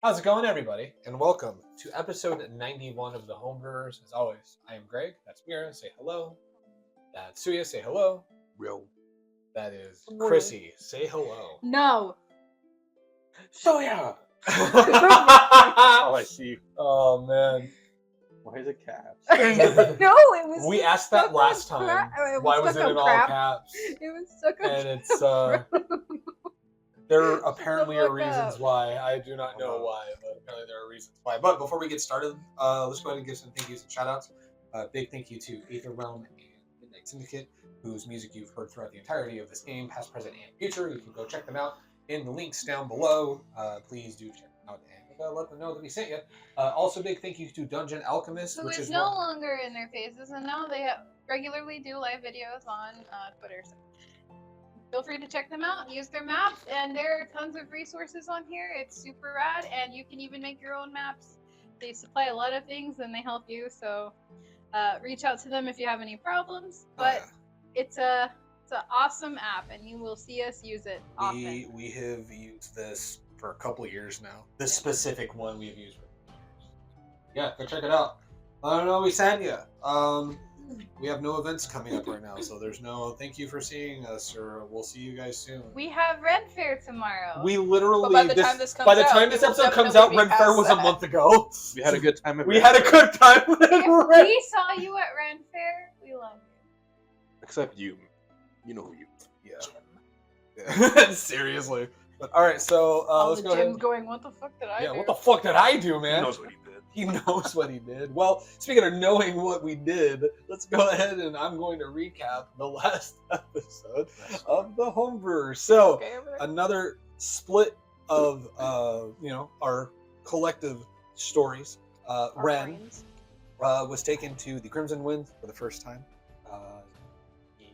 How's it going, everybody? And welcome to episode 91 of the Homebrewers. As always, I am Greg. That's Mira. Say hello. That's Suya. Say hello. Real. That is Chrissy. Say hello. No. Soya! Oh, I see. Oh, man. Why is it caps? No, it was. We asked that last time. Why was it in all caps? It was stuck on And it's, there apparently are Look reasons up. why. I do not know why, but apparently there are reasons why. But before we get started, let's go ahead and give some thank yous and shout outs. Big thank you to Aether Realm and Midnight Syndicate, whose music you've heard throughout the entirety of this game, past, present, and future. You can go check them out in the links down below. Please do check them out and let them know that we sent you. Also, big thank you to Dungeon Alchemist, Who which is is no longer in their faces, and now they regularly do live videos on Twitter. So feel free to check them out, use their maps, and there are tons of resources on here. It's super rad, and you can even make your own maps. They supply a lot of things, and they help you, so reach out to them if you have any problems. But it's an awesome app, and you will see us use it often. We have used this for a couple of years now. This specific one we've used for years. Yeah, go check it out. I don't know, we sent you. We have no events coming up right now, so there's no thank you for seeing us, or we'll see you guys soon. We have Renfis tomorrow. We literally, But by the time this episode comes out, Ren Fair was a month ago. We had a good time. We had a good time with If Ren. we saw you at Ren Fair, we love you. Except you. You know who you. Yeah. Seriously. But, all right, so let's go ahead. Going, what the fuck did I do? Yeah, what the fuck did I do, man? He knows what he did. He knows what he did. Well, speaking of knowing what we did, let's go ahead and I'm going to recap the last episode of the Homebrewers. So, Okay, over there. another split of our collective stories. Our Ren brains. was taken to the Crimson Wind for the first time. He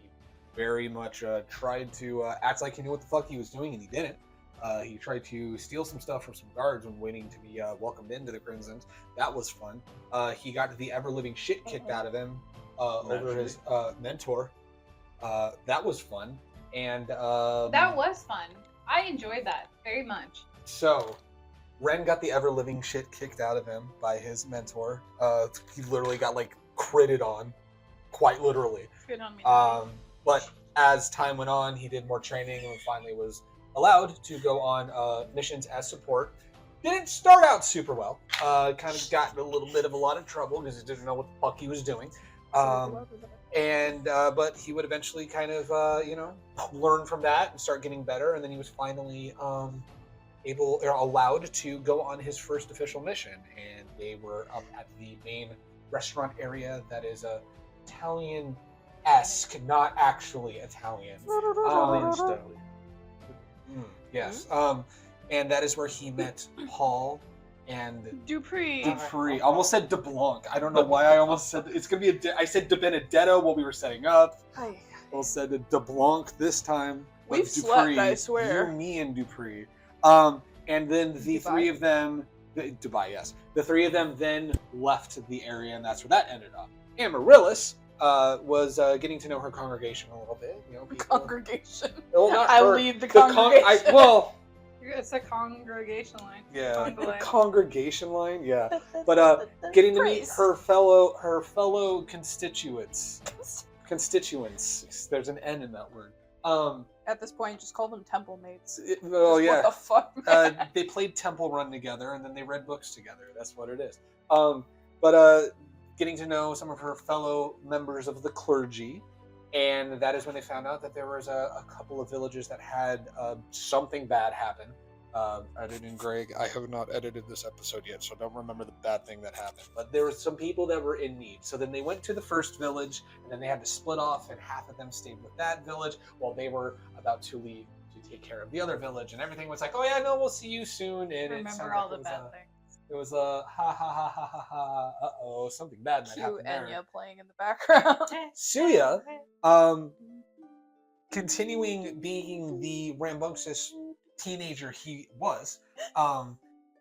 very much tried to act like he knew what the fuck he was doing, and he didn't. He tried to steal some stuff from some guards when waiting to be welcomed into the Crimsons. That was fun. He got the ever-living shit kicked out of him over his mentor. That was fun. And That was fun. I enjoyed that very much. so Ren got the ever-living shit kicked out of him by his mentor. He literally got like critted on, quite literally. Good on me. But as time went on, he did more training and finally was allowed to go on missions as support. Didn't start out super well. Kind of got in a little bit of a lot of trouble because he didn't know what the fuck he was doing. But he would eventually kind of learn from that and start getting better. And then he was finally allowed to go on his first official mission. And they were up at the main restaurant area that is Italian-esque, not actually Italian. Italian style. Yes. And that is where he met Paul and Dupree. Dupree. I almost said DeBlanc. I don't know why I almost said it's gonna be I said De Benedetto while we were setting up. Hi. Almost said DeBlanc this time. We've with slept, Dupree. I swear. You, me, and Dupree. And then the Dubai. three of them, Dubai, yes. The three of them then left the area, and that's where that ended up. Amaryllis was getting to know her congregation a little bit. You know, people. Congregation. Well, not I her. lead the congregation. Well, It's a congregation line. yeah, Conga the line. congregation line, yeah. But getting to meet her fellow constituents. There's an N in that word. At this point, just call them temple mates. Yeah. What the fuck, man? They played Temple Run together, and then they read books together. That's what it is. But getting to know some of her fellow members of the clergy, and that is when they found out that there was a couple of villages that had something bad happen. Editing Greg, I have not edited this episode yet, so I don't remember the bad thing that happened. But there were some people that were in need. So then they went to the first village, and then they had to split off, and half of them stayed with that village while they were about to leave to take care of the other village. And everything was like, oh yeah, no, we'll see you soon. And Remember all the bad things. it was a ha ha ha ha ha ha. Uh-oh, something bad might Cute happen there. Enya playing in the background. Suya, continuing being the rambunctious teenager he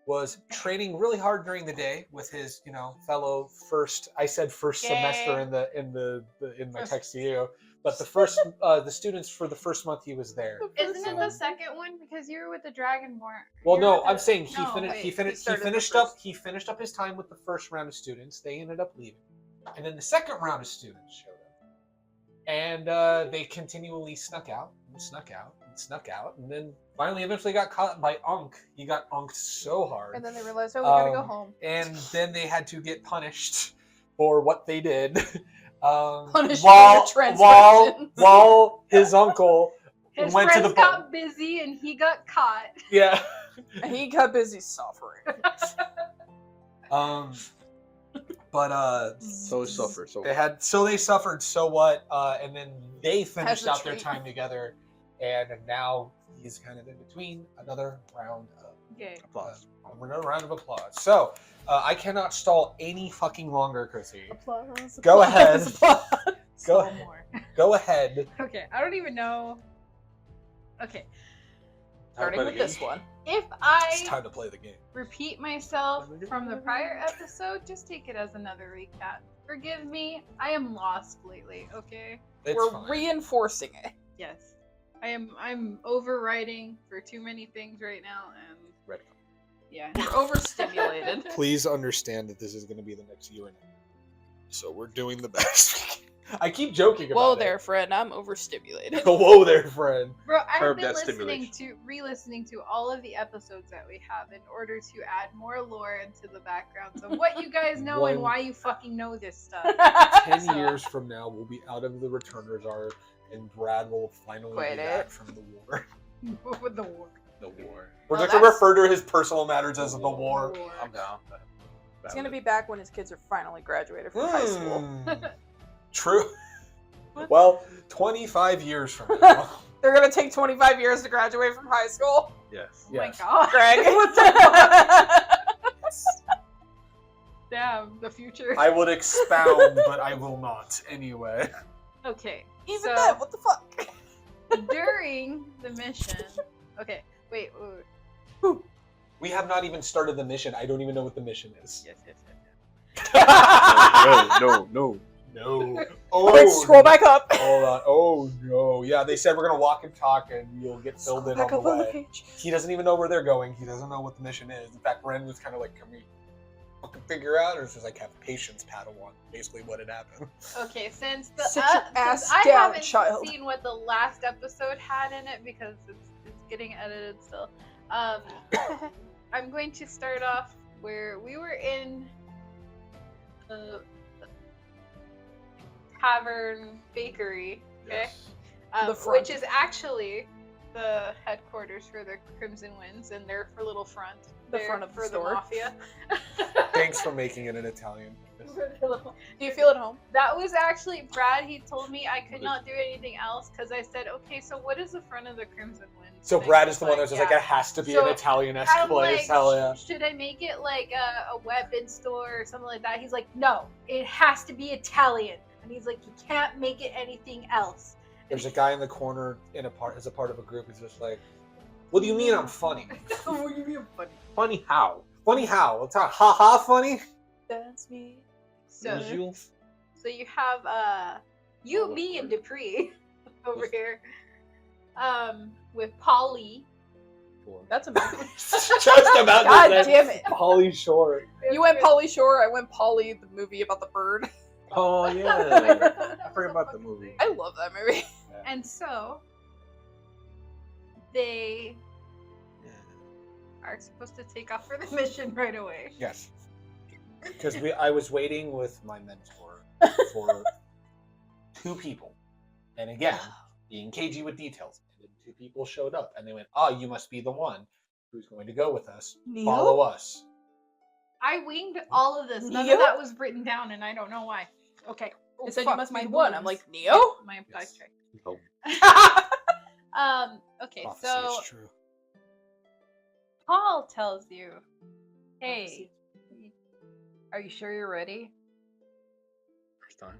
was training really hard during the day with his, fellow first. I said first Yay. semester in my text to you, But the students for the first month he was there. Isn't it the second one because you were with the Dragonborn? Well, You were no, with I'm the- saying no, wait. he started the finished up his time with the first round of students. They ended up leaving, and then the second round of students showed up, and they continually snuck out, and then finally, eventually got caught by Unk. He got unked so hard, And then they realized, oh, we gotta go Um, home. and then they had to get punished for what they did. Punished for while, their while transgressions. while his uncle His went to friends the got busy and he got caught. yeah. And he got busy suffering. But So suffer. So they suffered. So what? And then they finished a out their treat. time together, and now he's kind of in between another round of Okay. applause. another round of applause. So I cannot stall any fucking longer, Chrissy. Applause. Go applause, ahead. applause. Go So ahead. more. Go ahead. Okay, I don't even know. Okay, Starting with this one. if It's I time to play the game. repeat myself from the prior episode, just take it as another recap. Forgive me, I am lost lately. Okay. It's We're fine. reinforcing it. Yes, I'm overwriting for too many things right now, and Red. yeah. We're overstimulated. Please understand that this is going to be the next year and a half. So we're doing the best. I keep joking about Whoa it. there, friend. I'm overstimulated. Whoa there, friend. Bro, I've Curb been that re-listening to all of the episodes that we have in order to add more lore into the backgrounds of what you guys know and One- why you fucking know this stuff. 10 years from now, we'll be out of the Returners arc, and Brad will finally Quit be it. back from the war. With the war. The war. We're Oh, just going to that's- refer to his personal matters as the war. I'm down. He's gonna be back when his kids are finally graduated from high school. Hmm. True. Well, 25 years from now. They're gonna take 25 years to graduate from high school. Yes. Oh my Yes. god. Greg. What the fuck? Damn, the future. I would expound, but I will not anyway. Okay. Even so, then, what the fuck? during the mission. Okay, wait. We have not even started the mission. I don't even know what the mission is. Yes. No. No. Quick, scroll back up. Hold on. Oh no. Yeah, they said we're gonna walk and talk, and you'll get filled in on Back the up on the way. page. He doesn't even know where they're going. He doesn't know what the mission is. In fact, Ren was kind of like, "Can we fucking figure out?" Or it's just like, "Have patience, Padawan." Basically, what had happened. Okay, since Sit your ass since I down, haven't child. seen what the last episode had in it because it's getting edited still. I'm going to start off where we were in the tavern bakery, okay? The front. Which is actually the headquarters for the Crimson Winds, and they're for Little Front. The They're front of the for store. the mafia. Thanks for making it in Italian. Do you feel at home? That was actually Brad. He told me I could not do anything else because I said, okay, so what is the front of the Crimson Winds? So thing? Brad is the one He's that's just like, it has to be So, an Italian-esque I'm place. like, Hell yeah. should I make it like a weapon store or something like that? He's like, no, it has to be Italian. And he's like, you can't make it anything else. There's a guy in the corner as a part of a group who's just like, "What do you mean I'm funny? What do you mean funny? Funny how? Funny how? It's not ha funny." That's me. So, Visual? so you have you, me, and Dupree over here. With Polly. That's amazing. Just about God to say damn it. Polly Shore. You went Polly Shore, I went Polly, the movie about the bird. Oh yeah. I forgot about the movie. I love that movie. And so they are supposed to take off for the mission right away. Yes. Because I was waiting with my mentor for two people, and again, being cagey with details. And then two people showed up, and they went, "Oh, you must be the one who's going to go with us. Neo? Follow us." I winged all of this. None Neo? of that was written down, and I don't know why. Okay. Oh, It said you fuck, must my be the one. I'm bones. like, Neo? My implied Yes. trick. Oh, Okay, Prophecy so is true. Paul tells you, "Hey, are you sure you're ready?" first time.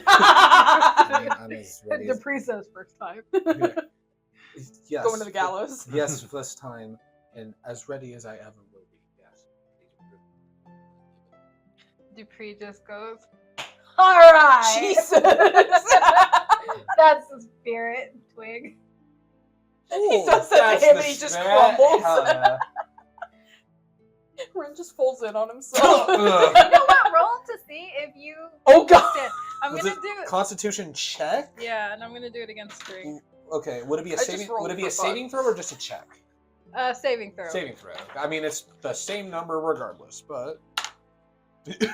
I'm as ready as- Dupree says first time. Yes. Going to the gallows. Yes, first time, and as ready as I ever will be. Yes. Dupree just goes, "All right." Jesus. That's the spirit twig. He does that to him and he just crumbles. Hell yeah. Ren just folds in on himself. You know what? Roll to see if you. Oh god! It. I'm Was gonna it do it. Constitution check? Yeah, and I'm gonna do it against Greg. Okay, would it be a I just saving? rolled Would it be a for fun. saving throw or just a check? Saving throw. Saving throw. I mean, it's the same number regardless, but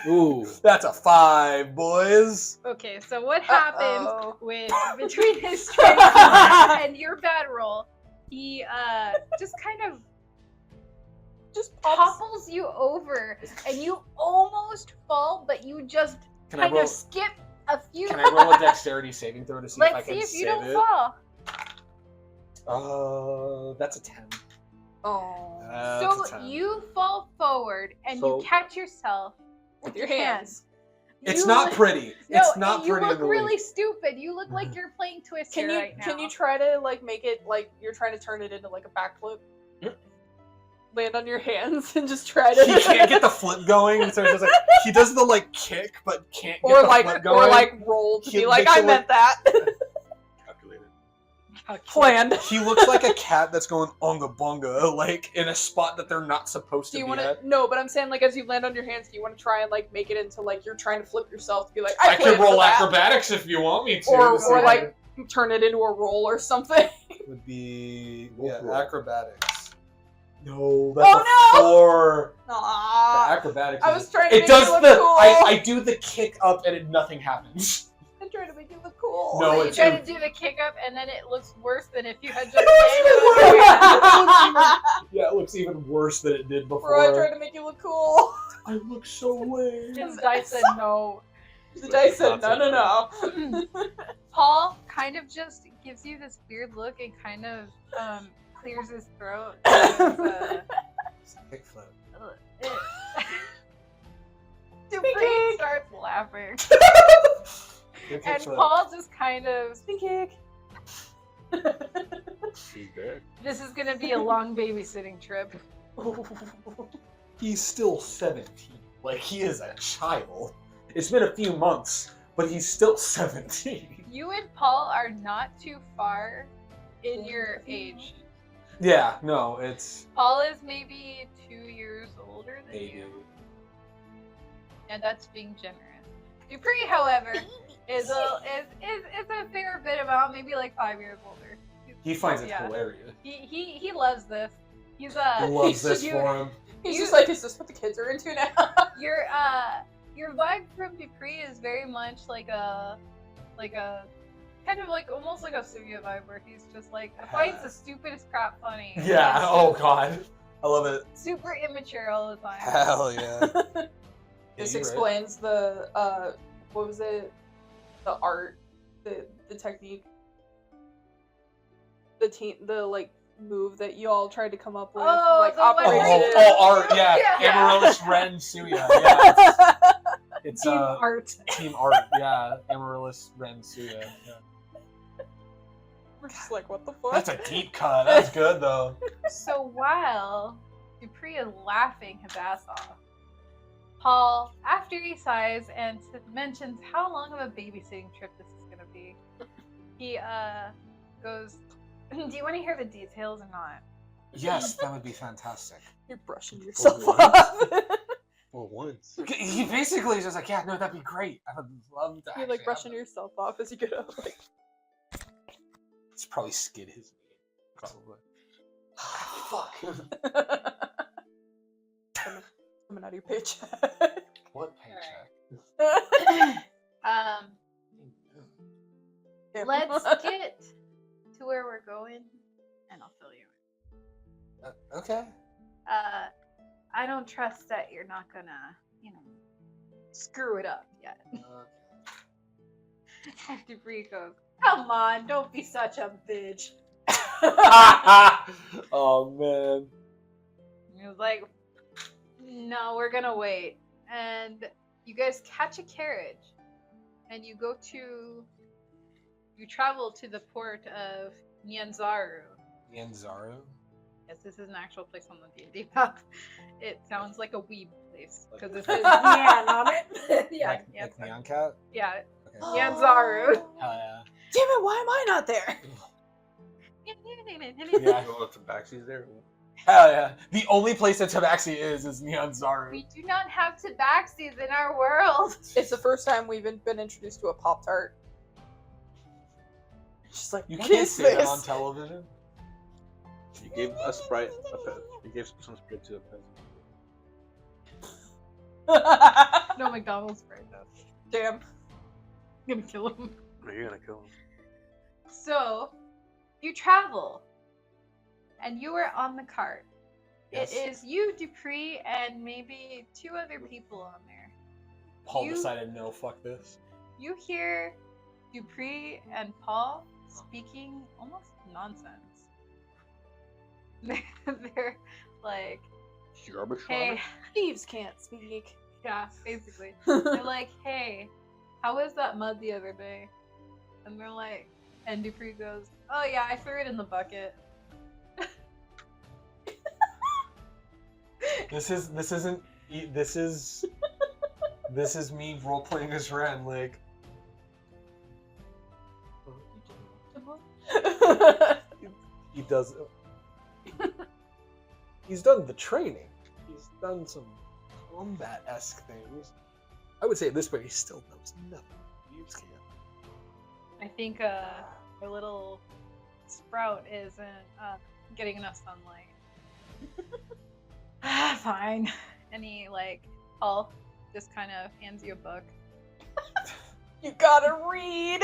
Ooh. that's a 5, boys. Okay, so what happens Uh-oh. with between his strength and your bad roll? He just kind of Just pops. topples you over, and you almost fall, but you just Can I kind roll? of skip a few. Can I roll a dexterity saving throw to see if I Let's can see if you save don't it? fall. That's a 10. Oh. That's a So 10. you fall forward, and So- you catch yourself With your hands. It's You not look- pretty. No, It's not you pretty. look in the really least. stupid. You look like you're playing Twister Can you right now. can you try to like make it like you're trying to turn it into like a backflip? Land on your hands and just try to. He can't get the flip going, so he's just like he does the like kick, but can't get or the like flip going. or like roll to He be like makes I it meant that. Calculated. Planned. He looks like a cat that's going onga bonga, like in a spot that they're not supposed Do to you be want at. to? No, but I'm saying like as you land on your hands, do you want to try and like make it into like you're trying to flip yourself to be like I could planned for roll that. acrobatics if you want me to. Or to see if like turn it into a roll or something. it would be Wolf roll. acrobatics. No, that's Oh, a no! 4. The Aww. acrobatics. I is- was trying to It make does you look the. cool. I do the kick up and nothing happens. I'm trying to make you look cool. No, So you it's try in- to do the kick up, and then it looks worse than if you had just landed on your hand. Yeah, it looks even worse than it did before. Bro, I tried to make you look cool. I look so lame. His dice said no. The dice said no, no, no. Paul kind of just gives you this weird look and kind of clears his throat. And, Kickflip. Dupree starts laughing. Good And kickflip. Paul just kind of, Spin kick. She's dead. this is going to be a long babysitting trip. He's still 17. Like, he is a child. It's been a few months, but he's still 17. You and Paul are not too far in your age. Yeah, no, it's Paul is maybe 2 years older than 80. you. And that's being generous. Dupree, however, is a fair bit amount, maybe like 5 years older. He finds it Yeah. hilarious. He loves this. He's He loves this you- for him. He's just like, is this what the kids are into now? your vibe from Dupree is very much like a kind of like almost like a Suya vibe where he's just like finds the stupidest crap funny. Yeah, He's oh god. I love it. super immature all the time. Hell yeah. This you're right. explains the what was it? The art, the technique, the like move that you all tried to come up with, Oh, like the one where operation. you- art, yeah. Yeah. Amaryllis Ren Suya. Yeah, it's Team art. team art, yeah. Amaryllis Ren Suya. Yeah. We're just like, what the fuck? That's a deep cut. That's good though. So while Dupree is laughing his ass off, Paul, after he sighs and mentions how long of a babysitting trip this is gonna be, he goes, "Do you want to hear the details or not?" Yes, that would be fantastic. You're brushing yourself what? off. Well, once. He basically is just like, yeah, no, that'd be great. I would love to. You're actually like have brushing that." yourself off as you get up. Like, It's probably skid his knee. Probably. Fuck. coming out of your paycheck. What paycheck? Let's get to where we're going, and I'll fill you in. Okay. I don't trust that you're not gonna, screw it up yet. Dupree goes, "Come on, don't be such a bitch." Oh man. He was like, "No, we're gonna wait." And you guys catch a carriage, and you travel to the port of Nyanzaru. Yanzaru? Yes, this is an actual place on the D&D map. It sounds like a weeb place because it says Nyan on it. Yeah, Like Nyan Cat? yeah, Okay. Nyanzaru. Hell yeah. Damn it! Why am I not there? Yeah. Oh, Tabaxi's there. Hell yeah. The only place that Tabaxi is Neon Zaru. We do not have tabaxis in our world. It's the first time we've been introduced to a Pop-Tart. She's like, You what can't is say this? that on television. You gave a Sprite. You gave some Sprite to a peasant. No McDonald's right now. Damn. I'm gonna kill him. No, you're gonna kill him. So, you travel, and you are on the cart. Yes. It is you, Dupree, and maybe 2 other people on there. Paul You- decided, no, fuck this. You hear Dupree and Paul speaking almost nonsense. They're like, Garbage hey, Thieves can't speak. yeah, basically. They're like, hey, how was that mud the other day? And they're like, and Dupree goes, oh yeah, I threw it in the bucket. This is me role playing as Ren. Like, he does. He's done the training. He's done some combat-esque things. I would say at this point he still knows nothing. Thieves can't. I think our little sprout isn't getting enough sunlight. Fine. And he, like, Paul just kind of hands you a book. You gotta read.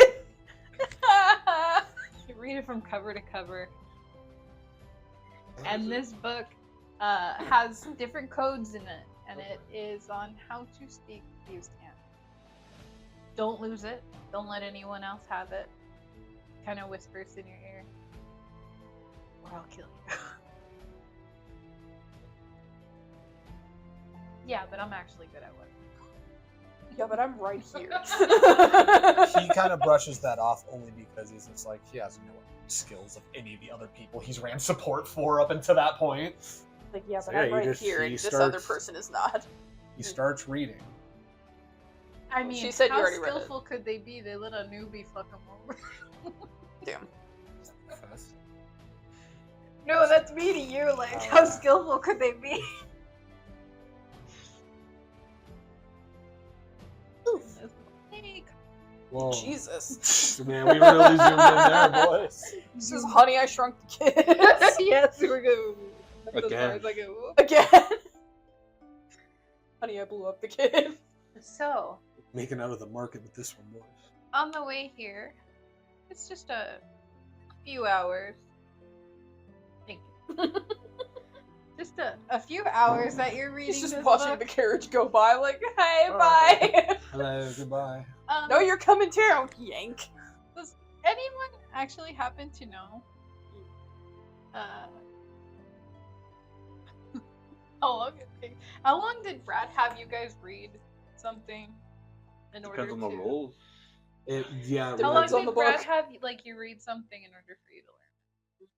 You read it from cover to cover. And this book has different codes in it, and it is on how to speak Thieves' Cant. Don't lose it. Don't let anyone else have it. Kind of whispers in your ear, or I'll kill you. Yeah, but I'm actually good at what. Yeah, but I'm right here. He kind of brushes that off only because he's just like, he has no skills of any of the other people he's ran support for up until that point. Like, yeah, So but yeah, I'm you right just- here, he and this other starts- person is not. He starts reading. I mean, She said you how already read it. skillful could they be? They let a newbie fuck them over. Damn. No, that's me to you. Like, how skillful could they be? Whoa. Jesus. Man, we really zoomed in there, boys. This is Honey, I Shrunk the Kids. Yes, we're good. That's Again. as far as I go. Again. Honey, I Blew Up the Kid. So, Making out of the market with this one, boys. on the way here, it's just a few hours. Thank you. Just a few hours that you're reading He's just this watching book. the carriage go by, like, hey, Alright. bye. Hello, goodbye. No, you're coming too. Yank. Does anyone actually happen to know? How long did Brad have you guys read something in order Depends on the to? rules. Yeah. How long Depends on did the Brad book. have you read something in order for you to learn?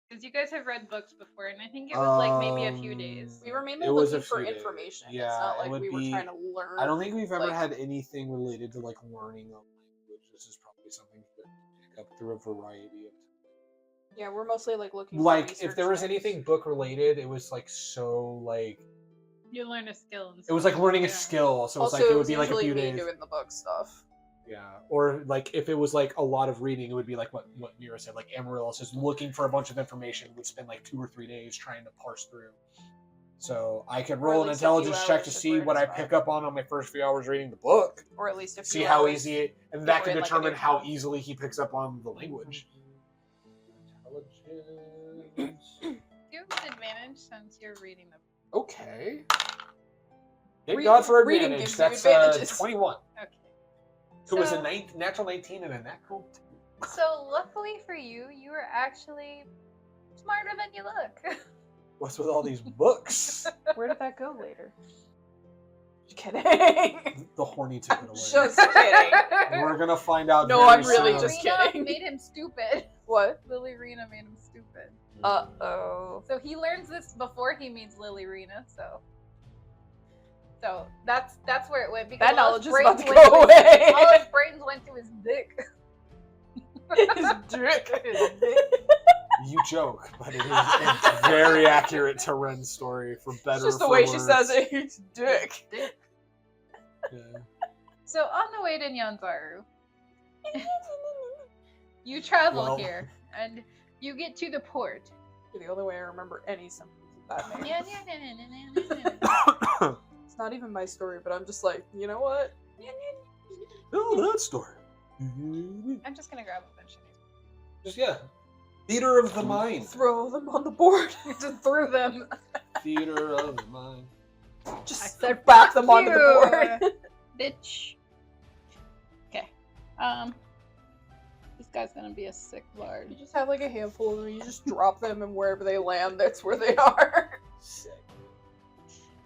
Because you guys have read books before, and I think it was like maybe a few days. We were mainly It was a looking for few days. information. Yeah, it's not it like would we were be- trying to learn. I don't think we've ever like- had anything related to like learning a language. This is probably something you could pick up through a variety of. Yeah, we're mostly like looking. for Like, if research there was things. anything book related, it was like so like You learn a skill. And it was like learning a yeah. skill. So it's Also, like it would was be like a usually few me days. doing the book stuff. Yeah, or like if it was like a lot of reading, it would be like what Mira said. Like Amarillo just looking for a bunch of information would spend like 2 or 3 days trying to parse through. So I could Or roll at an least a few intelligence check hours to if see we're in what a I spot. pick up on my first few hours reading the book. Or at least a few See how hours. easy it, and if that we're can in, like, a determine new how town. easily he picks up on the language. Intelligence. Do you have an advantage since you're reading them? Okay. Thank Read- God for reading advantage. gives you That's advantages. 21. Okay. Who was So- a natural 19 and a natural 2. So luckily for you, you are actually smarter than you look. What's with all these books? Where did that go later? Just kidding. The horny took it away. Just kidding. We're gonna find out. No, very I'm really soon. just Rena kidding. made him stupid. What? Lily Rena made him stupid. Uh-oh. So he learns this before he meets Lily Rena. So that's where it went. Because That all his knowledge is about to brains went go to his- away. All his brains went to his dick. His dick. You joke, but it's very accurate to Ren's story for better. It's just the for way worse. she says it. His dick. Yeah. So on the way to Nyanzaru, you travel Well. here, and you get to the port. The only way I remember any sentence of that name. Yeah. It's not even my story, but I'm just like, you know what? Oh, that story. I'm just gonna grab a bunch of Just yeah. Theater of the mind. Throw them on the board. these. Just threw them. Theater of the mind. Just I said back them onto the board. Bitch. Okay. This guy's gonna be a sick bard. You just have like a handful of them. You just drop them, and wherever they land, that's where they are. Sick.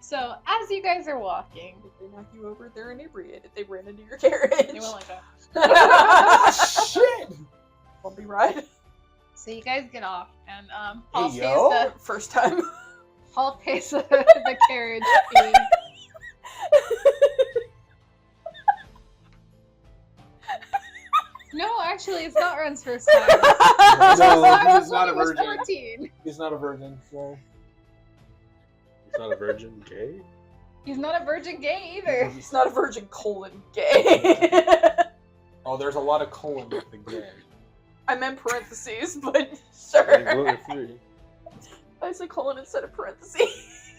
So as you guys are walking, If they knock you over, they're inebriated. They ran into your carriage. you went like that. Ah, shit. Bumpy ride. So you guys get off, and Paul Hey, pays yo. the First time. Paul pays the carriage fee. No, actually, it's not Ren's first time. No, he's not a He was virgin. 14. He's not a virgin. So. He's not a virgin gay. He's not a virgin gay either. He's not a virgin gay. Oh, there's a lot of colon with the gay. I meant parentheses, but Like sure. gluten free. I said colon instead of parentheses.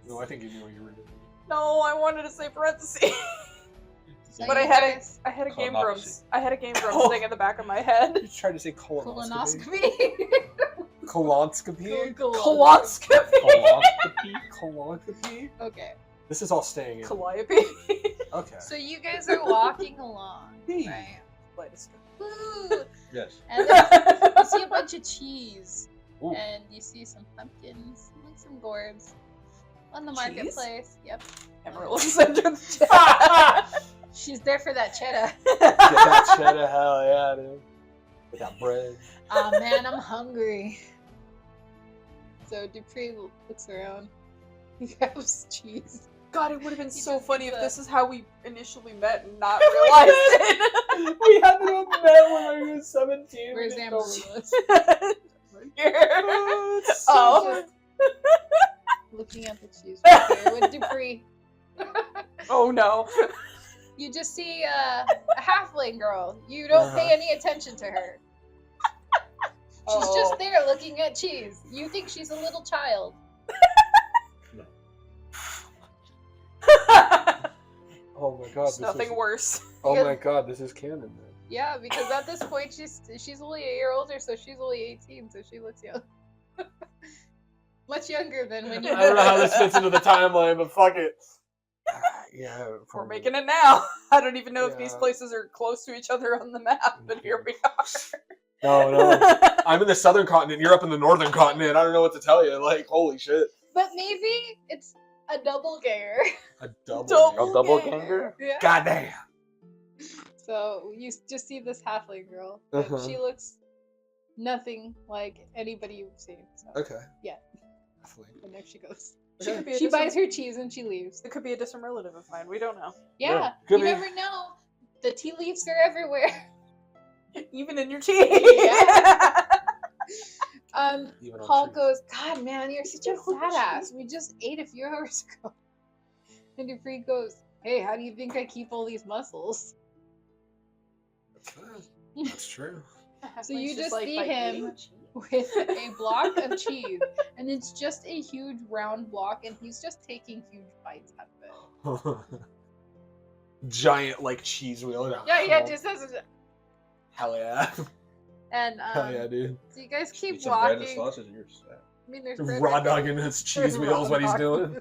No, I think you knew what you were doing. No, I wanted to say parentheses. So But you I had guys- I had a Game Colonoscopy. Grumps. I had a Game Grumps Oh. thing in the back of my head. You tried to say colonoscopy. Colonoscopy. Colonscopy? Colonscopy. Colonoscopy? Okay. This is all staying in. Calliope. Okay. So you guys are walking along, Hey. right? Kaleidoscope. Woo! Yes. And then you see a bunch of cheese, Ooh. and you see some pumpkins, like some gourds, on the Cheese? marketplace. Yep. Emerald center the chat. She's there for that cheddar. Get that cheddar, hell yeah, dude. With that bread. Oh man, I'm hungry. So Dupree looks around. He grabs cheese. God, it would have been He so just funny gets if a- this is how we initially met and not realized it. We had to have met when I was 17. Where's We Amarillo? don't- Right here. Oh, it's so Oh. Looking at the cheese right there with Dupree. Oh no. You just see a halfling girl. You don't pay any attention to her. She's Oh. just there looking at cheese. You think she's a little child. Oh my god. There's This nothing is... worse. Oh my god, this is canon then. Yeah, because at this point she's only a year older, so she's only 18, so she looks young. Much younger than when you I don't know how this fits into the timeline, but fuck it. Yeah. We're probably. making it now. I don't even know if these Yeah. places are close to each other on the map, but here we are. No, no. I'm in the southern continent. You're up in the northern continent. I don't know what to tell you. Like, holy shit. But maybe it's a double ganger. A double. Double A double ganger. ganger? Yeah. Goddamn. So you just see this halfling girl. And Uh-huh. she looks nothing like anybody you've seen. So. Okay. Yeah. Definitely. And there she goes. She could be a She distant- buys her cheese and she leaves. It could be a distant relative of mine. We don't know. Yeah, could you be. never know. The tea leaves are everywhere. Even in your tea. Yeah. Even on Paul trees. goes, God, man, you're such a Holy fat shit. ass. We just ate a few hours ago. And Dupree goes, hey, how do you think I keep all these muscles? That's true. So you It's just like see by him eating cheese. with a block of cheese, and it's just a huge round block, and he's just taking huge bites out of it. Giant, like, cheese wheel. Yeah, just as Hell yeah. and Hell yeah, dude. so you guys keep Eat some bread and walking. sausage and you're set. I mean, there's bread Raw right there. dogging his cheese Raw wheels, what he's dog. doing.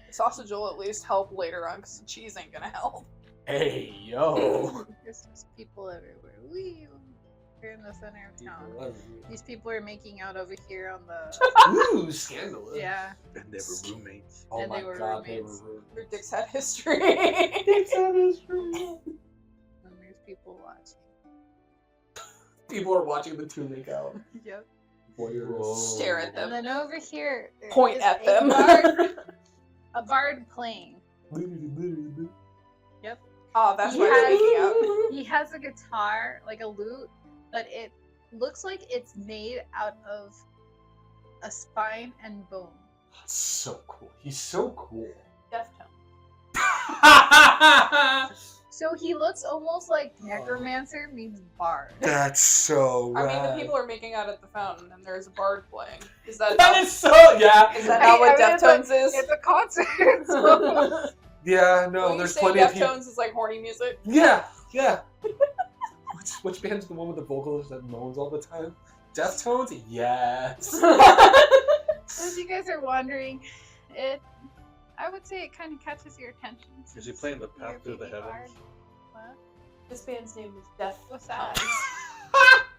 Sausage will at least help later on because the cheese ain't gonna help. Hey, yo. There's just people everywhere. We're in the center of town. These people are making out over here on the. Ooh, scandalous. Yeah. And they were roommates. Oh And my they were god, they roommates. were Your dicks had history. And there's people watching. People are watching the two make out. Yep. Stare at them. And then over here, there Point is at a them. a bard playing. Oh, that's He why they're has- making out. He has a guitar, like a lute, but it looks like it's made out of a spine and bone. That's so cool. He's so cool. Deftone. So he looks almost like necromancer meets bard. That's so I rad. mean, the people are making out at the fountain, and there's a bard playing. Is that That not, is so, yeah. is that not what I mean, Deftones is? It's a concert. So. Yeah, no, When there's you say plenty of people. Deftones is like horny music. Yeah, yeah. Which band's the one with the vocalist that moans all the time? Deftones? Yes. As you guys are wondering, I would say it kind of catches your attention. Is he playing the You're a Path Through the baby bard. Heavens? What? This band's name is Death. What's that?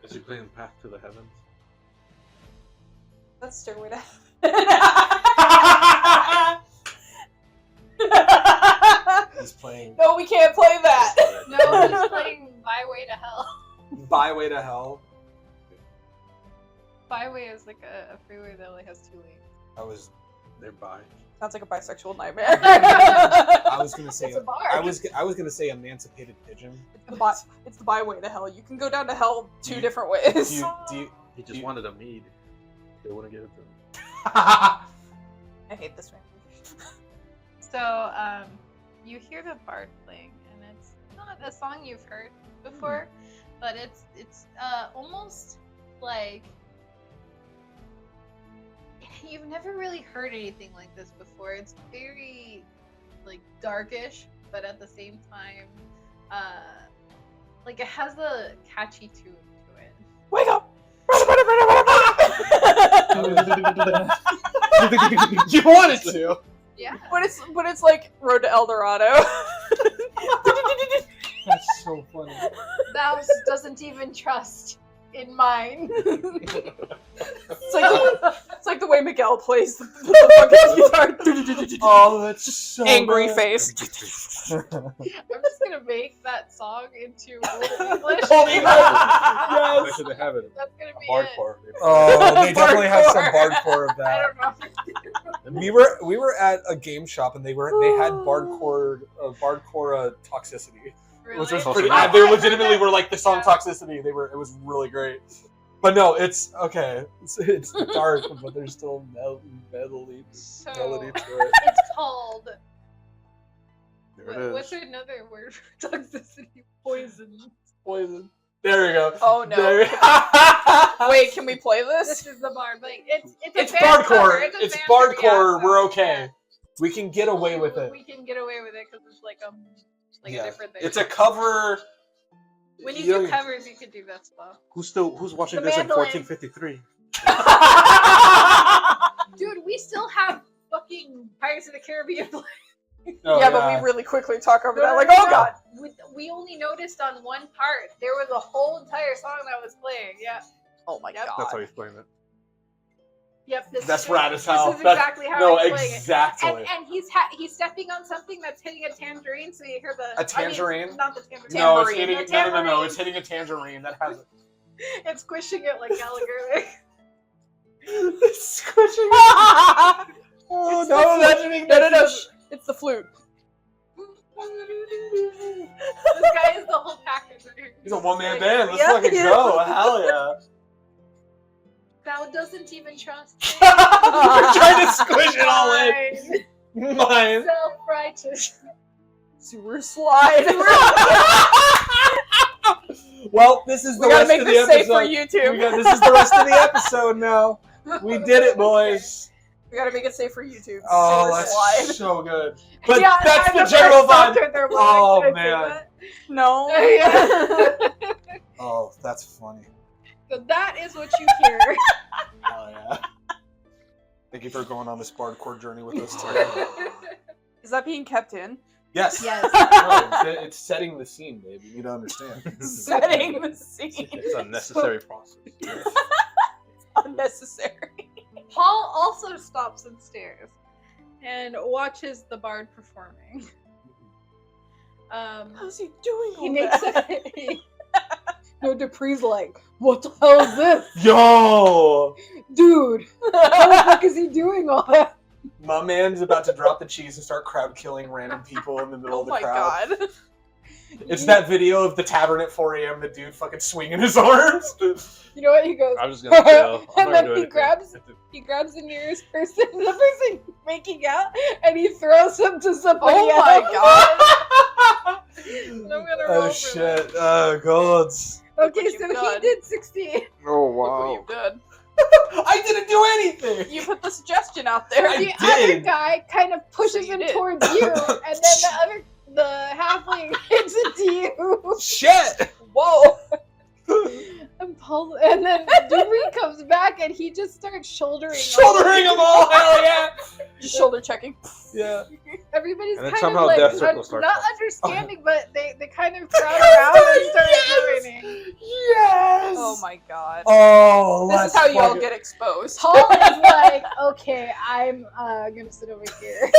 Is he playing Path to the Heavens? That's Stairway to Heaven. He's playing No, we can't play that. No, he's playing Byway to Hell. Byway to Hell. Byway is like a freeway that only has 2 lanes. They're bi. Sounds like a bisexual nightmare. I was gonna say It's a bar. I was gonna say emancipated pigeon. It's the byway to hell. You can go down to hell two You- different ways. Do you He just wanted a mead. They wouldn't give it to him. I hate this range. So, you hear the bard playing, and it's not a song you've heard before, but it's almost like you've never really heard anything like this before. It's very like darkish, but at the same time, like it has a catchy tune to it. Wake up! You wanted to. Yeah. But it's like Road to El Dorado. That's so funny. Thou doesn't even trust in mine. It's like the way Miguel plays the fucking guitar. Oh, that's so Angry bad. face. I'm just gonna make that song into Old English. Old English. Yes. Actually, they have it. That's gonna be Hardcore. Oh, they definitely have some Bardcore. bardcore of it. I that. don't know. We were at a game shop and they had bardcore toxicity, Really? which was Also pretty. bad. They legitimately were like the song Yeah. toxicity. It was really great. But no, it's okay. It's dark, but there's still melody So to it. it's called. There it is. What's another word for toxicity? Poison. Poison. There you go. Oh no. There- Wait, can we play This this? is the bard. Like it's It's a band cover. bardcore. It's a It's band cover, yeah, bardcore. so, We're okay. yeah. We can get away with it. We can get away with it because it's like a Yeah. different thing. It's a cover. when you You do know- covers, you can do that stuff. Who's watching The this mandolin. in 1453? Dude, we still have fucking Pirates of the Caribbean. Oh, yeah, but we really quickly talk over that. Like, oh god. We only noticed on one part. There was a whole entire song that was playing. Yeah. Oh my Yep. god. That's how he's playing it. Yep. That's rad as hell. This is That's- exactly how No, he's playing it. exactly. And he's stepping on something that's hitting a tangerine, so you hear the A tangerine? I mean, not the tangerine. No, it's Tambourine. hitting. The No. tambourine. It's hitting a tangerine. That has. It's squishing it like Gallagher. It's squishing. Oh no! Imagining No. It's the flute. This guy is the whole package. Right here. He's a one-man Like, band. Let's Yeah, fucking he is. go! Hell yeah! Thou doesn't even trust. We're trying to squish it all in. Mine. Self-righteous. Sewer slide. Well, this is the We gotta rest make of the this safe for episode. YouTube. This is the rest of the episode now. We did it, boys. We gotta make it safe for YouTube. Oh, Sewer that's slide. so good. But Yeah, that's I'm the first general vibe. doctor there, Oh, Can I say man. that? No. Yeah. Oh, that's funny. So that is what you hear. Oh yeah. Thank you for going on this bardcore journey with us today. Is that being kept in? Yes. Yes. No, it's setting the scene, baby. You don't understand. Setting the scene. It's a necessary process. Unnecessary. Paul also stops and stares and watches the bard performing. How's he doing? He all makes that? it. No, Dupree's like, what the hell is this? Yo! Dude, how the fuck is he doing all that? My man's about to drop the cheese and start crowd killing random people in the middle Oh of the my crowd. god. It's that video of the tavern at 4 a.m. The dude fucking swinging his arms. You know what? He goes, I'm just gonna chill. I'm and not then gonna do he grabs the nearest person, the person making out, and he throws him to somebody else. Oh my god! I'm gonna roll Oh for shit! that. Oh gods! Okay, What so you've he done. did 16. Oh Look what wow. you've done. I didn't do anything. You put the suggestion out there. I The did. other guy kind of pushes you him did. towards you, and then the halfling hits into you. Shit! Whoa! And then Dubry comes back, and he just starts shouldering. Shouldering them all. Hell yeah! Just shoulder checking. Yeah. Everybody's And then kind somehow of like Death Circle starts not up. understanding, but they kind of crowd around and start Yes! joining. Yes! Oh my god. Oh, This let's is how y'all fucking- get exposed. Paul is like, okay, I'm gonna sit over here.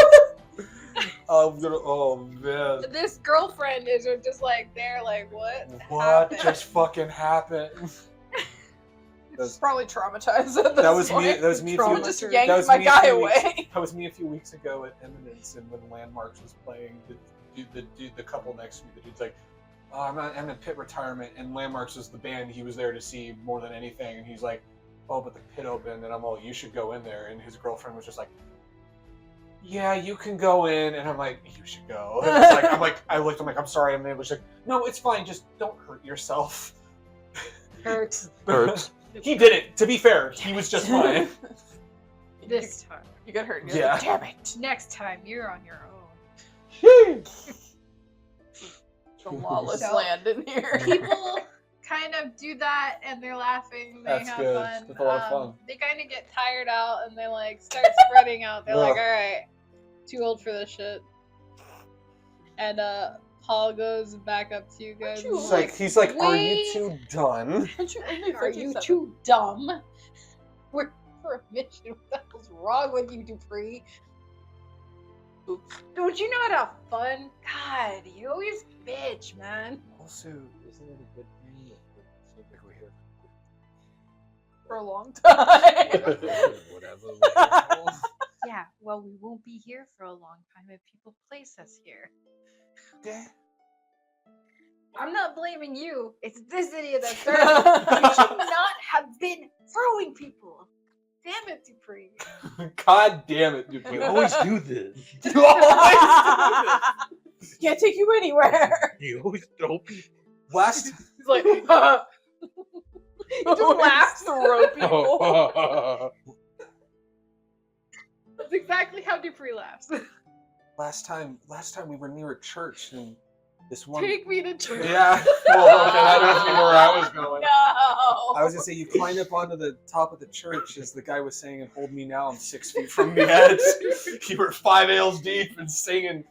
Oh man. This girlfriend is just like there, like what? What happened? just fucking happened? It's probably traumatized. At this That was me. point. That was me. A Trauma few, just that yanked was my me a guy few weeks- away. That was me a few weeks ago at Eminence, and when Landmarks was playing, the couple next to me, the dude's like, "Oh, I'm in pit retirement," and Landmarks was the band he was there to see more than anything, and he's like, "Oh, but the pit opened," and I'm all, "You should go in there," and his girlfriend was just like, "Yeah, you can go in," and I'm like, "You should go." And it's like, I looked, I'm like, "I'm sorry," and they was like, "No, it's fine, just don't hurt yourself." Hurts. Hurts. He did it. To be fair, he was just fine. This time. You get hurt. And you're Yeah. like, damn it. Next time, you're on your own. It's a lawless So- land in here. People kind of do that, and they're laughing. They That's have good. fun. That's a lot of fun. They kind of get tired out, and they like start spreading out. They're like, Ugh. "All right, too old for this shit." And Paul goes back up to you guys. you and He's like, "Are you "Wait, two done?" Aren't you only Are you 37? too dumb? We're for a mission. What the hell's wrong with you, Dupree? Oops. Don't you know how to have fun? God, you always bitch, man. Also, isn't it a good thing that we're here? For a long time. Whatever. Yeah, well, we won't be here for a long time if people place us here. Yeah. I'm not blaming you. It's this idiot that started. You should not have been throwing people. Damn it, Dupree. God damn it, dude. You always do this. You always Can't take you anywhere. You always throw people. Last He's like, he just laughs. Throw people. That's exactly how Dupree laughs. last time we were near a church and this one. Take me to church. Yeah. Well, okay, that doesn't mean where I was going. No. I was gonna say you climb up onto the top of the church, as the guy was saying, and hold me now. I'm 6 feet from the edge. You were 5 ales deep and singing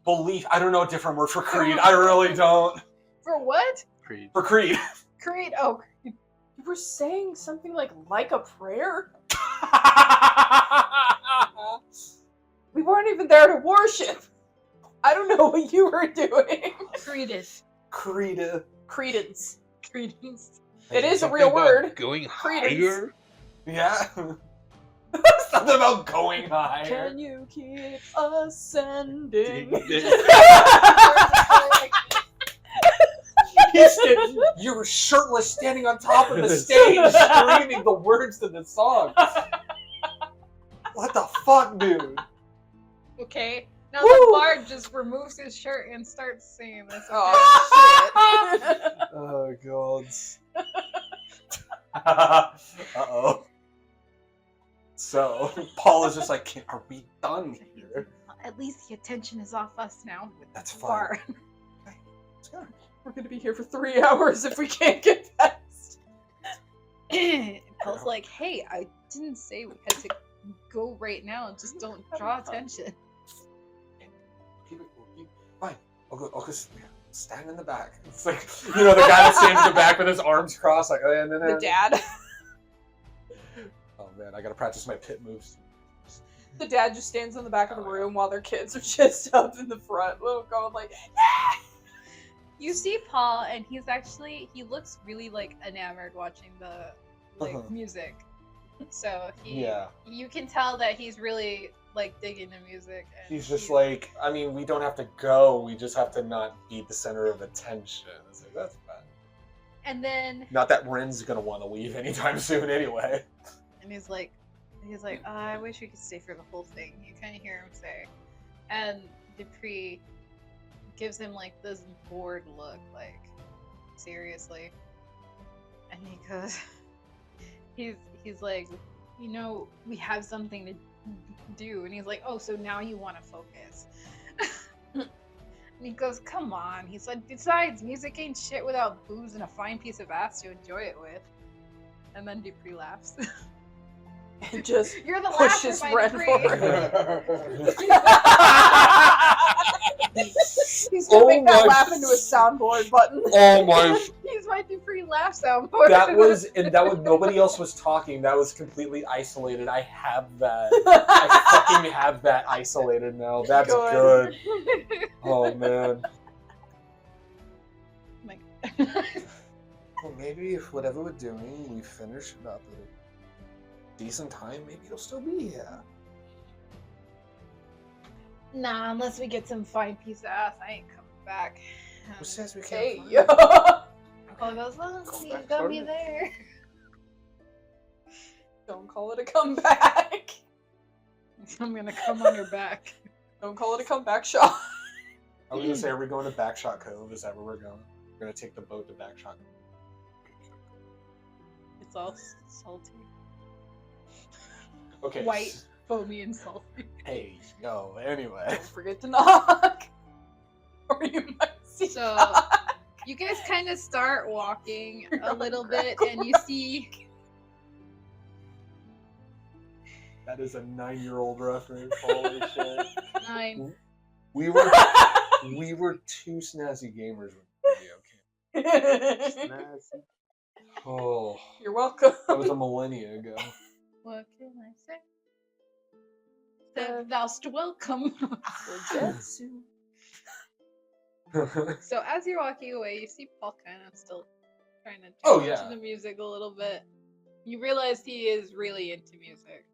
belief. I don't know a different word for creed. I really don't. For what? Creed. For creed. Creed. Oh, You were saying something like a prayer? We weren't even there to worship. I don't know what you were doing. Credence. Creed. Credence. Credence. It is a Something real about word. Going Credence. higher. Yeah. Something about going higher. Can you keep ascending? You were shirtless, standing on top of the stage, screaming the words to the song. What the fuck, dude? Okay. Now Woo! the bard just removes his shirt and starts singing this. Okay? Oh, shit. Oh, gods. Uh-oh. So, Paul is just like, are we done here? At least the attention is off us now. That's fine. Bar. Let's go. We're gonna be here for 3 hours if we can't get past. Paul's like, hey, I didn't say we had to go right now. Just don't draw attention. Fine. I'll go stand in the back. It's like, you know, the guy that stands in the back with his arms crossed, like, oh, yeah, no. The dad. Oh, man, I gotta practice my pit moves. The dad just stands in the back of the room while their kids are just up in the front, going like, You see Paul, and he looks really like enamored watching the Uh-huh. music. So Yeah. you can tell that he's really like digging the music. And He's just like, I mean, we don't have to go. We just have to not be the center of attention. It's like, that's fine. And then Not that Ren's gonna want to leave anytime soon, anyway. and he's like, oh, I wish we could stay for the whole thing. You kind of hear him say, and Dupree gives him like this bored look, like seriously. And he goes, he's like, you know, we have something to do. And he's like, oh, so now you want to focus. And he goes, come on. He's like, besides, music ain't shit without booze and a fine piece of ass to enjoy it with. And then Dupree laughs. And just You're the pushes laugher, my Ren Dupree. He's gonna Oh make that my- laugh into a soundboard button. Oh my! He's my Dupree laugh soundboard. That was nobody else was talking. That was completely isolated. I have that. I fucking have that isolated now. That's good. Oh man. Like, Well, maybe if whatever we're doing, we finish it up at a decent time, maybe he'll still be here. nah, unless we get some fine piece of ass, I ain't coming back. Who says we can't? Hey, find yo. it? Paul goes, well, Come he's back, gonna be sorry. there. Don't call it a comeback. I'm gonna come on your back. Don't call it a comeback shot. I was gonna say, are we going to Backshot Cove? Is that where we're going? We're gonna take the boat to Backshot. It's all salty. Okay. White, foamy, and salty. Hey, yo. Anyway. Don't forget to knock. Or you might see. So, you guys kind of start walking a You're little on bit, and you see That is a 9-year-old reference. Holy shit. 9. We were two snazzy gamers with the video game. Oh, You're welcome. that was a millennia ago. What can I say? That thou'st welcome. So as you're walking away, you see Paul kind of still trying to Oh, turn yeah. into the music a little bit. You realize he is really into music.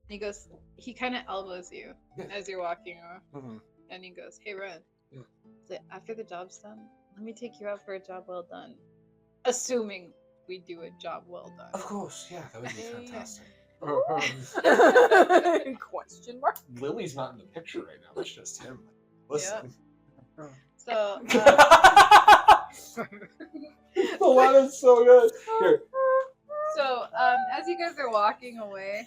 He goes, he kind of elbows you Yeah. as you're walking off, Mhm. and he goes, "Hey, Ren, Yeah. so after the job's done, let me take you out for a job well done. Assuming we do a job well done." Of course, yeah, that would be Hey. fantastic. Question mark. Lily's not in the picture right now. It's just him. Listen. So, The line is so good. Here. so as you guys are walking away,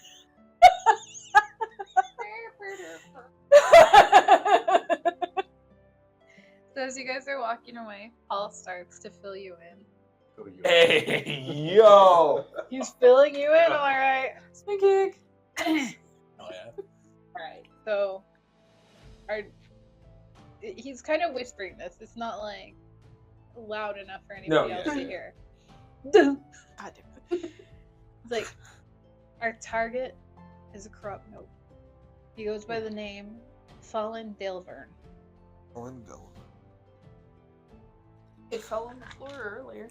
Paul starts to fill you in. Hey, yo. He's filling you in, all right. Spanking. Oh yeah. Alright, so he's kind of whispering this. It's not like loud enough for anybody No, else yeah. to hear. God damn it. It's like, our target is a corrupt note. He goes by the name Fallen Dalevern. It fell on the floor earlier.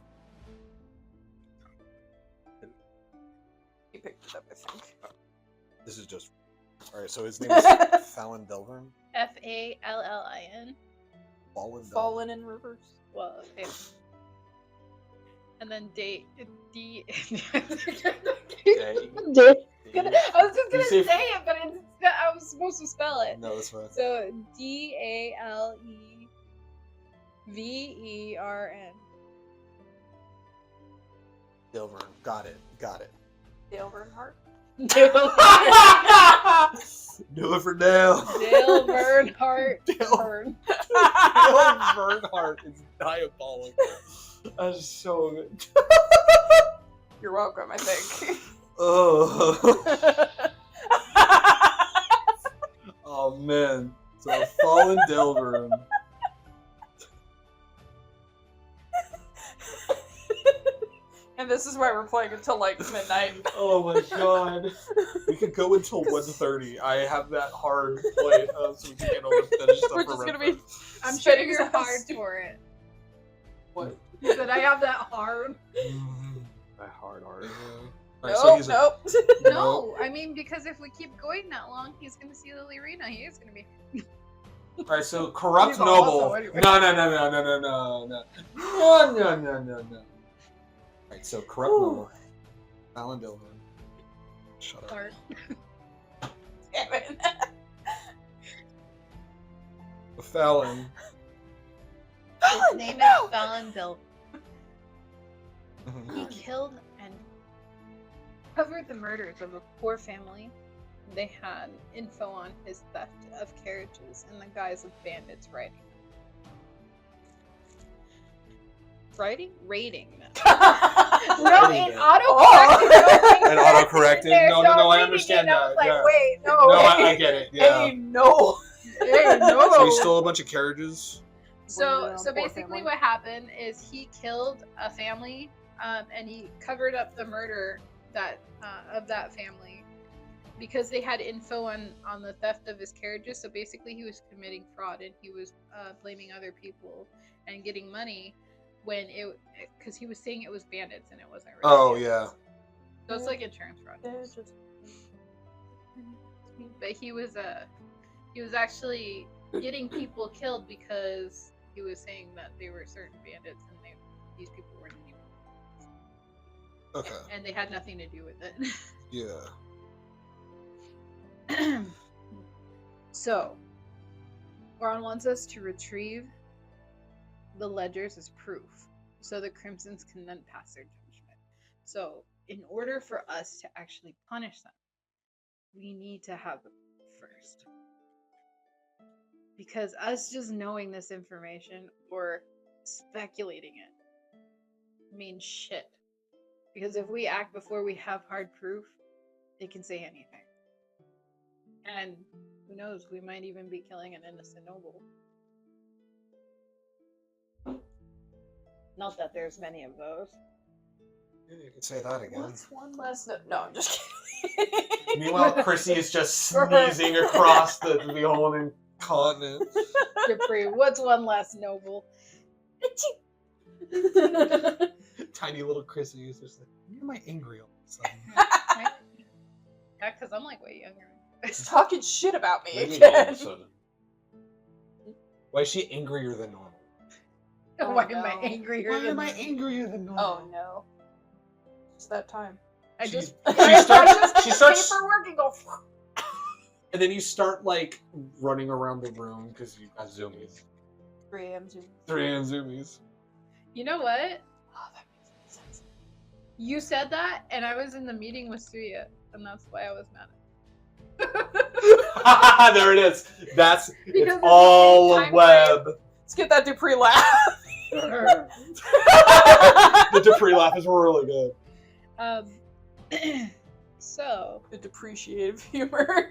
He picked it up, I think. This is just. Alright, so his name is Fallon Delvern? Fallin. Fallen Delvern. Fallen in reverse. Well, okay. And then D. Okay. I was just gonna You say- say it, but I was supposed to spell it. No, that's fine. So Dalevern. Delvern. Got it. Dale Earnhardt. Do it for Dale. Dale Bernhardt. Dale Bernhardt is diabolical. That's so good. You're welcome, I think. Oh. Oh man. So Fallen Delvern. And this is why we're playing until like midnight. Oh my god. We could go until 1:30. I have that hard play so we can get all the finished stuff We're for just gonna Renfis. be I'm sure spitting you're his hard ass. for it. What? He said, I have that hard. My hard heart. Alright, so he's Nope. No, I mean because if we keep going that long, he's gonna see Lily Rena. He is gonna be. Alright, so corrupt He's also noble. anyway. No. Alright, so corrupt noble. Alan Dillon. Shut up. Art. Damn it. The Fallon. His name is Fallon Dill. Mhm. He killed and covered the murders of a poor family. They had info on his theft of carriages in the guise of bandits riding. Raiding them. No, Raiding in them. autocorrect. And autocorrected. No, I understand I that. was like, Yeah. wait, no. No, I get it. Yeah. Hey, no. Hey, no. So he stole a bunch of carriages. So Poor basically, family. what happened is he killed a family, and he covered up the murder of that family because they had info on the theft of his carriages. So basically, he was committing fraud and he was blaming other people and getting money when because he was saying it was bandits and it wasn't. Really Oh bandits. yeah. So it's like insurance fraud. They're just- But he was actually getting people killed because he was saying that they were certain bandits and these people weren't even, Okay. and they had nothing to do with it. Yeah. So Oron wants us to retrieve the ledgers as proof so the Crimsons can then pass their judgment. So in order for us to actually punish them, we need to have them first. Because us just knowing this information or speculating it means shit. Because if we act before we have hard proof, they can say anything. And who knows, we might even be killing an innocent noble. Not that there's many of those. Yeah, you could say that again. What's one less? No, I'm just kidding. Meanwhile, Chrissy is just sneezing across the whole continent. Dupree, what's one less noble? Tiny little Chrissy is just like, why am I angry all of a sudden? Yeah, because I'm like way younger. He's talking shit about me Maybe all of again. a sudden. Why is she angrier than normal? Oh, Why am I no. angrier Why than am I angrier than normal? Oh no. It's that time. I She's- just she starts- she starts- paperwork and go. And then you start like running around the room because you got zoomies. 3 a.m. Zoom. 3 a.m. zoomies. You know what? Oh, that makes sense. You said that, and I was in the meeting with Suya, and that's why I was mad at There it is. That's Because it's it's the all same a time web. Let's get that Dupree laugh. The Dupree laugh is really good. So, The depreciative humor.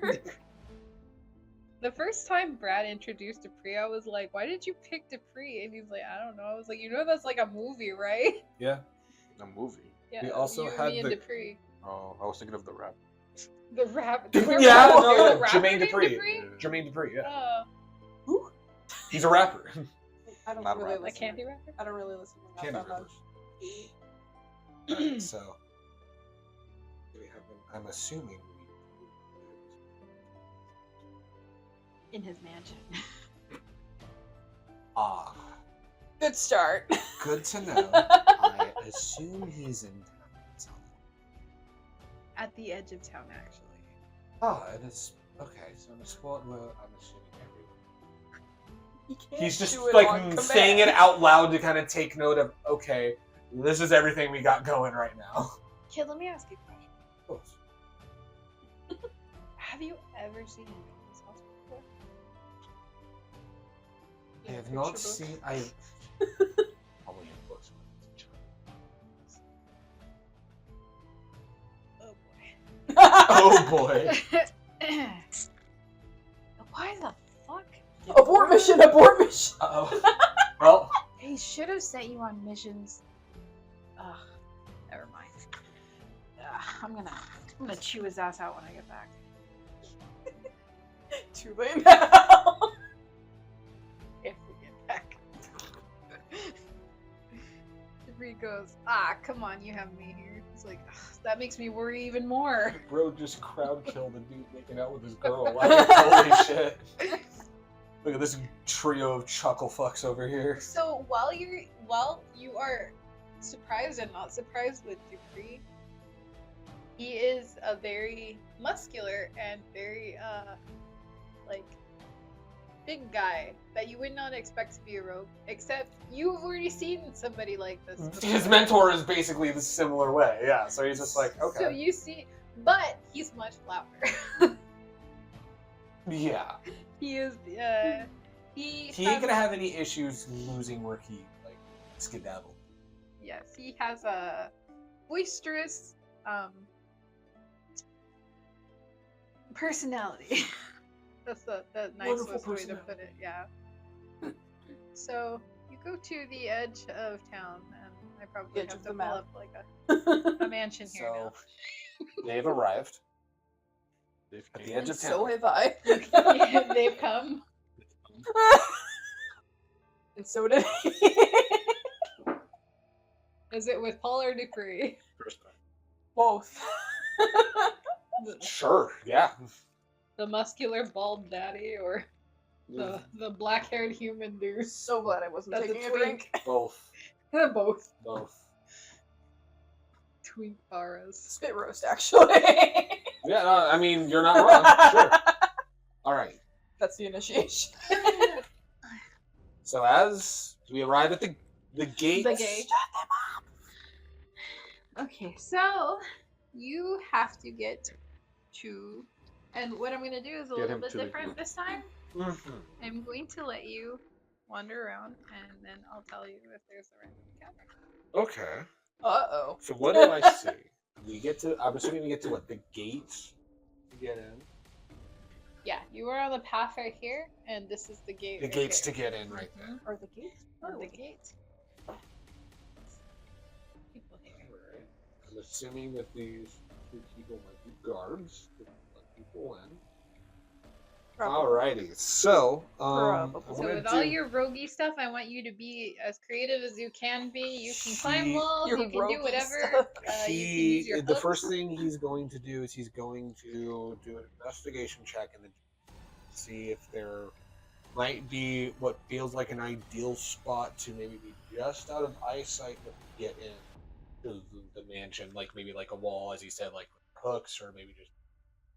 the first time Brad introduced Dupree, I was like, why did you pick Dupree? And he's like, I don't know. I was like, you know that's like a movie, right? Yeah. A movie. Yeah, We also you, had me, and the- Dupree. Oh, I was thinking of the rap. The rap. Yeah, There's no, a rapper Jermaine named Dupri. Jermaine Dupri, yeah. Oh, He's a rapper. I don't Not really rap. a listen. candy rapper? I don't really listen to rap Candy that rappers. much. Alright, so we have them, I'm assuming In his mansion. Good start. good to know. I assume he's in town. At the edge of town, actually. And it's okay. So in a spot where I'm assuming everyone. You can't He's just do it like on saying it command. out loud to kind of take note of. Okay, this is everything we got going right now. Kid, let me ask you a question. Of course. Have you ever seen him in this house before? I Yeah, have not picture book. seen. I probably in books when I was a child. Oh boy. Oh boy. Why the fuck? Abort mission! Abort mission! Uh-oh. Well, He should have sent you on missions. Ugh, never mind. I'm gonna chew his ass out when I get back. Too late now. If we get back. Debris goes, come on, you have me here. It's like, ugh, that makes me worry even more. Bro just crowd killed a dude making out with his girl. Like, holy shit. Look at this trio of chuckle fucks over here. So while you are surprised and not surprised with Dupree, he is a very muscular and very like big guy that you would not expect to be a rogue, except you've already seen somebody like this before. His mentor is basically the similar way, yeah. So he's just like, okay. So you see, but he's much louder. Yeah. He is he ain't gonna have any issues losing where he like skedaddled. Yes, he has a boisterous personality. That's the nicest way to put it, yeah. So you go to the edge of town, and I probably have to pull up like a mansion here So they've arrived They've at the came. edge of So town. have I. now. They've come. And so did Is it with Paul or Dupree? First time. both. Sure, yeah. The muscular bald daddy or the black-haired human dude? So glad I wasn't That's a taking a twink. drink. Both. Both. Both. Twink baras. Spit roast, actually. Yeah, no, I mean, you're not wrong. Sure. All right. That's the initiation. So as we arrive at the gate. The gate. Okay, so you have to get to, and what I'm going to do is a Get little him bit to the different group. this time. Mhm. I'm going to let you wander around, and then I'll tell you if there's a random encounter. Okay. Uh-oh. So what do I see? We get to. I'm assuming we get to what, the gate to get in. Yeah, you are on the path right here, and this is the gate. The right gates here. to get in right there. Or the gate? Or the gate. People here. Alright. I'm assuming that these two people might be guards to let people in. Alrighty, so Probably. I'm So gonna with all do- your roguey stuff, I want you to be as creative as you can be. You can climb He- walls, Your you can do roguey whatever. stuff. You can he use your the hooks. first thing he's going to do is he's going to do an investigation check and see if there might be what feels like an ideal spot to maybe be just out of eyesight but get in to the mansion, like maybe like a wall, as he said, like hooks, or maybe just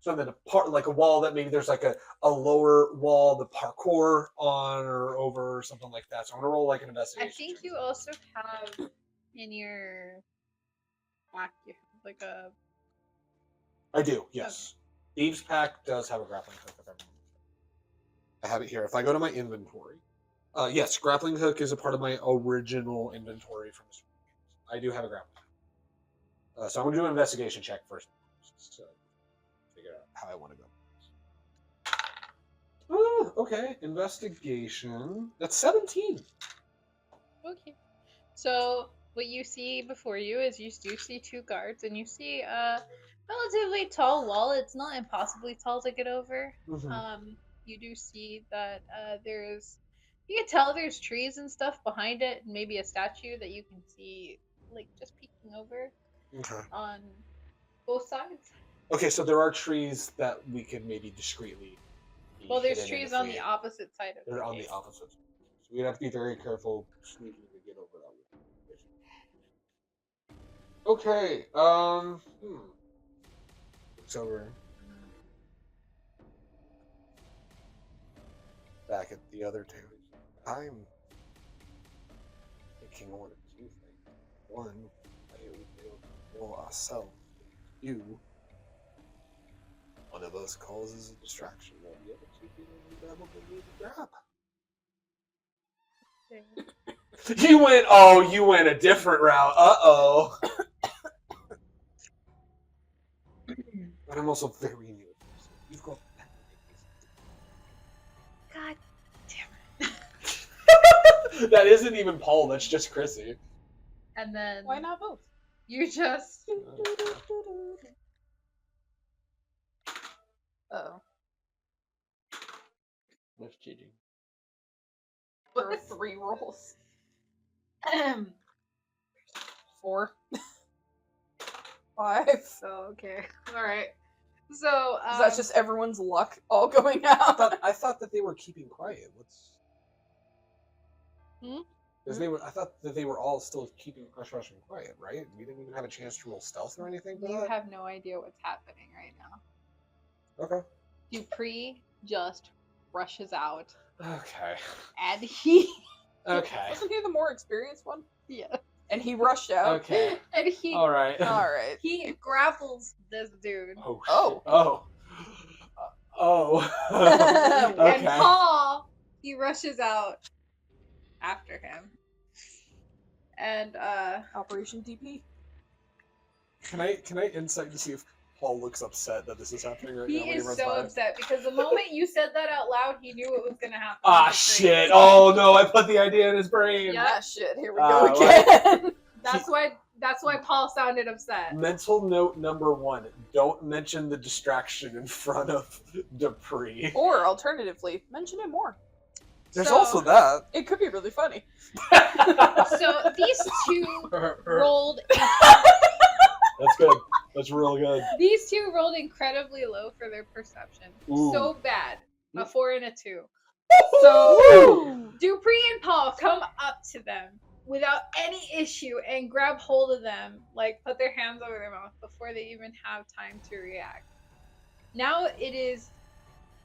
something to like a wall that maybe there's like a lower wall to parkour on or over or something like that. So I'm gonna roll like an I investigation. think check. you also have in your pack, you have like a. I do, yes. Thieves' Pack does have a grappling hook. If I have it here. If I go to my inventory, yes, grappling hook is a part of my original inventory from this. I do have a grappling hook. So I'm gonna do an investigation check first, just to figure out how I want to go. Oh, okay. Investigation. That's 17. Okay. So what you see before you is you do see two guards, and you see a relatively tall wall. It's not impossibly tall to get over. Mhm. You do see that there's. You can tell there's trees and stuff behind it, and maybe a statue that you can see, like just peeking over Okay. on both sides. Okay, so there are trees that we could maybe discreetly. be Well, there's hidden in trees if on we- the opposite side of They're the on gate. the opposite. So we'd have to be very careful sneaking to get over that. Okay. It's over. Back at the other two. I'm thinking one of two things. One, I would be able to roll ourselves. Two, one of us causes a distraction. While the other two people grab what they need to grab. You went a different route. Uh-oh. But I'm also very new at this. You've got God that isn't even Paul, that's just Chrissy. And then Why not both? you just Oh. That's cheating. There are 3 rolls. 4. 5. So okay, all right. So That's just everyone's luck all going out. I thought that they were keeping quiet. What's? Hmm? Because they were. I thought that they were all still keeping hush hush and quiet, right? We didn't even have a chance to roll stealth or anything. For you that? have no idea what's happening right now. Okay. Dupree just rushes out, Okay. and he Okay. Wasn't he the more experienced one? yeah, And he rushed out. Okay. and he All right. Alright. he grapples this dude. Oh. Oh. Shit. Oh. Oh. And Okay. Paul, he rushes out after him. And Operation DP. Can I insight to see if Paul looks upset that this is happening right he now when he is runs so by? upset because the moment you said that out loud, he knew it was gonna happen. Ah shit! Oh no! I put the idea in his brain. Yeah. Ah, shit. Here we Ah, go well. again. That's why Paul sounded upset. Mental note number 1: don't mention the distraction in front of Dupree. Or alternatively, mention it more. There's So- also that. It could be really funny. So these two rolled. That's good. That's real good. These two rolled incredibly low for their perception. Ooh. So bad. A 4 and a 2. So So Dupree and Paul come up to them without any issue and grab hold of them, like put their hands over their mouth before they even have time to react. Now it is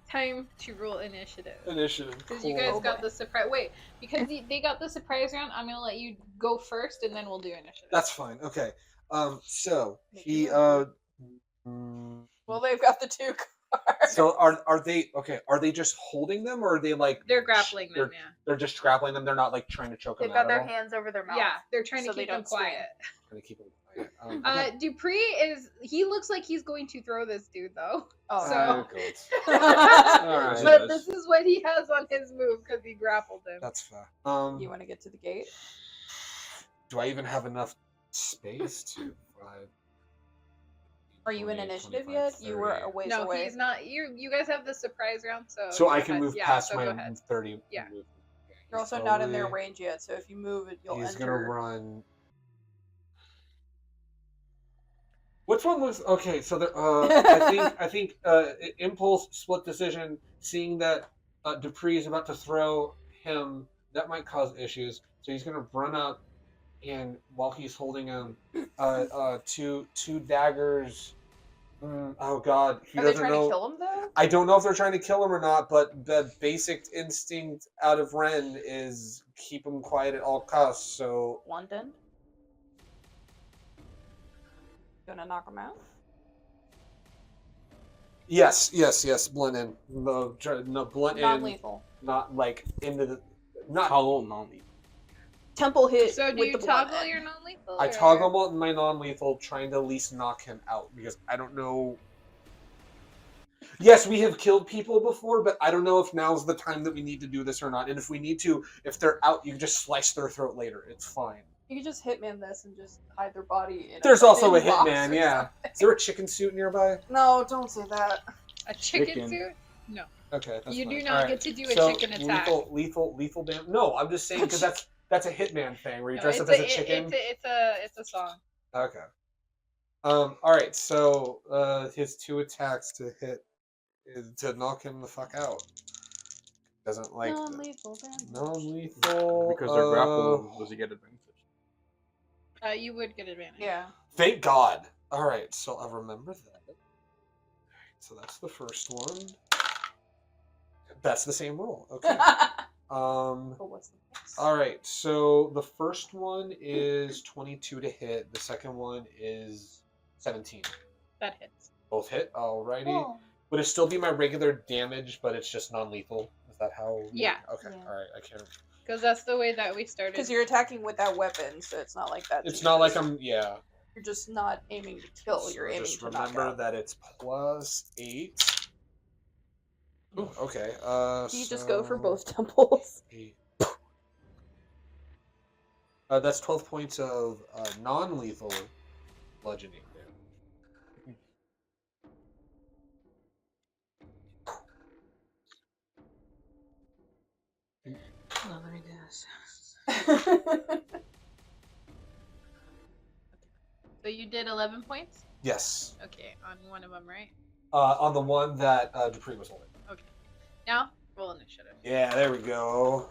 time to roll initiative. initiative. Because you guys got the surprise. Wait, because they got the surprise round, I'm gonna let you go first, and then we'll do initiative. That's fine. Okay. So he Well, they've got the 2 cards. So are they okay? Are they just holding them, or are they like They're grappling them. Yeah. they're just grappling them? They're not like trying to choke They've them got out their at all? hands over their mouth. Yeah, they're trying So to they keep them don't swing. quiet. Trying to keep them quiet. Okay. Dupree he looks like he's going to throw this dude though. Oh, So- Good. Alright. But this is what he has on his move because he grappled him. That's fair. You want to get to the gate? Do I even have enough space to? Are you in 20, initiative 25, yet? You were 30. a ways No, away. he's not. You guys have the surprise round, so. So go I can ahead. move Yeah, past so my go ahead. 30. Yeah. Move. You're also not in their Slowly- range yet, so if you move it, you'll He's enter. gonna run. Which one was okay? So I think impulse split decision. Seeing that Dupree is about to throw him, that might cause issues. So he's gonna run up, and while he's holding him, two daggers. Oh God, he Are they doesn't trying know. to kill him though? I don't know if they're trying to kill him or not, but the basic instinct out of Ren is keep him quiet at all costs. So London. Gonna knock him out? yes, blend in. No, blend in. Non-lethal. Not like into the. Not. Toggle non-lethal. Temple hit. So do with you the blunt toggle end. your non-lethal? I or- toggle my non-lethal, trying to at least knock him out because I don't know. Yes, we have killed people before, but I don't know if now's the time that we need to do this or not. And if we need to, if they're out, you can just slice their throat later. It's fine. You can just hitman this and just hide their body in There's a also a thin box hitman, or yeah. something. Is there a chicken suit nearby? No, don't say that. A chicken Chicken. suit? Okay, that's You fine. do not All right. get to do a So, chicken attack. lethal damage. No, I'm just saying because that's a hitman thing where you No, dress up as a chicken. It's a song. Okay. All right. So his 2 attacks to hit is to knock him the fuck out. Doesn't like the- Non-lethal damage. non-lethal. Because they're grappled, does he get advantage? You would get advantage. Yeah. Thank God. All right. So I'll remember that. So that's the first one. That's the same roll. Okay. But what's the next? All right, so the first one is 22 to hit. The second one is 17. That hits. Both hit. Alrighty. Oh. Would it still be my regular damage, but it's just non-lethal? Is that how? Yeah. Okay. Yeah. All right. I can't. Because that's the way that we started. Because you're attacking with that weapon, so it's not like that. It's not like I'm. Yeah. You're just not aiming to kill. So You're aiming just to knock remember out. that it's +8. Ooh, okay. You just go for so both temples. 8. That's 12 points of non-lethal bludgeoning damage. Well, let me guess. So So you did 11 points? Yes. Okay, on one of them, right? On the one that Dupree was holding. Okay. Now, roll initiative. Yeah, there we go.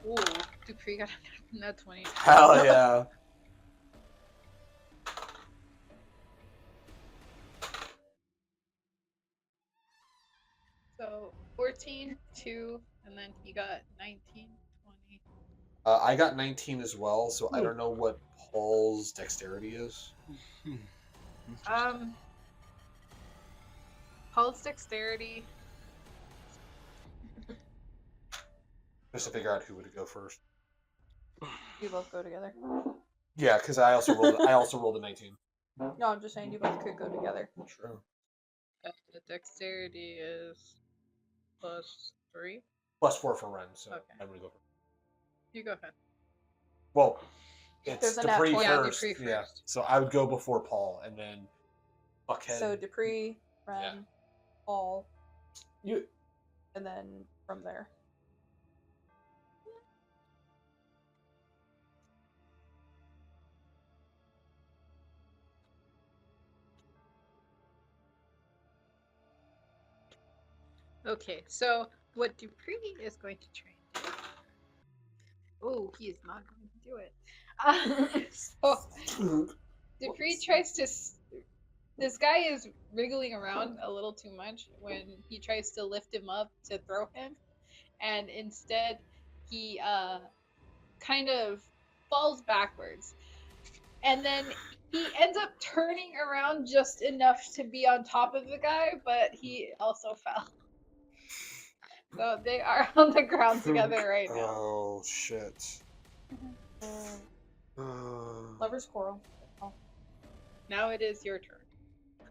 Ooh, Dupree got a nat 20. Hell yeah. So 14, 2, and then he got 19, 20. I got 19 as well, so I don't know what Paul's dexterity is. Paul's dexterity. Just to figure out who would go first. You both go together. Yeah, because I also rolled a 19. No, I'm just saying you both could go together. True. The dexterity is +3. +4 for Ren, so Okay. I'm gonna go first. You go ahead. Well, it's There's a nat Dupree 20. Yeah, first. Dupree Yeah, first. so I would go before Paul, and then Buckhead. So Dupree, Ren, Yeah. Paul, You. and then from there. Okay, so what Dupree is going to try and do. Oh, he is not going to do it. So Dupree tries to. This guy is wriggling around a little too much when he tries to lift him up to throw him, and instead he kind of falls backwards, and then he ends up turning around just enough to be on top of the guy, but he also fell. So they are on the ground together right now. Oh shit. Lover's Quarrel. Oh. Now it is your turn.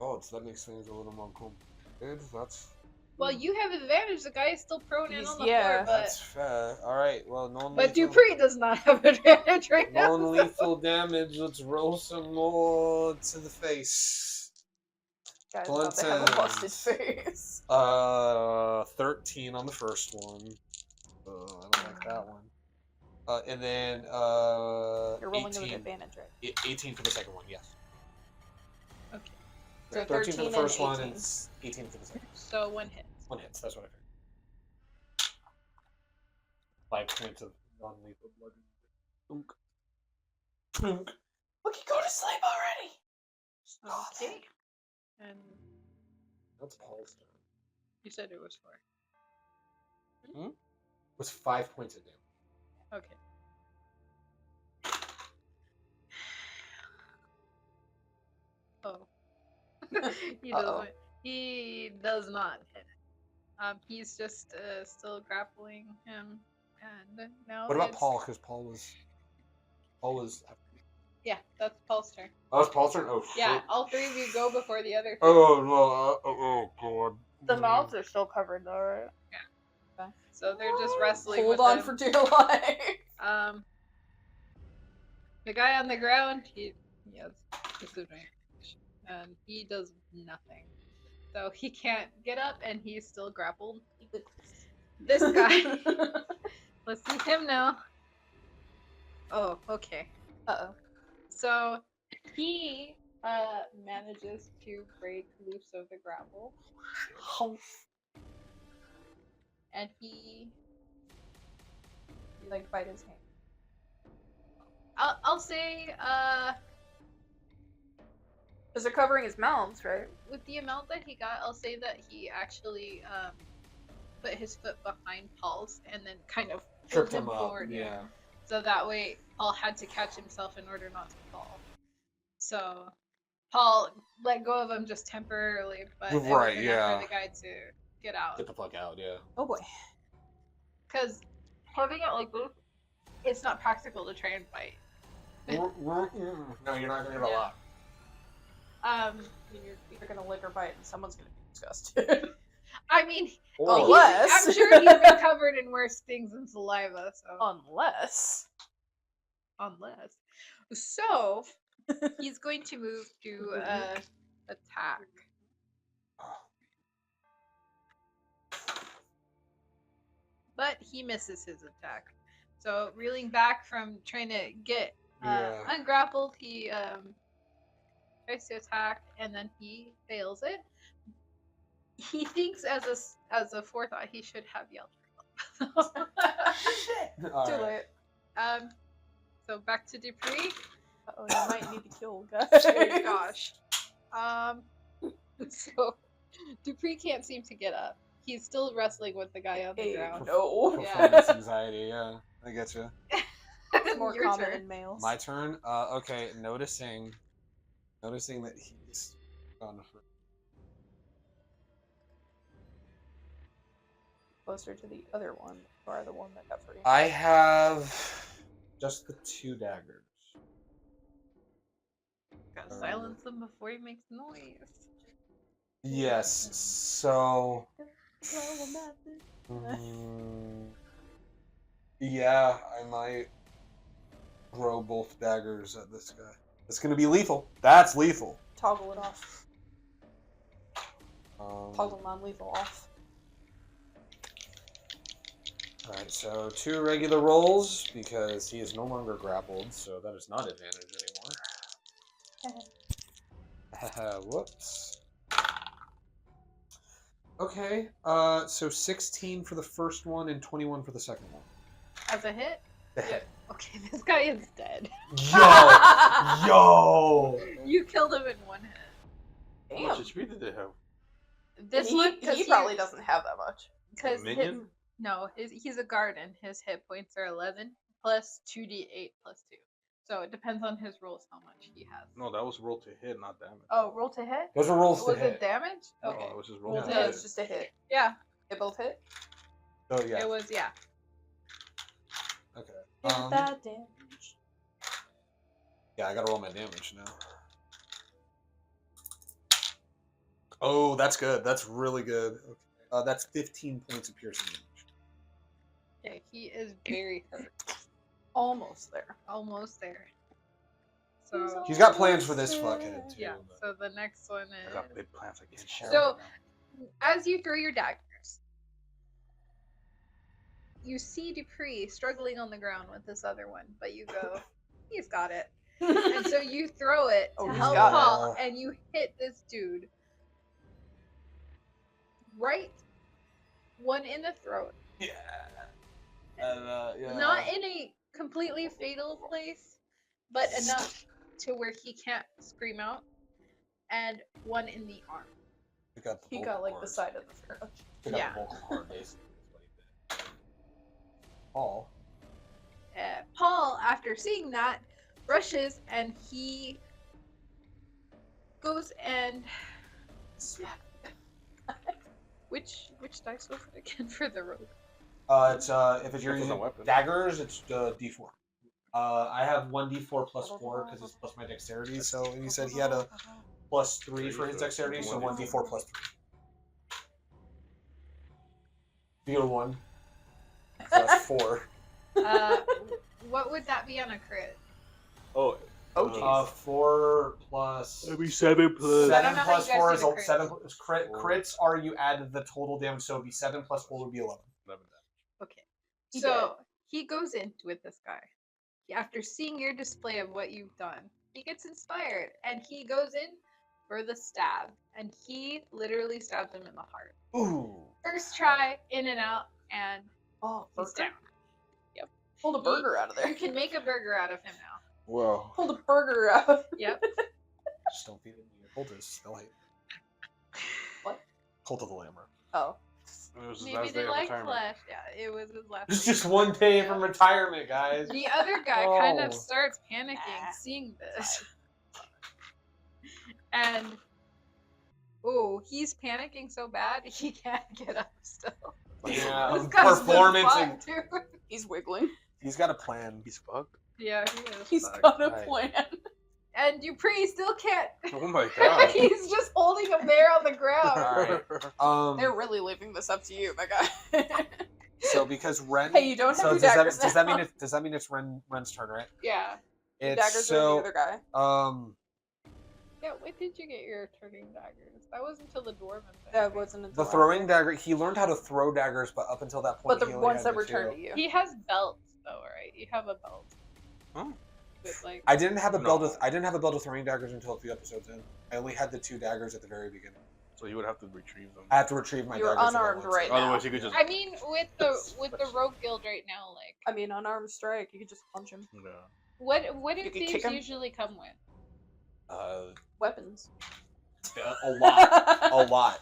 Oh, so that makes things a little more complicated. That's Well, you have advantage. The guy is still prone and on the Yeah. floor, but fair. All right. Well, but Dupree does not have advantage right now. non-lethal damage. Let's roll some more to the face. Guys about to have a busted Blunted. face. 13 on the first one. I don't like that one. And then You're rolling with 18. advantage, right? 18 for the second one. Yes. Okay, So 13 for the 13 first and one 18. and 18 for the second. so one hit. One hits. That's what I figured. 5 points of non-lethal blood. Dunk. Dunk. Look, you go to sleep already. Okay, and That's Paul's turn. you said it was 4. It was 5 points of damage. Okay. Oh. He Uh-oh. doesn't. He does not hit. He's just still grappling him, and now. What about it's- Paul? Because Paul was. Yeah, that's Paul's turn. Oh, it's Paul's turn. Oh shit. Yeah, all three of you go before the other. Oh no! Oh god. The mouths are still covered, though, right? So they're just wrestling. Hold with on him. for dear life. The guy on the ground, he has disadvantage, and he does nothing. So he can't get up, and he's still grappled. This guy, let's see him now. Oh, okay. Uh-oh. So he manages to break loose of the grapple, and he You like bite his hand. I'll say Because they're covering his mouths, right? with the amount that he got, I'll say that he actually put his foot behind Paul's and then kind of Tripped pulled him up. forward. Yeah. So that way Paul had to catch himself in order not to fall. So Paul let go of him just temporarily, but it Right, was enough yeah. for the guy to get out. Get the fuck out. Yeah. Oh boy. Because having it like this, it's not practical to try and fight. No, you're not gonna get a Yeah. lot. You're gonna lick or bite, and someone's gonna be disgusted. I mean, Or- Unless- I'm sure he's been covered in worse things than saliva. So Unless. So he's going to move to attack. But he misses his attack. So reeling back from trying to get Yeah. ungrappled, he tries to attack, and then he fails it. He thinks as a forethought he should have yelled. All Too right. late. So back to Dupree. Oh, you might need to kill guys. Oh gosh. So Dupree can't seem to get up. He's still wrestling with the guy on the Hey, ground. no. Performance anxiety. Yeah, I get you. It's more Your common turn. in males. My turn. Okay. Noticing that he's gone for. Closer to the other one, or the one that got free. I have just the 2 daggers. Gotta silence him before he makes noise. Yes. So. Yeah, I might throw both daggers at this guy. It's gonna be lethal. That's lethal. Toggle it off. Um, Toggle non-lethal off. Alright, so 2 regular rolls because he is no longer grappled, so that is not advantage anymore. Whoops. Okay, so 16 for the first one and 21 for the second one. As a hit? Yeah. Okay, this guy is dead. Yo! You killed him in one hit. How much HP did they have? This he, one, he probably doesn't have that much. because Minion? he's a guard and his hit points are 11 plus 2d8 plus 2. So it depends on his rolls how much he has. No, that was roll to hit, not damage. Oh, roll to hit? Those are rolls to Was hit. it damage? No, Okay. it was just roll Roll to to No, hit. it's just a hit. Yeah, They both hit. Oh, yeah. it was, yeah. Okay. That damage. Yeah, I gotta roll my damage now. Oh, that's good. That's really good. Okay. That's 15 points of piercing damage. Yeah, he is very hurt. Almost there. Almost there. So, He's got plans for this fuckhead, too. yeah, but- so the next one I is... got big plans I can't share. So- right now. As you throw your daggers, you see Dupree struggling on the ground with this other one, but you go, he's got it. And so you throw it Oh, to he's help got it. Paul, and you hit this dude right one in the throat. Yeah. And, yeah. Not in a completely fatal place, but enough to where he can't scream out, and one in the arm. He got, He got like the side of the throat. He got Yeah. the vocal cord, basically. Is what he did. Paul. Paul, after seeing that, rushes and he goes and which dice was it again for the rogue? It's if it's your Depends on weapon. daggers, it's D4. I have 1d4 plus 4 because it's plus my dexterity. So and he said he had a plus 3 for his dexterity, so 1d4 plus 3. D1. So that's 4. What would that be on a crit? Oh, Oh, 4 plus That'd be 7 plus. I don't know how plus you guys 4 do is the crits. 7. Crits are you add the total damage, so it'd be 7 plus 4 would be 11. Okay. He So he goes in with this guy. After seeing your display of what you've done, he gets inspired and he goes in for the stab. And he literally stabs him in the heart. Ooh. First try, in and out, and Oh, he's burger? down. Pulled a burger out of there. You can make a burger out of him now. Well, Pulled a burger out. Yep. Just don't feed it to your cultists. They'll hate it. What? Cult of the Lamb. Oh. it was his Maybe last day they of like retirement. flesh. Yeah, it was his last. It's day. just one day Yeah. from retirement, guys. The other guy kind Oh. of starts panicking, Nah. seeing this. And he's panicking so bad he can't get up still. Yeah, This guy's performance been and fucked, dude. He's wiggling. he's got a plan. He's fucked. Yeah, he is. He's fucked. got a Right. plan. And Dupree still can't. Oh my god. He's just holding him there on the ground. Alright. They're really leaving this up to you, my guy. So because Ren. Hey, you don't have so your does daggers that, does that now. mean it's Ren's turn, right? Yeah. It's Daggers are so the other guy. Yeah, when did you get your turning daggers? That was until the dwarven thing. That wasn't until the throwing dagger. He learned how to throw daggers, but up until that point, But the he only ones had that the returned two. to you. He has belts though, right? You have a belt. But like, I didn't have a build No. with I didn't have a build with throwing daggers until a few episodes in. I only had the 2 daggers at the very beginning. So you would have to retrieve them. I have to retrieve my You're daggers. unarmed right now. Otherwise, you could just. I mean, with the rogue guild right now, like, I mean, unarmed strike, you could just punch him. Yeah. what do You could kick thieves 'em. usually come with? Weapons. A lot, a lot.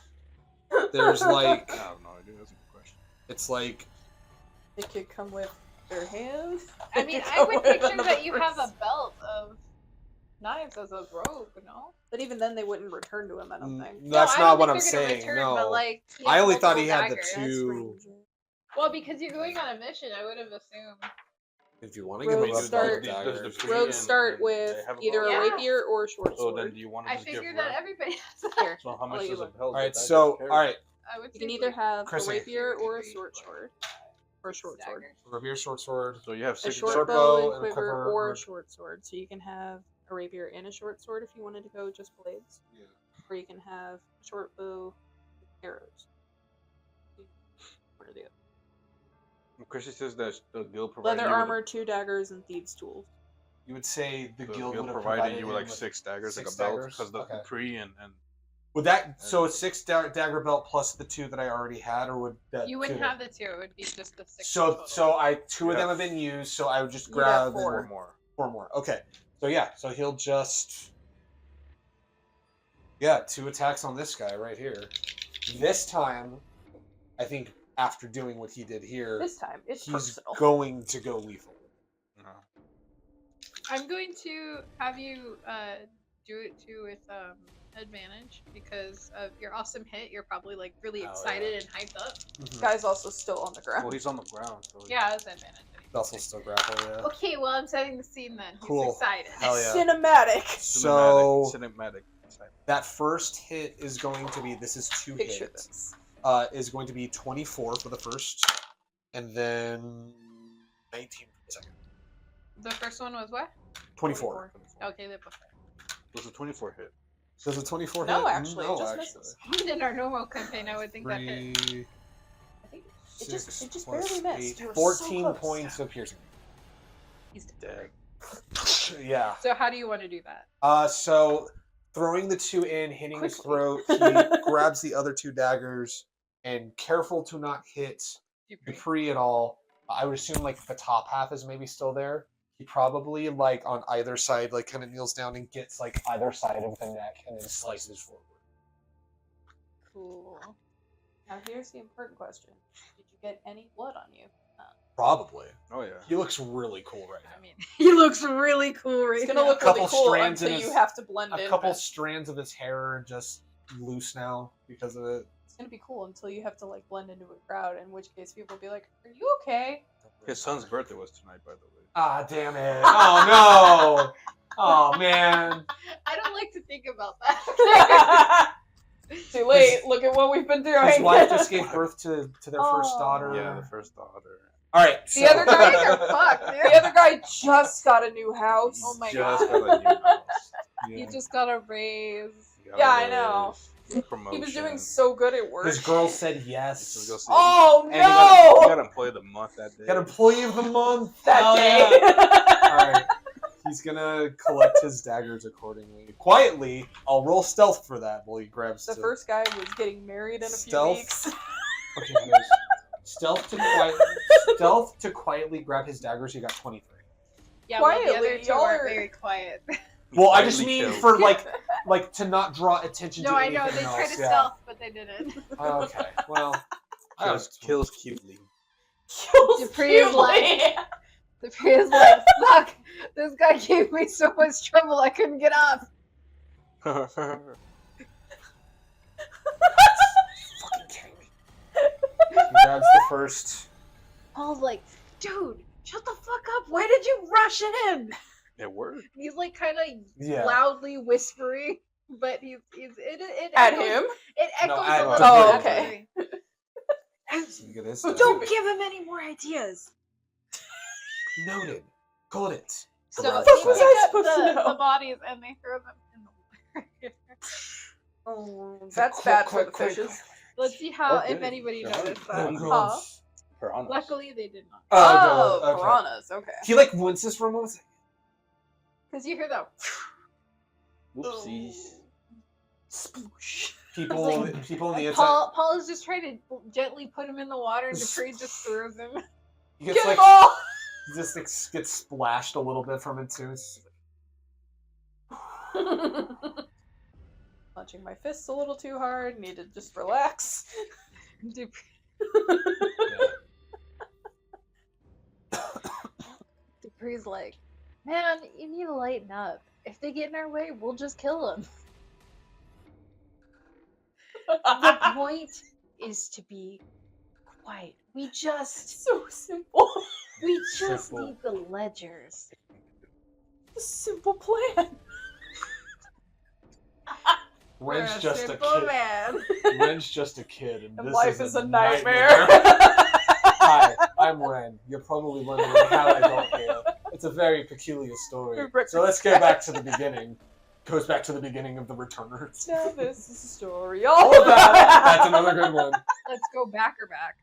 There's like I have no idea. That's a good question. it's like They could come with their hands. I They mean, could I come would with picture another that you have a person. belt of knives as a rogue, no? But even then, they wouldn't return to him. I don't think. that's No, I not don't what think I'm they're gonna saying. return, No, but, like, he I has only thought he multiple had the daggers. That's 2. strange. Well, because you're going on a mission, I would have assumed. If you want to give him Rogues a start- build dagger, Free Rogues and- start and with they have a either a bow. rapier or a short So sword. then, do you want to I just give figured that rank? everybody has that. Here, So how I'll much let you does a look. belt? all right. So all right, I would You say can either have a Chrissy. rapier or a short sword. Or a short sword. Daggers. rapier, short sword. So you have A 6 short Short bow bow and and a quiver quiver or or- a short sword. So you can have a rapier and a short sword if you wanted to go just blades. Yeah. Or you can have a short bow with arrows. One or the other. Chrissy says that the guild provided Leather you with armor, 2 daggers, and thieves' tools. You would say the the guild would have provided you with him like 6 daggers, 6 like a belt, daggers? because the Okay. pre and Would that so a 6 dagger belt plus the 2 that I already had, or would that You wouldn't 2? have the 2, it would be just the 6. So total. 2 of Yeah. them have been used, so I would just You'd have grab 4. 4 more. 4 more. Okay. So yeah, so he'll just 2 attacks on this guy right here. This time, I think after doing what he did here, This time, it's he's personal. going to go lethal. No. I'm going to have you do it too with advantage because of your awesome hit. You're probably like really Oh, excited and hyped up. Mhm. Guy's also still on the ground. Well, he's on the ground. So Yeah, it's advantage. Vessel still grapple, yeah. Okay, well I'm setting the scene then. He's Cool. excited. Hell yeah. Cinematic. So cinematic. that first hit is going to be, this is 2 Picture hits. this. Is going to be 24 for the first, and then 19 for the second. The first one was what? 24. Okay, they both. It was a 24 hit. Does a 24 No, hit? actually, it just misses. In our normal campaign, I would think that hit. 3, I think it 6 just plus barely missed. 8, You were 14 so close. points of piercing. He's dead. Yeah. So how do you want to do that? So throwing the 2 in, hitting his Quickly. throat, he grabs the other 2 daggers, and careful to not hit Dupree. Dupree at all. I would assume like the top half is maybe still there. He probably like on either side, like kind of kneels down and gets like either side of the neck and then slices forward. Cool. Now here's the important question: did you get any blood on you? Probably. Oh yeah. He looks really cool right I now. mean, he looks really cool right It's gonna now. look really Couple cool strands in until you his- have to blend A in. couple but strands of his hair are just loose now because of it. It's gonna be cool until you have to like blend into a crowd. In which case, people will be like, "Are you okay?" His son's birthday was tonight, by the way. Ah, damn it. Oh, no. Oh, man. I don't like to think about that. Too late. Look at what we've been doing. His wife just gave birth to their first Aw. daughter. Yeah, the first daughter. All right. The other guys are fucked, dude. The other guy just got a new house. Oh my Just god. got a new house. He just got a raise. Got Yeah, a I know. raise, promotion. He was doing so good at work. His girl said Let's yes. just go see Oh And him. He no! got employee of the month that day. Got employee of the month. That Hell day. yeah. All right. He's gonna collect his daggers accordingly. Quietly, I'll roll stealth for that while he grabs The the first guy was getting married in a few Stealth? weeks. Okay, guys. Stealth to quietly grab his daggers. He got 23. Yeah, well, the Quietly, other two y'all are are- very quiet. Well, I just Quietly mean killed. for like to not draw attention No, to I anything know. They else. tried to yeah. stealth, but they didn't. Okay. Well, kills cutely. Kills Dupree is cutely. The Dupree is like, fuck, this guy gave me so much trouble I couldn't get up. fucking kidding me. He grabs the first. Paul's like, dude, shut the fuck up. Why did you rush in? It worked. He's like kind of Yeah. loudly whispering, but it At echoes, him? It No, echoes at a little Oh, bit. okay. Look at this. Don't give him any more ideas. Noted. Got it. So Right. they What was pick I up supposed to the know? bodies and they throw them in the water. Oh, that's bad for the fishes. Let's see how, Okay. if anybody Yeah. noticed Oh, that. God. Piranhas. Luckily, they did not. Oh, God, okay. piranhas. Okay. He like winces for a moment. Because you hear that. Whoopsies. Sploosh. People in the inside. Paul is just trying to gently put him in the water, and Dupree just throws him. He gets Get like ball! he just like, gets splashed a little bit from it too. It's Punching my fists a little too hard. Need to just relax. Dupree's like, man, you need to lighten up. If they get in our way, we'll just kill them. The point is to be quiet. We just So simple. Simple. need the ledgers. A simple plan. Ren's For just a simple kid. man. Ren's just a kid, and And this life is is a nightmare. Hi, I'm Ren. You're probably wondering how I got here. It's a very peculiar story. So let's go back to the beginning. Goes back to the beginning of the Returners. Now this is a story. Oh, All about that's another good one. Let's go back or back.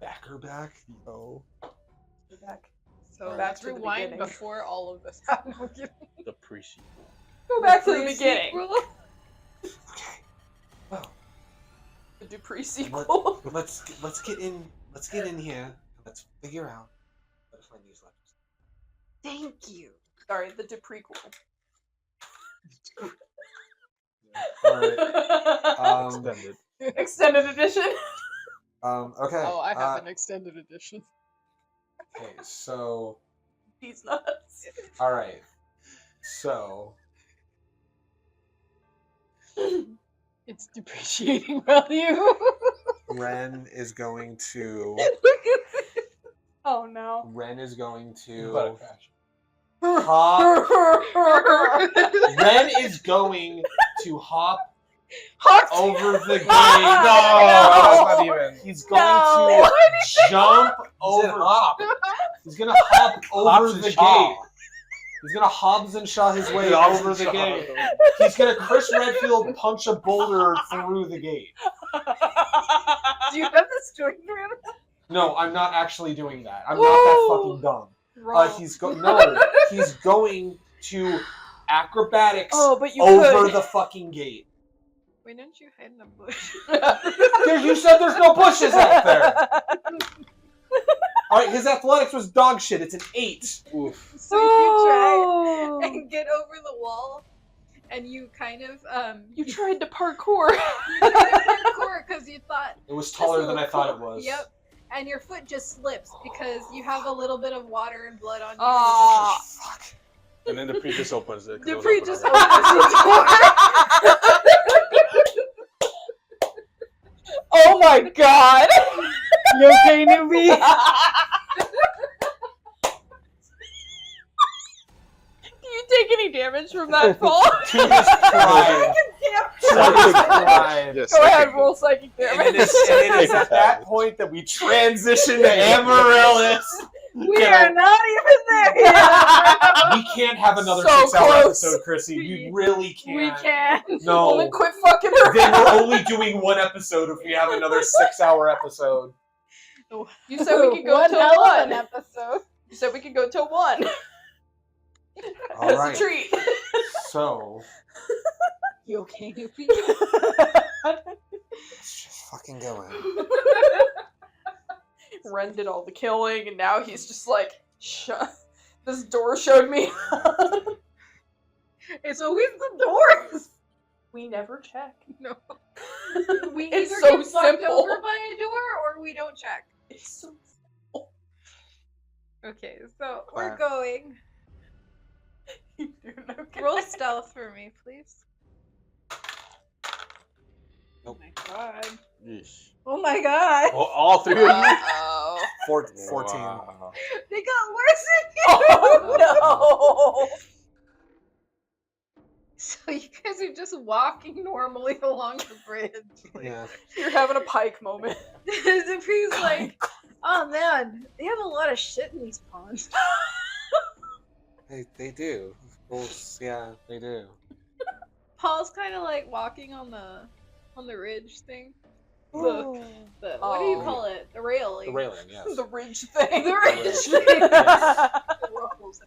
Back or back? Yo. Back. So Alright. let's Back to the rewind beginning. before all of this happened. The pre-sequel. Go back to the beginning. Okay. Well, The Dupree sequel. let's get in here and let's figure out how to find these letters. Thank you. Sorry, the Dupree cool. Alright. Extended. Extended edition. Okay. Oh, I have an extended edition. Okay, so These nuts. alright. So It's depreciating value. Ren is going to Oh no. Ren is going What a to crash. hop. Ren is going to hop over the gate. No, that's not even. He's going No. to jump He said over. hop. He's gonna hop over Hobbs the and shaw. gate. He's gonna Hobbs and Shaw his way Hobbs over and the shaw. gate. He's gonna Chris Redfield punch a boulder through the gate. Do you have this joint room? No, I'm not actually doing that. I'm not that fucking dumb. He's going to acrobatics Oh, but you over could. the fucking gate. Why don't you hide in the bush? You said there's no bushes out there. All right, his athletics was dog shit. It's an 8. Oof. So you try and get over the wall, and you kind of You tried to parkour. parkour because you thought It was taller than I thought it was. Yep. And your foot just slips because you have a little bit of water and blood on you. Aw. Fuck. And then the pre just opens it. 'cause it was Dupree open just already. opens the door. Oh my god. You okay, newbie? Do you take any damage from that fall? To his pride. To his pride. Yes, Go I ahead, think roll psychic And damage. it is at that point that we transition to Amaryllis. We are not even there yet. We can't have another So 6-hour close. episode, Chrissy. You really can't. We can. Well, then No. quit fucking her. Then we're only doing one episode if we have another 6-hour episode. You said we could go One till hell of an 1. episode. You said we could go till 1. All As right. a treat. So You okay, newbie? let's just fucking go in. Ren did all the killing, and now he's just like, shut. This door showed me. It's always the doors. We never check. No. We It's either so get fucked simple. over by a door or we don't check. It's so Okay, so we're Alright. going. you doing okay? Roll stealth for me, please. Nope. Oh my god. Yeesh. Oh my god. Oh, all three of you? Oh. 14. Wow. They got worse than you. Oh no! So you guys are just walking normally along the bridge. Yeah. You're having a pike moment. Dupree's like, oh man, they have a lot of shit in these ponds. They do. Of course, yeah, they do. Paul's kind of like walking on the ridge thing. The what do you Oh. call it? The railing. The railing, yes. The ridge thing. The ridge thing. The ruffles.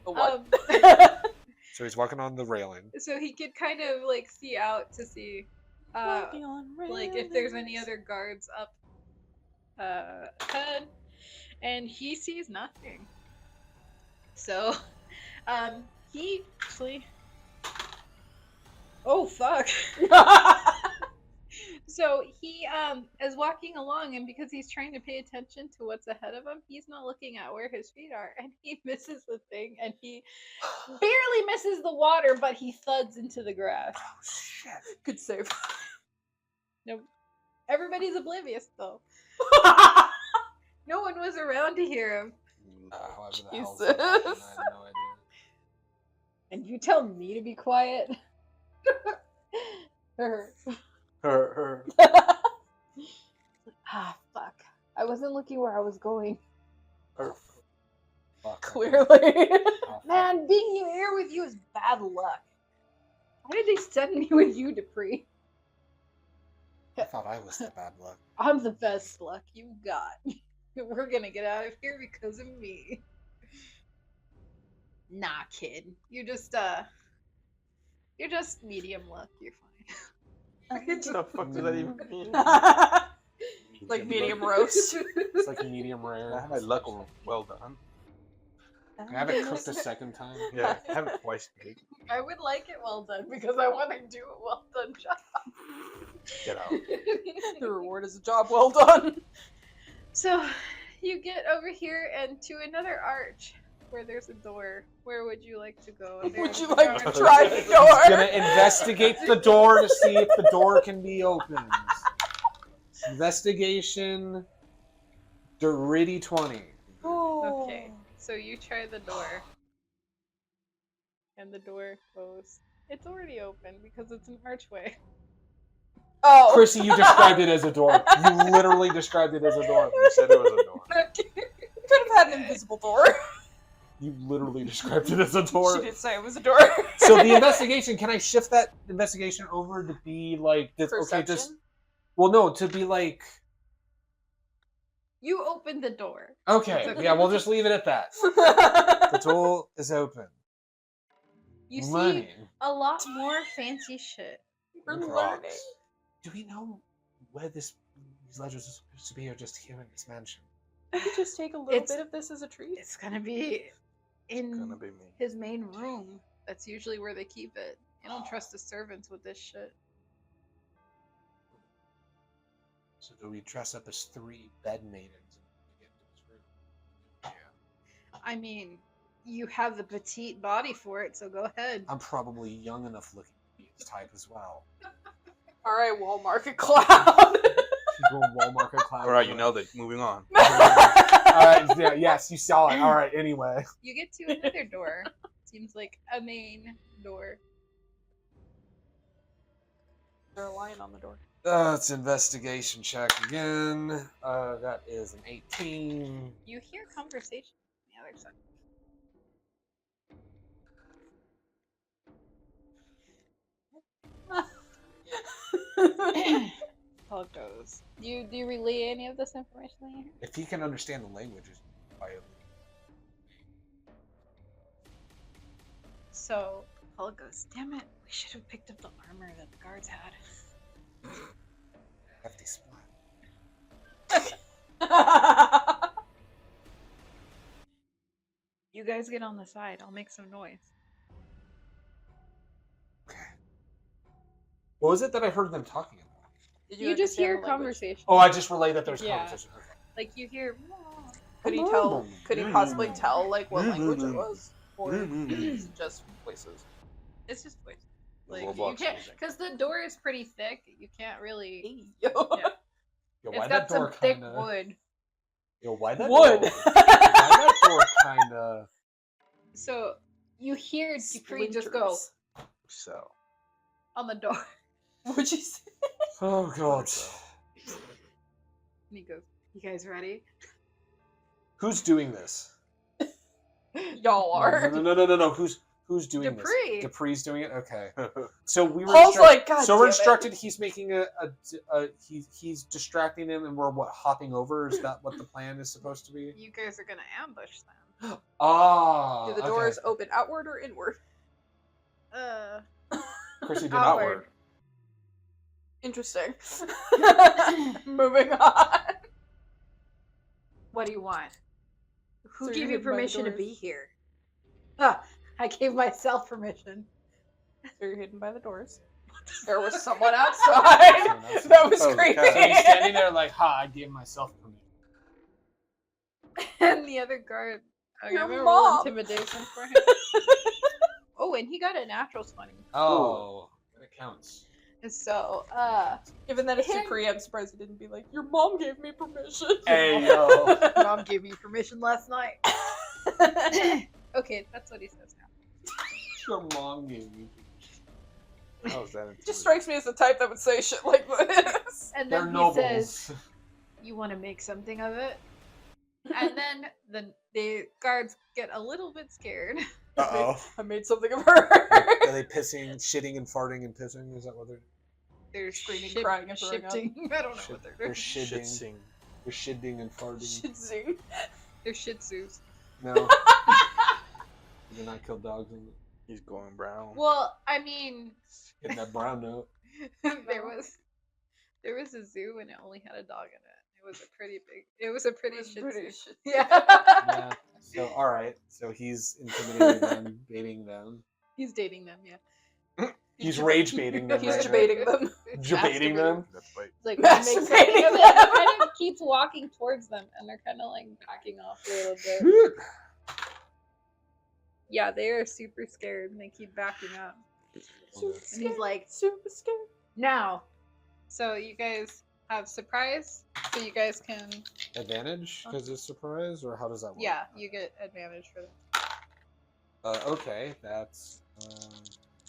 A what? So he's walking on the railing. So he could kind of like see out to see, Walking on like if there's any railings. other guards up ahead, and he sees nothing. So, he actually. Oh fuck! So he is walking along, and because he's trying to pay attention to what's ahead of him, he's not looking at where his feet are, and he misses the thing, and he barely misses the water, but he thuds into the grass. Oh shit! Good save. No, everybody's oblivious though. No one was around to hear him. However the hell that happened, I Jesus. have no idea. And you tell me to be quiet? Her. Ah, fuck. I wasn't looking where I was going. Her. Fuck. Clearly. Oh, fuck. Man, being here with you is bad luck. Why did they send me with you, Dupree? I thought I was the bad luck. I'm the best luck you got. We're gonna get out of here because of me. Nah, kid. You're just medium luck. You're fine. What the fuck does that even mean? Like medium roast. It's like medium rare. I have my luck well done. Can I have it cooked a second time? Yeah, I have it twice baked. I would like it well done because I want to do a well done job. Get out. The reward is a job well done. So, you get over here and to another arch where there's a door. Where would you like to go? Would There's you a like door. to try the He's gonna door? investigate the door to see if the door can be opened. Investigation. Dirty 20. Okay, so you try the door. And the door goes. It's already open because it's an archway. Oh. Chrissy, you described it as a door. You literally described it as a door. You said it was a door. Could have had an invisible door. You literally described it as a She door. did say it was a door. So the investigation, can I shift that investigation over to be like this? Okay, this. Perception? Well, no, to be like. You open the door. Okay, It's okay. yeah, we'll just leave it at that. The door is open. You Money. see a lot more fancy shit. We're Rocks. learning. Do we know where these ledgers are supposed to be, or just here in this mansion? We could just take a little It's- bit of this as a treat. It's gonna be It's gonna in be me. his main room. That's usually where they keep it. I don't trust the servants with this shit. So do we dress up as 3 bed maidens and get into this room? Yeah. I mean, you have the petite body for it, so go ahead. I'm probably young enough looking to be his type as well. Alright, wall market cloud. Go Walmart cloud. Alright, you know that. Moving on. Alright, yeah, yes, you saw it. Alright, anyway. You get to another door. Seems like a main door. There's a lion on the door. It's investigation check again. That is an 18. You hear conversation on the other side. How it goes. Do you relay any of this information that you hear? If he can understand the languages, quietly. So Paul goes, damn it, we should have picked up the armor that the guards had. Hefty splat. You guys get on the side, I'll make some noise. Okay. What was it that I heard them talking about? Did You just understand hear the language? conversation. Oh, I just relayed that there's Yeah. conversation. Okay. Like you hear Could he tell? Could he possibly tell like what language it was, or is it just voices? it's just voice. The Like you Roblox can't music. because the door is pretty thick, you can't really Yo. Yeah. Yo, it's why got that door some thick kinda... wood. Yo, why that Wood. Door... why that door kinda... So you hear Dupree just go Splinters. So. on the door. What'd you say? Oh, God. And he goes, you guys ready? Who's doing this? Y'all are. No. Who's doing Dupree. this? Dupree's doing it? Okay. So we were Paul's like, God so we're damn it." instructed he's making he's distracting him and we're hopping over? Is that what the plan is supposed to be? You guys are gonna ambush them. Ah. Do the doors open outward or inward? Chrissy did Outward. outward. Interesting. Moving on. What do you want? Who So gave you're you hidden by the permission to doors. be here? Ah, I gave myself permission. So you're hidden by the doors. There was someone outside. That was Oh, creepy. God. So he's standing there like, ha, I gave myself permission. And the other guard. Okay, Your I'm gonna mom. roll intimidation for him. Oh, and he got a natural 20. Oh, that counts. So, Given that it's Supreme, I'm surprised he didn't be like, your mom gave me permission. Hey, yo. Mom gave me permission last night. okay, that's what he says now. Your mom gave you. How was that? Just strikes me as the type that would say shit like this. And They're then he nobles. says, "You want to make something of it?" And then the guards get a little bit scared. Uh-oh. I made something of her. Are they pissing, shitting, and farting and pissing? Is that what they're They're Screaming, crying, and throwing up. shifting. I don't know what they're They're doing. shitting. Shitsing. They're shitting and farting. Shit zing. They're shih tzus. No. You did not kill dogs in He's going brown. Well, I mean, in that brown note. there was a zoo and it only had a dog in it. It was a pretty big. It was a pretty It's shih pretty tzu. shit. Yeah. Yeah. So, alright. So he's intimidating them, baiting them. He's dating them. Yeah. He's rage baiting them. He's right, debating them. Debating them? That's right. Like Masturbating he makes something of them. it, and kind of keeps walking towards them, and they're kind of like backing off a little bit. Yeah, they are super scared, and they keep backing up. Super And scared. he's like, Super scared. "Now." So you guys have surprise, so you guys can. Advantage because it's surprise, or how does that work? Yeah, you get advantage for that. Okay, that's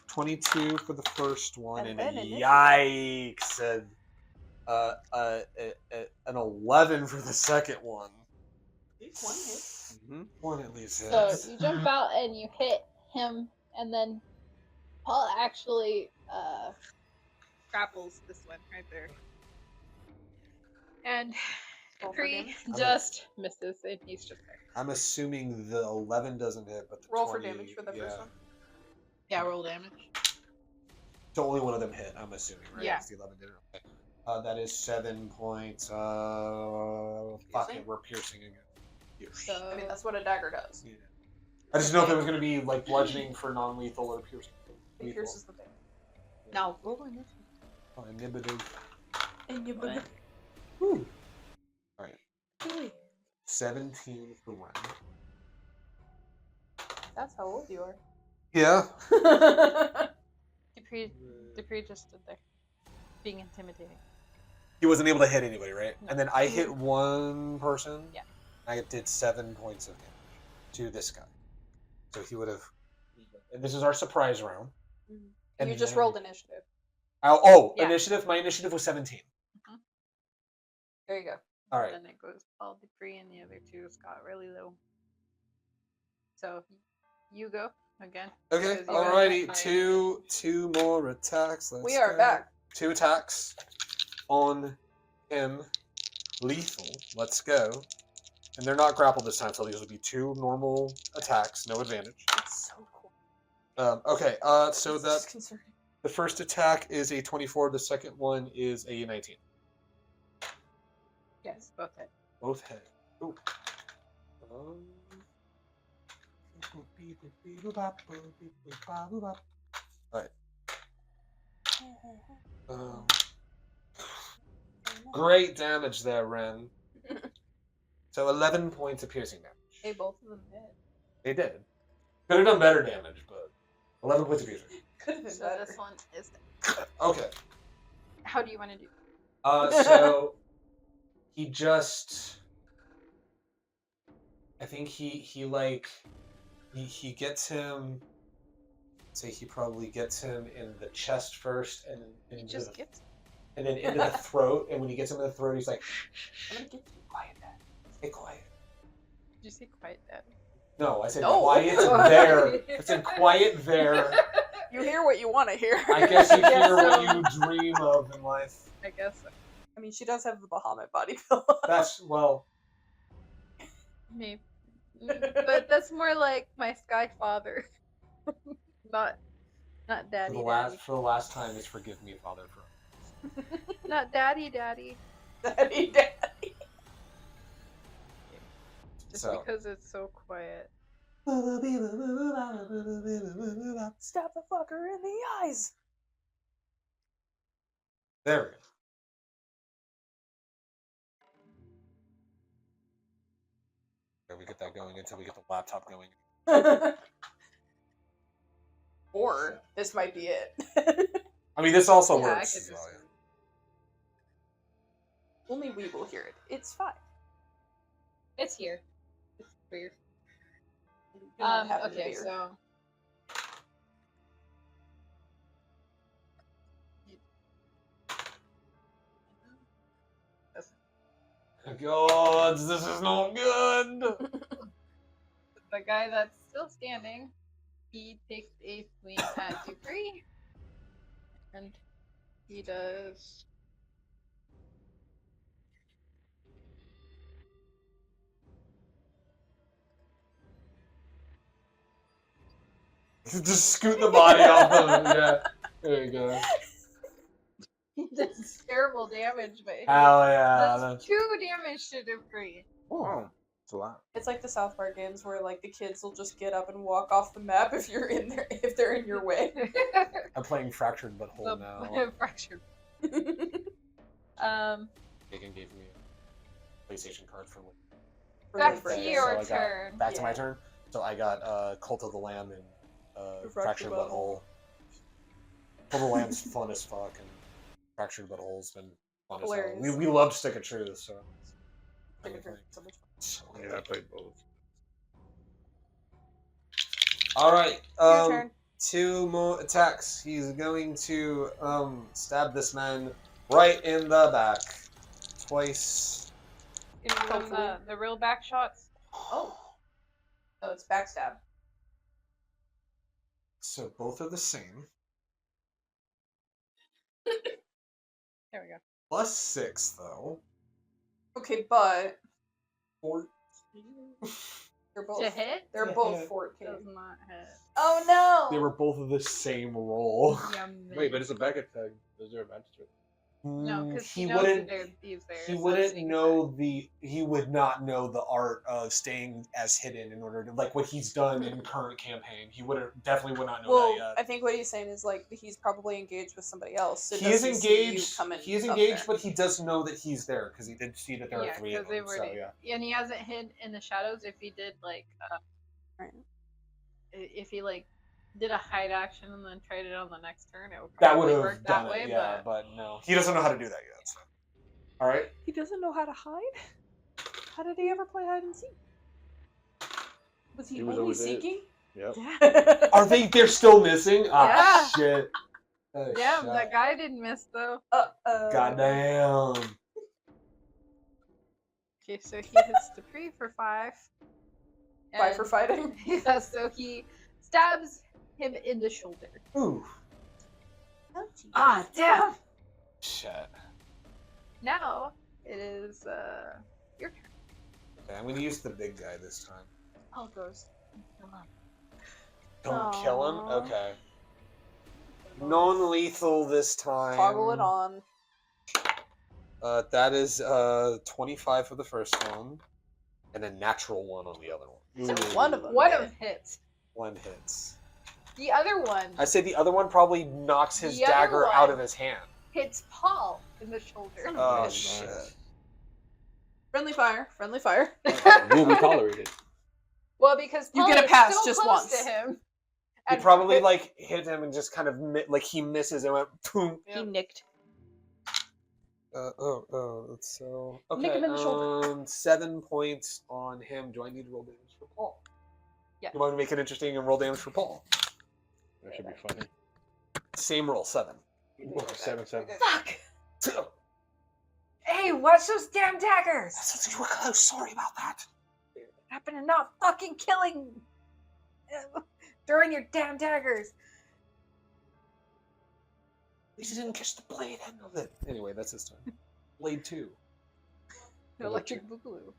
22 for the first one, And and, then yikes, an 11 for the second one. One hit. Mm-hmm. One at least So hits. you jump out and you hit him, and then Paul actually grapples this one right there. And Roll for Pre damage. just misses, and he's just there. I'm assuming the 11 doesn't hit, but the Roll for 20, damage for the yeah. first one. Yeah, roll damage. So only one of them hit, I'm assuming, right? Yeah. 'Cause the 11 didn't. Okay. That is 7 points. Fuck Piercing? it, we're piercing again. Pierce. So I mean, that's what a dagger does. Yeah. I just didn't know if it was going to be like bludgeoning for non-lethal or piercing. It Lethal. pierces the thing. now roll initiative. Oh, inhibited. And you What? Whew. Alright. 17 for Ren. That's how old you are. Yeah. Dupree just stood there, being intimidating. He wasn't able to hit anybody, right? No. And then I hit one person. Yeah. I did 7 points of damage to this guy. So he would have. And this is our surprise round. And you just then- rolled initiative. Yeah. Initiative. My initiative was 17. There you go. All right. Then it goes Paul, Dupree, and the other two just got really low. So you go again. Okay. Because you got Alrighty. that Two more attacks. Let's We are go. back. 2 attacks on him. Lethal. Let's go. And they're not grappled this time, so these will be 2 normal attacks, no advantage. It's so cool. Okay. So It's that disconcerting. the first attack is a 24. The second one is a 19. Yes, both hit. Both hit. Ooh. Alright. Great damage there, Ren. So 11 points of piercing damage. Hey, both of them hit. They did. Could have done better damage, but 11 points of piercing. Could have been So better. this one is. Okay. How do you want to do? So he just. I think he gets him. Say he probably gets him in the chest first, and then He into just the, gets. and then into the throat. And when he gets him in the throat, he's like, I'm gonna get "Quiet, Dad. Stay quiet." Did you say quiet, Dad? No, I said No. quiet there. I said quiet there. You hear what you want to hear. I guess you Yes, hear what you dream of in life. I guess. So. I mean, she does have the Bahamut body pillow. That's well. Maybe. But that's more like my sky father, not daddy. For the last time, is forgive me, Father, for Not daddy. Daddy. Just so. because it's so quiet. Stab the fucker in the eyes. There we go. There we get that going until we get the laptop going. Or this might be it. I mean, this also Yeah, I works. could as just- well, yeah. Only we will hear it. It's fine. It's here. It's weird. Do not have any Okay, beer. so God, this is not good. the guy that's still standing, he takes a swing at Dupree, and he does. Just scoot the body off of him. Yeah, there you go. He does terrible damage, but he Hell yeah. does 2 damage to Dupree. Oh, it's a lot. It's like the South Park games where like the kids will just get up and walk off the map if you're in there if they're in your way. I'm playing Fractured Butthole now. The fractured. Megan gave me a PlayStation card for Back birthday, to your I got- turn. Back to my Yeah. turn. So I got Cult of the Lamb and Fractured Fractured Butthole. Butthole. Cult of the Lamb's fun as fuck, and Fractured Butthole's been fun as hell. Hilarious. We loved Stick of Truth, so. Stick of Truth, so much fun. So Yeah, I played both. All right. Your turn. 2 more attacks. He's going to stab this man right in the back. Twice. Can you run Hopefully. the real back shots? Oh. So it's backstab. So both are the same. There we go. Plus 6, though. Okay, but 14. they're both To hit? they're To both hit. 14. Does not hit. Oh no! They were both of the same roll. Wait, but it's a back attack. Is there a advantage to it? No, because he he knows wouldn't. that he's there. He so wouldn't sneak know the. He would not know the art of staying as hidden in order to like what he's done in current campaign. He definitely would not know Well, that I think what he's saying is like he's probably engaged with somebody else. yet. So He is does see you engaged. coming He is up engaged, there? but he does know that he's there because he did see that there Yeah, are 3 of because they them. were. So yeah. And he hasn't hid in the shadows. If he did like, Right. if he like did a hide action and then tried it on the next turn, it would That probably would work have that done way. it, yeah, but no, he doesn't know how to do that yet. So. All right. He doesn't know how to hide? How did he ever play hide and seek? Was he, He was only always in it. seeking? Yep. Yeah. Are they're still missing? Yeah. Ah, shit. Oh, Yeah, shit. that guy didn't miss though. Uh-oh. Goddamn. Okay, so he hits Dupree for 5. 5 for fighting. Yeah, so he stabs him in the shoulder. Ooh. Ah, damn! Shit. Now it is your turn. Okay, I'm gonna use the big guy this time. I'll goes. Don't kill him? Aw. Okay. Non-lethal this time. Toggle it on. That is 25 for the first one, and a natural 1 on the other one. So one of them. One hit. of hits. 1 hits. The other one I say the other one probably knocks his The other dagger one- out of his hand. hits Paul in the shoulder. Son of Oh Nice. shit. Friendly fire. Friendly fire. Will be tolerated. Well, because You Paul get a is pass so just close once. to him. He And probably hit- like hit him and just kind of like he misses and went boom. He nicked. So okay. Nick him in the shoulder. 7 points on him. Do I need to roll damage for Paul? Yeah. You want to make it interesting and roll damage for Paul? That should be funny. Same roll, 7. 7. Fuck! Hey, watch those damn daggers! You were close. Sorry about that. Happen to not fucking killing during your damn daggers. At least you didn't catch the blade end of it. Anyway, that's his turn. Blade 2. Electric Boogaloo.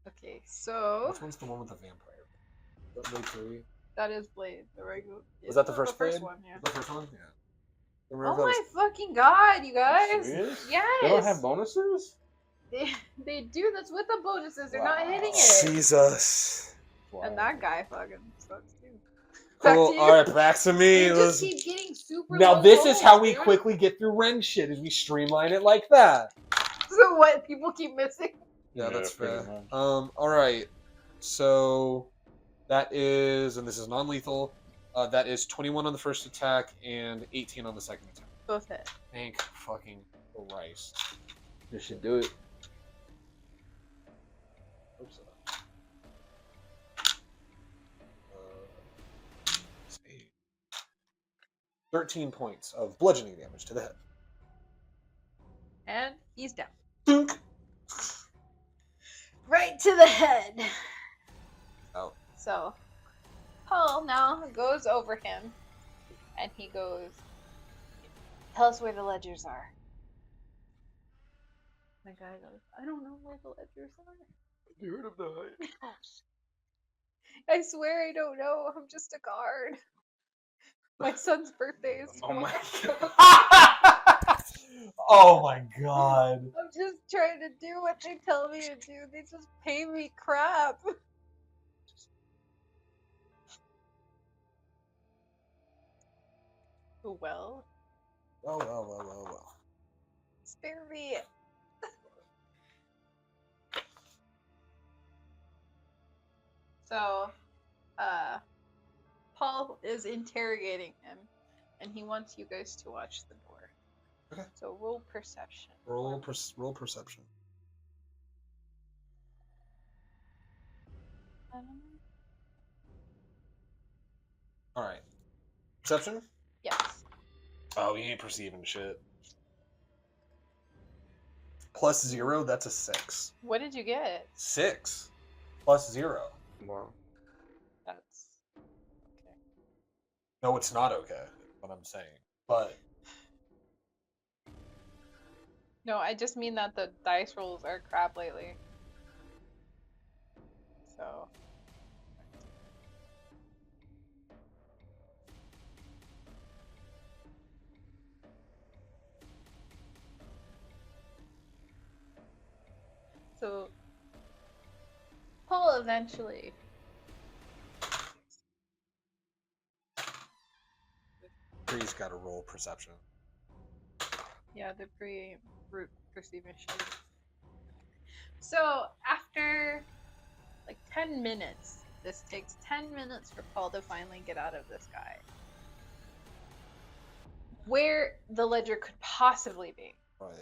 Okay, so Which one's the one with the vampire? Is that Blade 3? that is Blade, the regular. Was that the first first Blade? one? Yeah. The first one? Yeah. I Oh remember my fucking god, you guys! Serious? Yes. They don't have bonuses? They do. That's with the bonuses. They're not hitting that was... it. Jesus. And that guy fucking sucks too. Back Cool. to you. Alright, back to me. They just Let's- keep getting super. Now low this is rolls, how we dude. quickly get through Ren shit, is we streamline it like that. So what? People keep missing. Yeah, that's pretty fair. much. Alright. So that is, and this is non-lethal, that is 21 on the first attack and 18 on the second attack. Both hit. Thank fucking Christ. You should do it. Hope so. Let's see. 13 points of bludgeoning damage to the head. And he's down. Dunk. Right to the head. Out. So Paul now goes over him, and he goes, "Tell us where the ledgers are." The guy goes, "I don't know where the ledgers are. You heard of the I swear I don't know. I'm just a guard. My son's birthday is Oh tomorrow. my god. Oh my god. I'm just trying to do what they tell me to do. They just pay me crap." Well, Well. spare me. So, Paul is interrogating him, and he wants you guys to watch the door. Okay. So roll perception. Roll perception. Alright. Perception? Yes. Oh, you ain't perceiving shit. Plus 0, that's a 6. What did you get? 6. Plus 0. Wow. That's okay. No, it's not okay, is what I'm saying. But No, I just mean that the dice rolls are crap lately. So. So, Paul eventually. Bree's got to roll perception. Yeah, they're pretty brute perceiving shit. So, after like 10 minutes, this takes 10 minutes for Paul to finally get out of this guy. Where the ledger could possibly be. Right.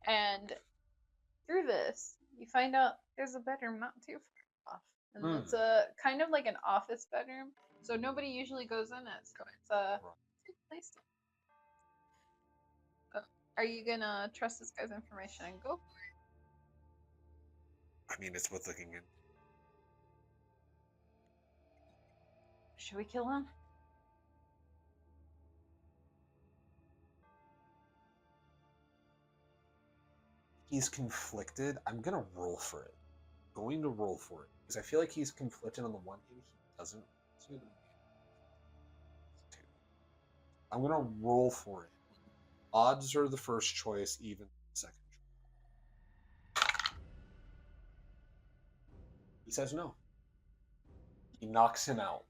And through this, you find out there's a bedroom not too far off. And it's a kind of like an office bedroom. So nobody usually goes in it. So it's a good place to. Are you gonna trust this guy's information and go for it? I mean, it's worth looking in. Should we kill him? He's conflicted. I'm gonna roll for it. Going to roll for it because I feel like he's conflicted on the one hand. He doesn't. I'm gonna roll for it. Odds are the first choice, even the second choice. He says no. He knocks him out.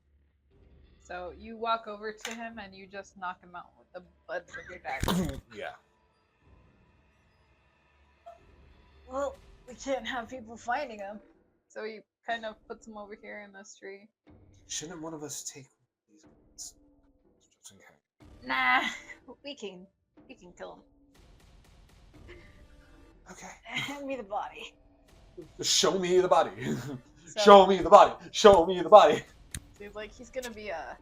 So you walk over to him and you just knock him out with the butts of your dagger. Yeah. Well, we can't have people finding him. So he kind of puts him over here in this tree. Shouldn't one of us take these guns? Just in case. Nah, we can kill him. Okay. Hand me the body. Show me the body. So, Show me the body. Show me the body. So he's like, he's gonna be a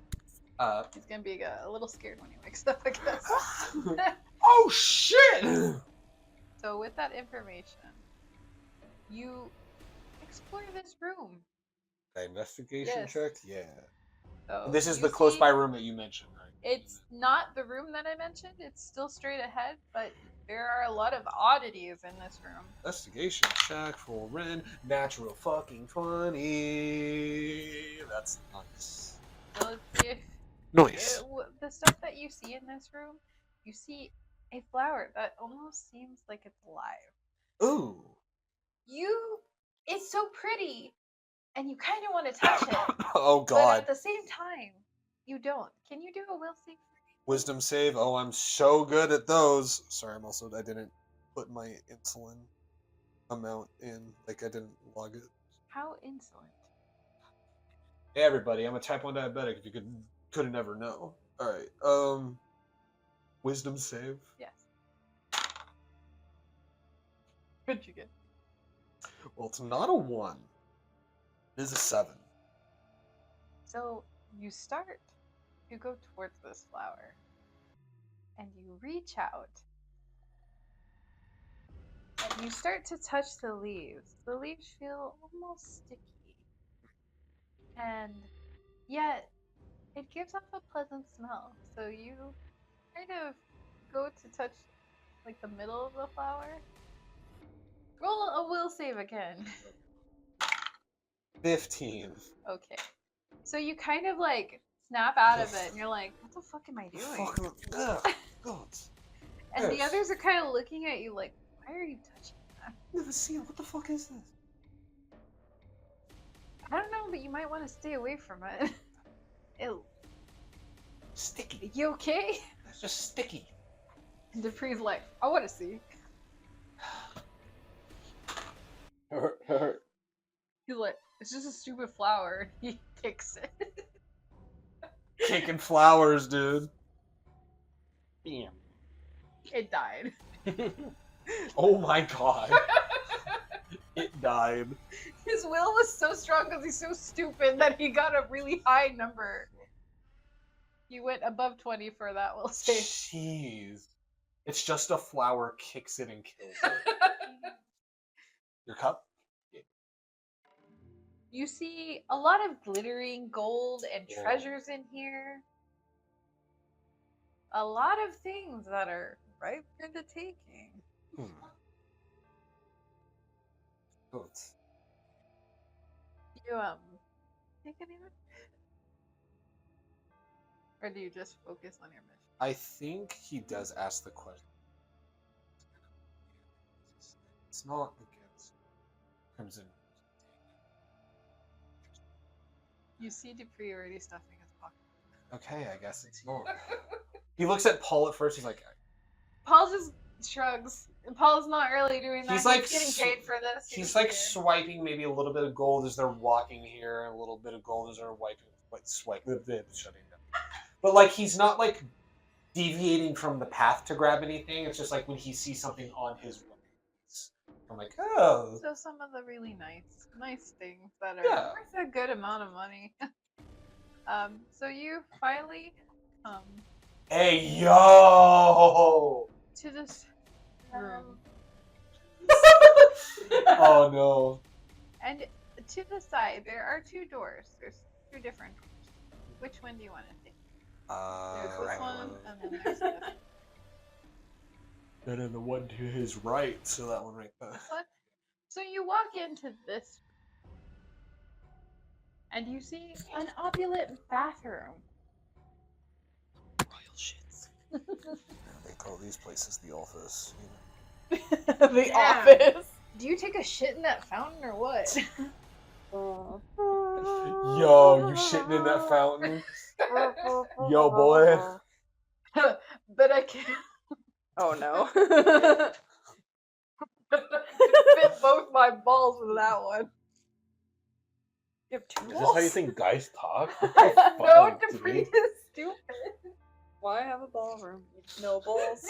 little scared when he wakes up, I guess. Oh shit! So with that information, you explore this room. Investigation Yes. check? Yeah. So This is you the close see- by room that you mentioned, right? It's not the room that I mentioned. It's still straight ahead, but There are a lot of oddities in this room. Investigation check for Ren. Natural fucking 20. That's nice. So let's see if Nice. the stuff that you see in this room, you see a flower that almost seems like it's alive. Ooh. It's so pretty, and you kind of want to touch it, Oh but god. at the same time, you don't. Can you do a will save for me? Wisdom save. Oh, I'm so good at those. Sorry, I didn't put my insulin amount in. Like, I didn't log it. How insolent. Hey, everybody, I'm a type 1 diabetic, if you couldn't never know. Alright, wisdom save. Yes. What'd you get? Well, it's not a 1. It is a 7. So you start to go towards this flower, and you reach out, and you start to touch the leaves. The leaves feel almost sticky, and yet it gives off a pleasant smell. So you kind of go to touch like the middle of the flower. Roll a will save again. 15. Okay. So you kind of like snap out of it and you're like, what the fuck am I doing? God. And the Yes. others are kind of looking at you like, why are you touching that? Never seen it. What the fuck is this? I don't know, but you might want to stay away from it. Ew. Sticky. You okay? It's just sticky. And Dupree's like, I want to see. He's like, it's just a stupid flower. He kicks it. Kicking flowers, dude. Damn. It died. Oh my god. It died. His will was so strong because he's so stupid that he got a really high number. He went above 20 for that will save. Jeez. It's just a flower kicks it and kills it. Your cup? You see a lot of glittering gold and Whoa. treasures in here. A lot of things that are ripe for the taking. Good. You take any of it? Or do you just focus on your mission? I think he does ask the question. It's not against Crimson. You see Dupree already stuffing his pocket. Okay, I guess it's not. He looks at Paul at first. He's like, Paul just shrugs. Paul's not really doing that. He's like getting paid for this. he's like swiping maybe a little bit of gold as they're walking here, and a little bit of gold as they're swiping. Shutting down. But like he's not like deviating from the path to grab anything. It's just like when he sees something on his way. I'm like, oh. So some of the really nice things that are Yeah. worth a good amount of money. So you finally come Hey, yo! to this room. Oh, no. And to the side, there are two doors. There's two different doors. Which one do you want to take? There's this one, and then there's this one. And then the one to his right, so that one right there. This one. So you walk into this and you see an opulent bathroom. Royal shits. They call these places the office. The Yeah. office. Do you take a shit in that fountain or what? Yo, you shitting in that fountain? Yo, boy. But I can't Oh no. fit both my balls with that one. You have two Is this how you think guys talk? No, Fucking Dupree dude. is stupid. Why have a ballroom? No balls.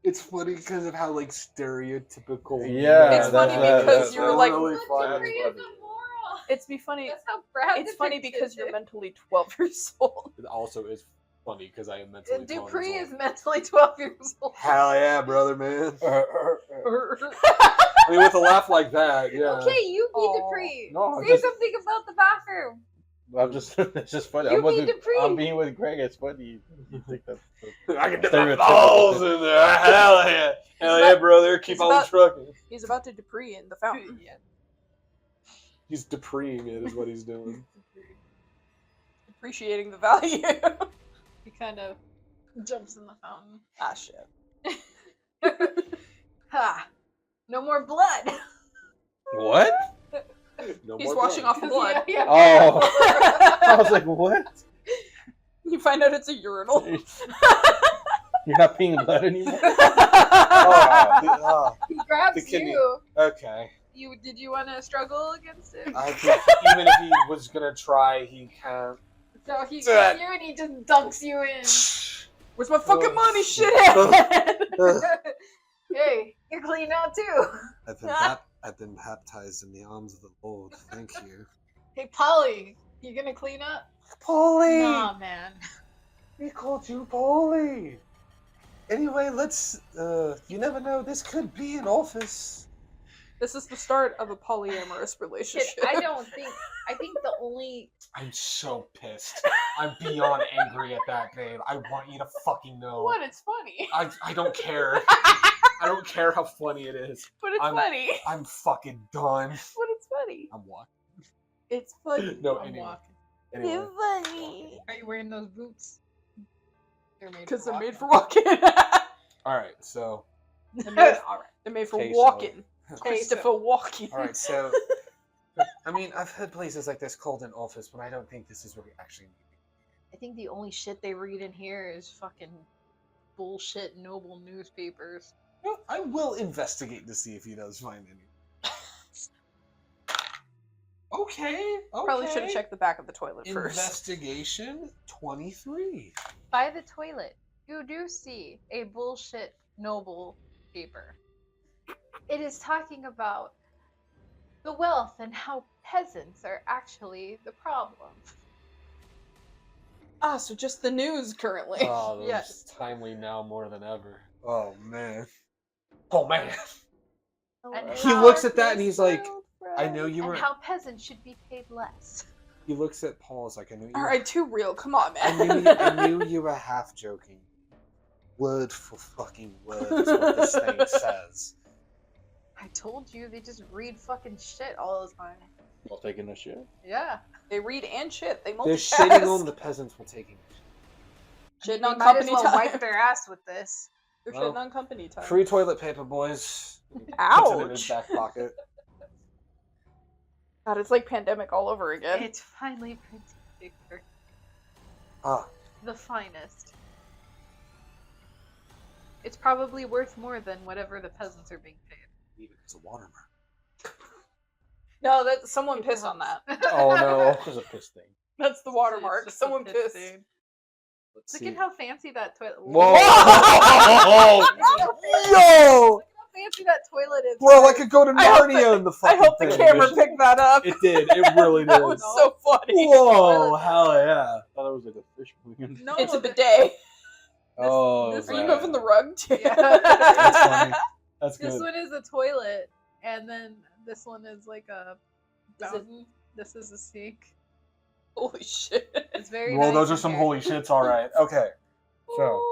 It's funny because of how like stereotypical. Yeah, It's funny because you're like- really funny. Dupree is a moral. It's be funny. That's how Brad It's funny depicted because you're it. mentally 12 years old. It also is funny because I am mentally. And 12 Dupree years is old. mentally 12 years old. Hell yeah, brother, man. I mean, with a laugh like that, yeah. Okay, you be Aw. Dupree. No, Say just- something about the bathroom. I'm just, it's just funny. You I'm, be Dupree. I'm being with Greg. It's funny. You think that's I can dip my Stereotypical. balls in there. Hell yeah. Hell yeah, brother. Keep It's on about- trucking. He's about to Dupree in the fountain. Yeah. He's depreeing it, is what he's doing. Appreciating the value. He kind of jumps in the fountain. Ah, shit. Ha! No more blood. what? No He's more washing blood. off the blood. Yeah. Oh, I was like, what? You find out it's a urinal. You're not peeing blood anymore. Oh, He grabs The kidney. you. okay. Did you want to struggle against it? I think even if he was gonna try, he can't. So he That- grabs you and he just dunks you in. Where's my fucking money, shithead? Hey, you're clean now too. I've been baptized in the arms of the Lord. Thank you. Hey, Polly, you gonna clean up? Polly! Nah, man. We called you Polly! Anyway, let's, you never know, this could be an office. This is the start of a polyamorous relationship. Shit, I think the only I'm so pissed. I'm beyond angry at that, babe. I want you to fucking know. What? It's funny. I don't care. I don't care how funny it is. But it's I'm- funny. I'm fucking done. But it's funny. I'm walking. It's funny. No, I'm anyway. walking. Anyway. funny. Are you wearing those boots? They're made Because they're made walking. for walking. Alright, so. They're made, they're made for Queso. walking. Alright, Christopher walking. so. I mean, I've had places like this called an office, but I don't think this is where we actually need it. I think the only shit they read in here is fucking bullshit noble newspapers. Well, I will investigate to see if he does find any. Okay. Probably should have checked the back of the toilet first. Investigation 23. By the toilet, you do see a bullshit noble paper. It is talking about the wealth and how peasants are actually the problem. Ah, so just the news currently. Oh, this Yes. is timely now more than ever. Oh man. Oh man. And He how looks at that and he's like, world, I know you and were. how peasants should be paid less. He looks at Paul as like, I knew you. Alright, too real. Come on, I man. knew you were half joking. Word for fucking word is what this thing says. I told you they just read fucking shit all the time. While taking a shit. Yeah. They read and shit. They They're multitask. shitting on the peasants while taking it. Shitting They on might as company well time. wipe their ass with this. They're Well, shitting on company time. Free toilet paper, boys. Puts it in his Ouch. back pocket. God, it's like pandemic all over again. It's finally printed paper. Ah, The finest. It's probably worth more than whatever the peasants are being paid. even it's a watermark. No, that someone pissed on that. Oh no. There's a piss thing. That's the watermark. It's just a Someone piss pissed. stain. Let's Look see. at how fancy that toilet. Whoa! Yo! Look at how fancy that toilet is. Bro, I could go to I hope Narnia in the I fucking hope the thing. camera picked that up. It did. It really That did. was so funny. Whoa! Hell yeah! I thought it was like a fish moving. No, It's a the- bidet. Oh, this Are you one- moving the rug too? Yeah. That's funny. That's This good. one is a toilet, and then this one is like a Is it- fountain. This is a sink. Holy shit. It's very. Well, nice those are in some here. holy shits. All right. Okay. So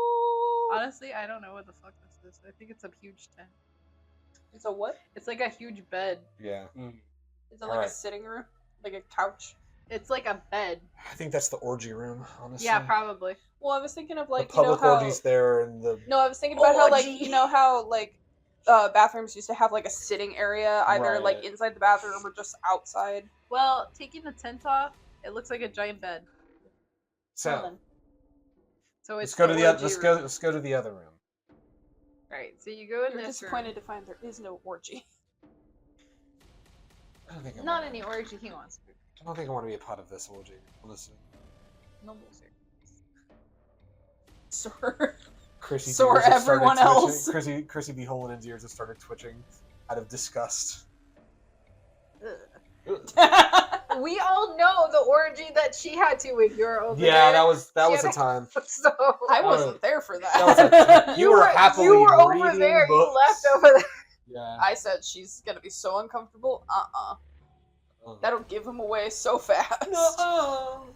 Honestly, I don't know what the fuck this is. I think it's a huge tent. It's a what? It's like a huge bed. yeah, Is it like Alright. a sitting room? Like a couch? It's like a bed. I think that's the orgy room. Honestly. Yeah, probably. Well, I was thinking of The like, you know public how... orgies there and the. No, I was thinking about how like, Orgy. you know how like bathrooms used to have like a sitting area, either like Right. inside the bathroom or just outside. Well, taking the tent off, it looks like a giant bed. So So let's it's go to the other. orgy Let's room. go. Let's go to the other room. Right. So you go in You're this disappointed room. to find there is no orgy. I don't think. I Not wanna- any orgy he wants. I don't think I want to be a part of this orgy. Honestly, No bullshit. Sir. Chrissy. So are ears just started everyone twitching. else. Chrissy B. Holin's ears just started twitching out of disgust. We all know the orgy that she had to when you were over Yeah, there. that was She a had time. So I wasn't there for That was that. a- you were happily you were over reading there. books. You left over there. Yeah. I said she's gonna be so uncomfortable. That'll give him away so fast. No.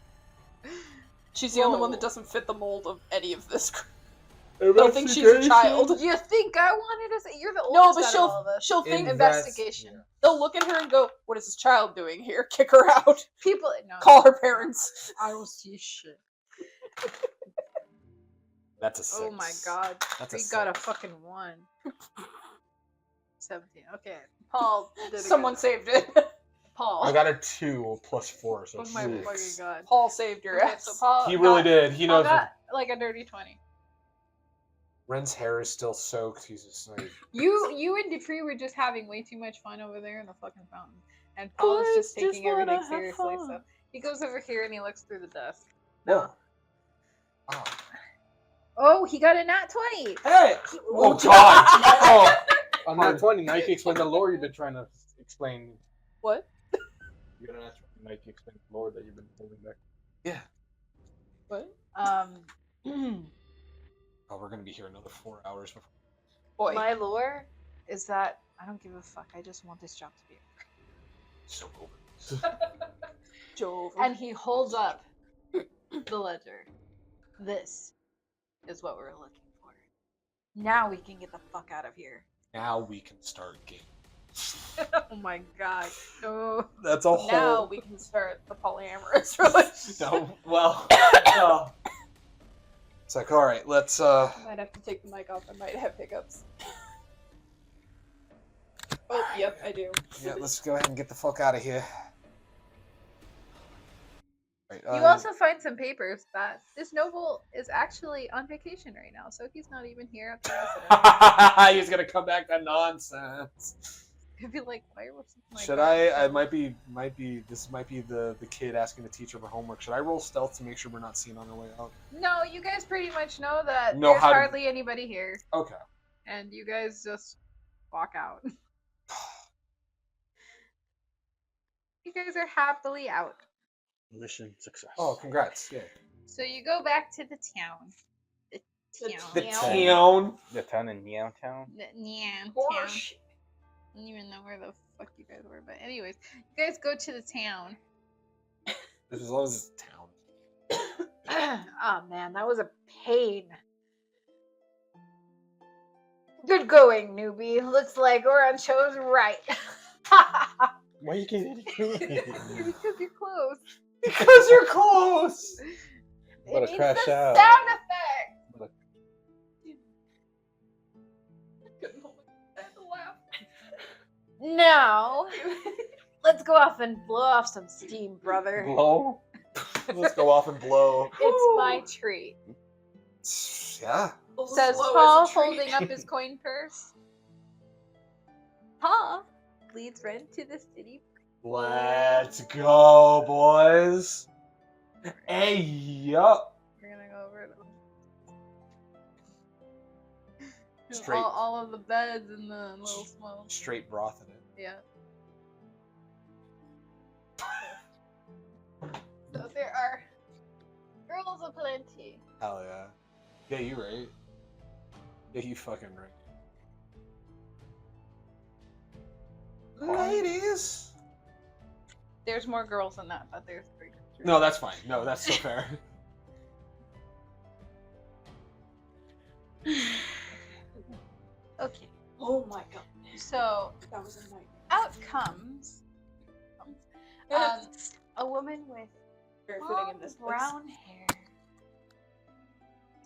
She's the only one that Whoa. doesn't fit the mold of any of this. They'll think she's a child. You think I wanted to say you're the No, oldest but out of all of us? she'll think Investigation. they'll look at her and go, "What is this child doing here?" Kick her out. People no. Call her parents. I will see shit. That's a 6. Oh my god. That's We a got a 6. fucking 1. 17. Okay. Paul did a Someone good- saved it. Paul. I got a 2 plus 4, so Oh my 6. fucking god. Paul saved your Okay, ass. so Paul He really got, did. He Paul knows. got like a dirty 20. Ren's hair is still soaked. He's just like. You and Dupree were just having way too much fun over there in the fucking fountain. And Paul is just Boys just taking everything wanna have seriously, fun. so he goes over here and he looks through the desk. Whoa. Oh. Oh, he got a nat 20! Hey! Oh God! Oh. On that 20, now you can explain the lore you've been trying to explain. What? You got an answer. Now you can explain the lore that you've been holding back. Yeah. What? Oh, we're gonna be here another 4 hours before. Boy. My lore is that I don't give a fuck. I just want this job to be over. So over. Jove. And he holds up the ledger. This is what we're looking for. Now we can get the fuck out of here. Now we can start game. Oh my god. No. That's a whole. now we can start the polyamorous relationship. No. Well. No. It's like, all right, let's. I might have to take the mic off. I might have hiccups. Oh, yep, I do. Yeah, let's go ahead and get the fuck out of here. Right, You also find some papers that this noble is actually on vacation right now, so he's not even here at the residence. He's gonna come back to nonsense. He'd be like, why was my Should god I? so- Might be. This might be the kid asking the teacher for homework. Should I roll stealth to make sure we're not seen on our way out? No, you guys pretty much know that Know there's how to- hardly anybody here, Okay. and you guys just walk out. You guys are happily out. Mission success. Oh, congrats! Yeah. So you go back to the town. The town. The Yeah. town. The town in Meow Town? The town. Gosh. I don't even know where the fuck you guys were, but anyways, you guys go to the town. As long as it's town. Oh man, that was a pain. Good going, newbie. Looks like Oran chose right. Why you keep Because you're close. Because you're close. Better It needs crash the out. sound effect. Couldn't hold my head to laugh. Now, let's go off and blow off some steam, brother. Blow? Let's go off and blow. It's my treat. Yeah. Says Slow Paul, as a treat. holding up his coin purse. Paul leads Ren to the city. Let's go, boys. Hey, yup. We're gonna go over the Straight. all of the beds and the little smoke. Straight broth in it. Yeah. So there are girls aplenty. Hell yeah. Yeah, you right. Yeah, you fucking right. Ladies. There's more girls than that, but there's 3. No, that's fine. No, that's so fair. Okay. Oh my god. So That was a nightmare. out comes a woman with Very fitting in this place. brown hair,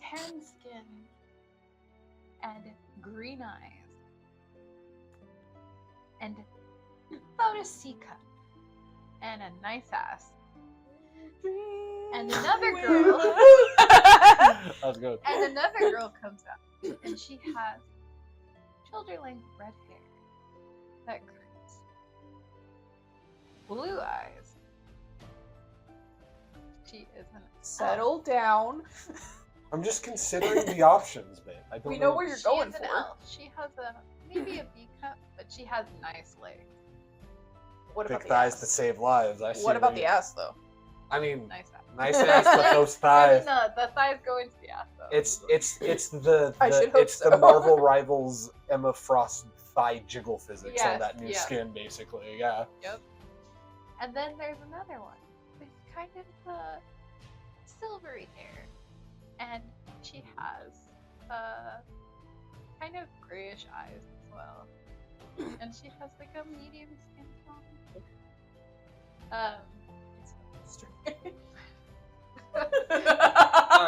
tan skin, and green eyes, and about a C cup, and a nice ass. And another girl, That was good. and another girl comes out, and she has shoulder-length red hair that curls, blue eyes. She is an Settle down. I'm just considering the options, babe. I don't We know where you're She going is an for. elf. She has maybe a B cup, but she has nice legs. What about thick the thighs ass? that save lives. I see What about you- the ass though? I mean, Nice ass. nice ass, but those thighs. No, the thighs go into the ass though. It's the I should hope it's so. the Marvel Rivals Emma Frost thigh jiggle physics on Yes, that new yeah. skin, basically. Yeah. And then there's another one with kind of silvery hair. And she has kind of grayish eyes as well. And she has like a medium skin tone. I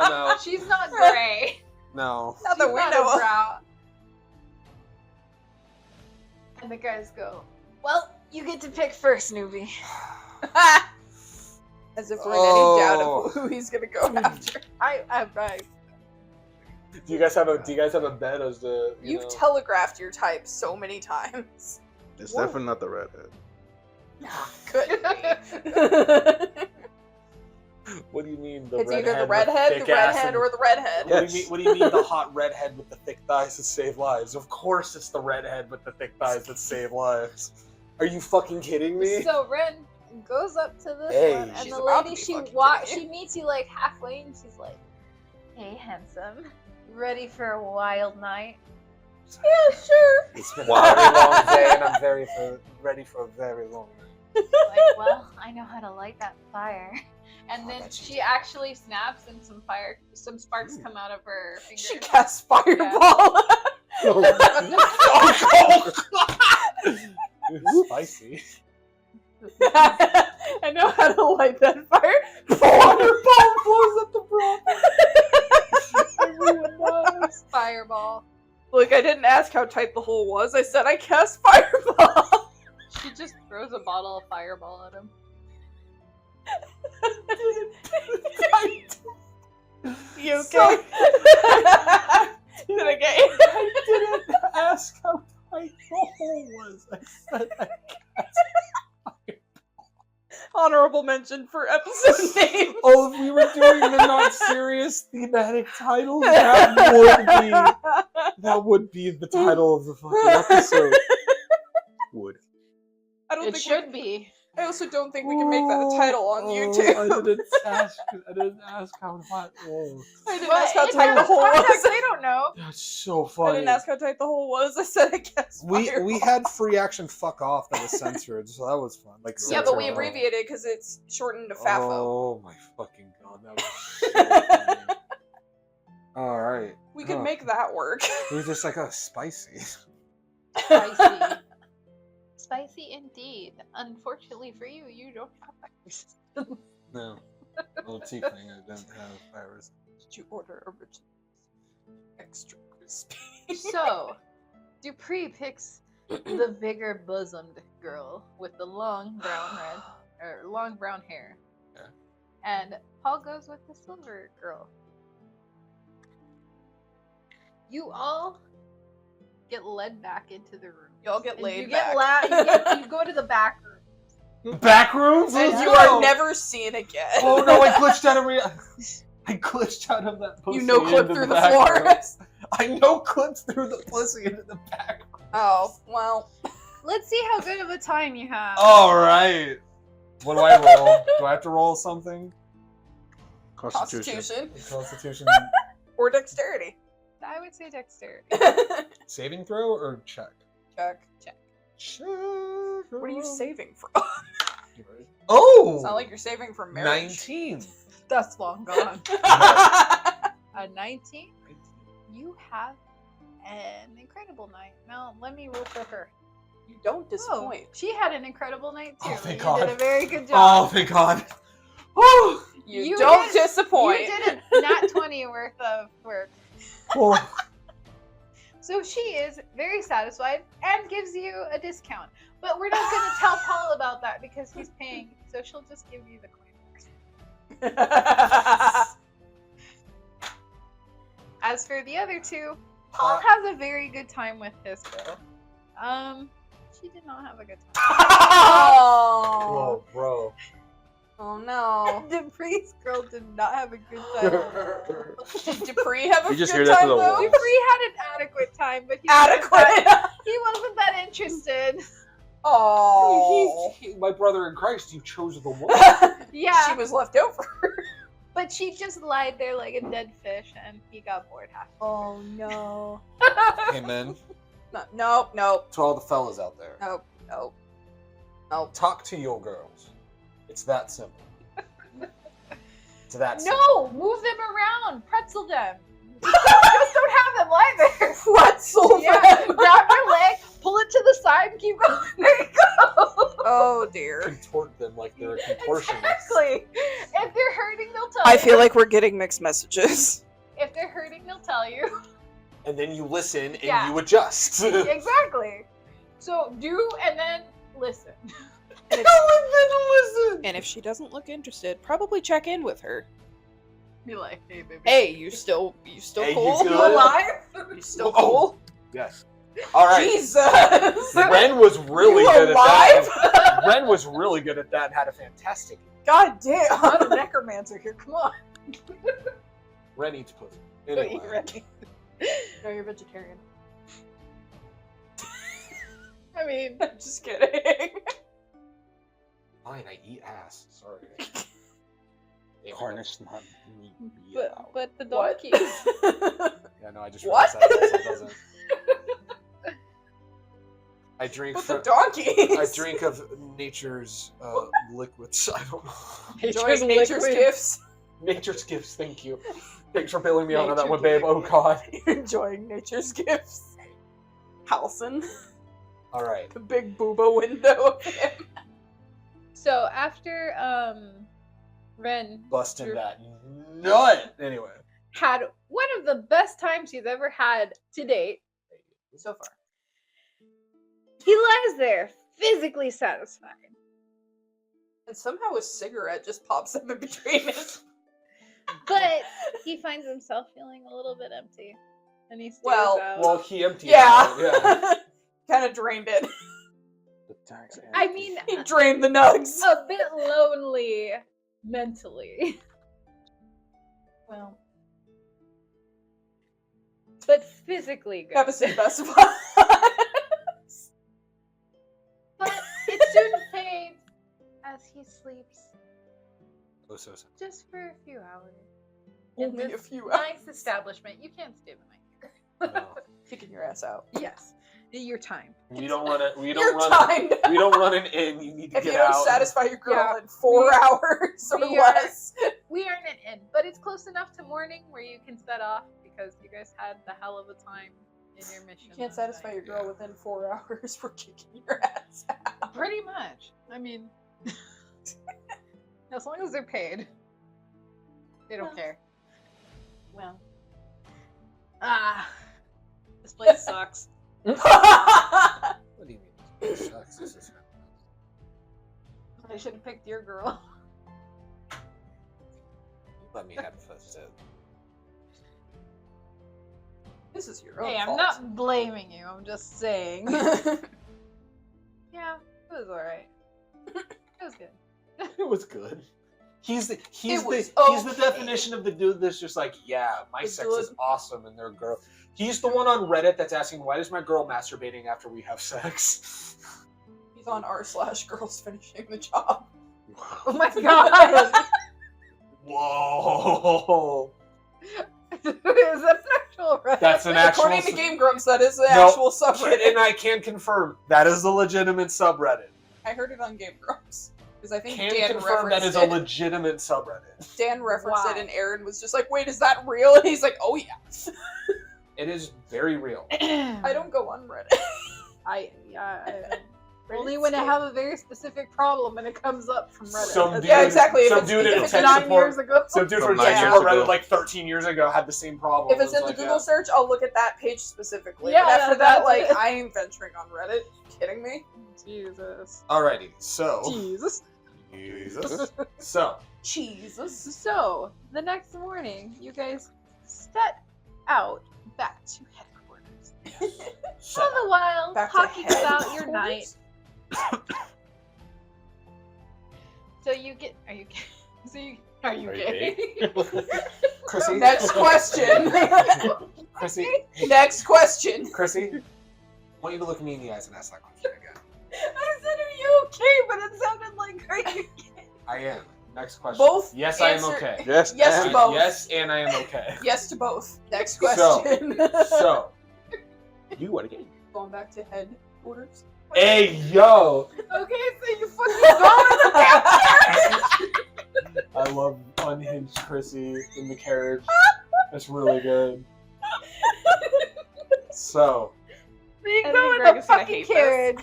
don't know. She's not gray. No. Not that She's we not know a of. brown. And the guys go, well, you get to pick first, newbie. As if we're in any doubt Oh. of who he's gonna go after. I Do you guys have a bet as to You've telegraphed your type so many times. It's What? definitely not the redhead. Couldn't be. What do you mean the It's redhead? either the with redhead, thick the ass redhead, and- or the redhead. Yes. What do you mean the hot redhead with the thick thighs that save lives? Of course it's the redhead with the thick thighs that save lives. Are you fucking kidding me? So Ren goes up to this Hey. one, and She's the about to lady be she fucking walks, kidding she meets you like halfway, and she's like, "Hey, handsome, ready for a wild night?" Yeah, sure. It's been a very long day, and I'm ready for a very long night. Like, well, I know how to light that fire. And Oh, then that's she actually snaps, and some sparks come out of her fingers. She casts fireball. Spicy. I know how to light that fire. Fireball blows up the broth. Everyone does. Fireball. Look, I didn't ask how tight the hole was. I said I cast fireball. She just throws a bottle of fireball at him. You okay? Did I get you? I didn't ask how tight the hole was. I said I Honorable mention for episode name. Oh, if we were doing the not serious thematic titles, that would be the title of the fucking episode. Would. I don't It think should be. I also don't think we can make that a title on I YouTube. didn't ask how tight. Oh, I didn't Well, ask how in tight the that hole context, was. they don't know. that's so I funny. didn't ask how tight the hole was. I said I guess. We had free action fuck off that was censored, so that was fun. Like Yeah, but we censored. abbreviated because it's shortened to FAFO. Oh my fucking god, that was so funny. All right, We could make that work. it was just like a spicy. Spicy. Spicy indeed. Unfortunately for you, you don't have that. No, little tiefling I don't have virus. Did you order original? Extra crispy. So, Dupree picks the bigger bosomed girl with the long brown hair. Yeah. And Paul goes with the silver girl. You all get led back into the room. Y'all get And laid you back. you go to the back room. Back rooms? And Let's you go! are never seen again. Oh no! I glitched out of I glitched out of that pussy. You no clip into through the back floor. rooms. I no clipped through the pussy into the back room. Oh, well. Let's see how good of a time you have. All right. What do I roll? Do I have to roll something? Constitution. Constitution Or dexterity. I would say dexterity. saving throw or check? Check. Check. What are you saving from? Oh! It's not like you're saving from marriage. 19. That's long gone. A 19? You have an incredible night. Now, let me roll for her. You don't Oh, disappoint. she had an incredible night too. Oh, thank you God. did a very good Oh, job. thank God. Oh! You don't did- disappoint. You did a nat 20 worth of work. Oh. So she is very satisfied and gives you a discount. But we're not going to tell Paul about that because he's paying, so she'll just give you the coin. As for the other two, Paul has a very good time with his girl. She did not have a good time. Oh. Whoa, bro. Oh no. Dupree's girl did not have a good time. Did Dupree have a You just good hear that time through the though? wall. Dupree had an adequate time, but Adequate. he wasn't that interested. Oh. My brother in Christ, you chose the one. Yeah, She was left over. but she just lied there like a dead fish, and he got bored half. Oh no. Hey, man. Nope. To all the fellas out there. Nope. Talk to your girls. It's that simple. It's that simple. No, move them around, pretzel them. Just don't have them lie there. Pretzel Yeah, them. grab their leg, pull it to the side, and keep going. There you go. Oh dear. Contort them like they're a contortionist. Exactly. If they're hurting, they'll tell you. I feel like we're getting mixed messages. If they're hurting, they'll tell you. And then you listen and Yeah. you adjust. Exactly. So do and then listen. And if she doesn't look interested, probably check in with her. Be like, hey, baby. Hey, you still Hey, you cool? good? You alive? You still cool? Yes. All right. Jesus. Ren was really You good alive? at that. Ren was really good at that and had a fantastic. God damn. I'm not a necromancer here. Come on. Ren eats pussy. Don't Anyway. eat Rennie. No, you're vegetarian. I mean, I'm just kidding. Fine, I eat ass. Sorry. Harness not meat. but the What? donkey. Yeah, no, I just What? realized that also doesn't. I drink But the from. donkeys. I drink of nature's liquids. I don't know. Enjoying nature's gifts. Nature's gifts. Thank you. Thanks for bailing me out on that Nature one, babe. Oh God. You're enjoying nature's gifts. Halson. All right. The big booba window of him. So after Ren Busting You're- that nut. Anyway. had one of the best times he's ever had to date so far, he lies there physically satisfied. And somehow a cigarette just pops up in between his. But he finds himself feeling a little bit empty. And he stares Well- out. Well, he emptied. Yeah. It out, yeah. Kind of drained it. The tax I mean, He drained the nugs. a bit lonely mentally. Well, But physically good. have a seat, best of us. But it soon fades as he sleeps Oh, so. just for a few hours. In Only a this few hours. nice establishment. You can't stay the night here. No. Kicking your ass out. Yes. Your time. We don't run it. We You're don't run. timed. We don't run an inn. You need to If you get don't out. satisfy your girl Yeah. in 4 hours or We are- less. We aren't an inn, but it's close enough to morning where you can set off because you guys had the hell of a time in your mission. You can't last satisfy night. your girl within 4 hours. We're kicking your ass out. Pretty much. I mean, as long as they're paid, they don't care. Well, this place sucks. What do you mean? It sucks. This is- I should have picked your girl. Let me have first. This is your own Hey, I'm fault. not blaming you. I'm just saying. Yeah, it was alright. It was good. It was good. He's the okay. definition of the dude that's just like, yeah, my The sex dude. is awesome and their girl. He's the one on Reddit that's asking, why is my girl masturbating after we have sex? He's on r/girls finishing the job. Oh my god! Whoa. Is that an actual Reddit? That's an actual. According to Game Grumps, that is the No, actual subreddit. And I can confirm that is a legitimate subreddit. I heard it on Game Grumps. Because I think Can Dan confirm that is referenced a it. legitimate subreddit. Dan referenced it Wow. and Aaron was just like, wait, is that real? And he's like, oh yeah. It is very real. I don't go on Reddit. Only when I have a very specific problem and it comes up from Reddit. Some That's dude- Yeah, exactly. some If dude in it's tech 9 support- years ago. Some dude From from 9 tech years support ago. Reddit like 13 years ago had the same problem. If it's It in was the like, Google search, I'll look at that page specifically. Yeah, but after that, that's like, it. I ain't venturing on Reddit. You kidding me? Jesus. Alrighty, so. Jesus. Jesus. So, Jesus. So, the next morning, you guys set out back to headquarters. so All the while, Back to talking about your headquarters? night. So you get. Are you? So you. Are you Are you gay? Chrissy. Next question. Chrissy. Next question. Chrissy. I want you to look me in the eyes and ask that question again. I said, "Are you okay?" But it sounded like, "Are you?" I am. Next question. Both Yes, I am answer- okay. Yes. Yes to and- both. Yes, and I am okay. Yes to both. Next So- question. So, You want to get Going back to orders. Hey, yo! Okay, so you fucking go in the carriage. I love unhinged Chrissy in the carriage. That's really good. So, You And go then in Greg the is gonna fucking hate this. carriage.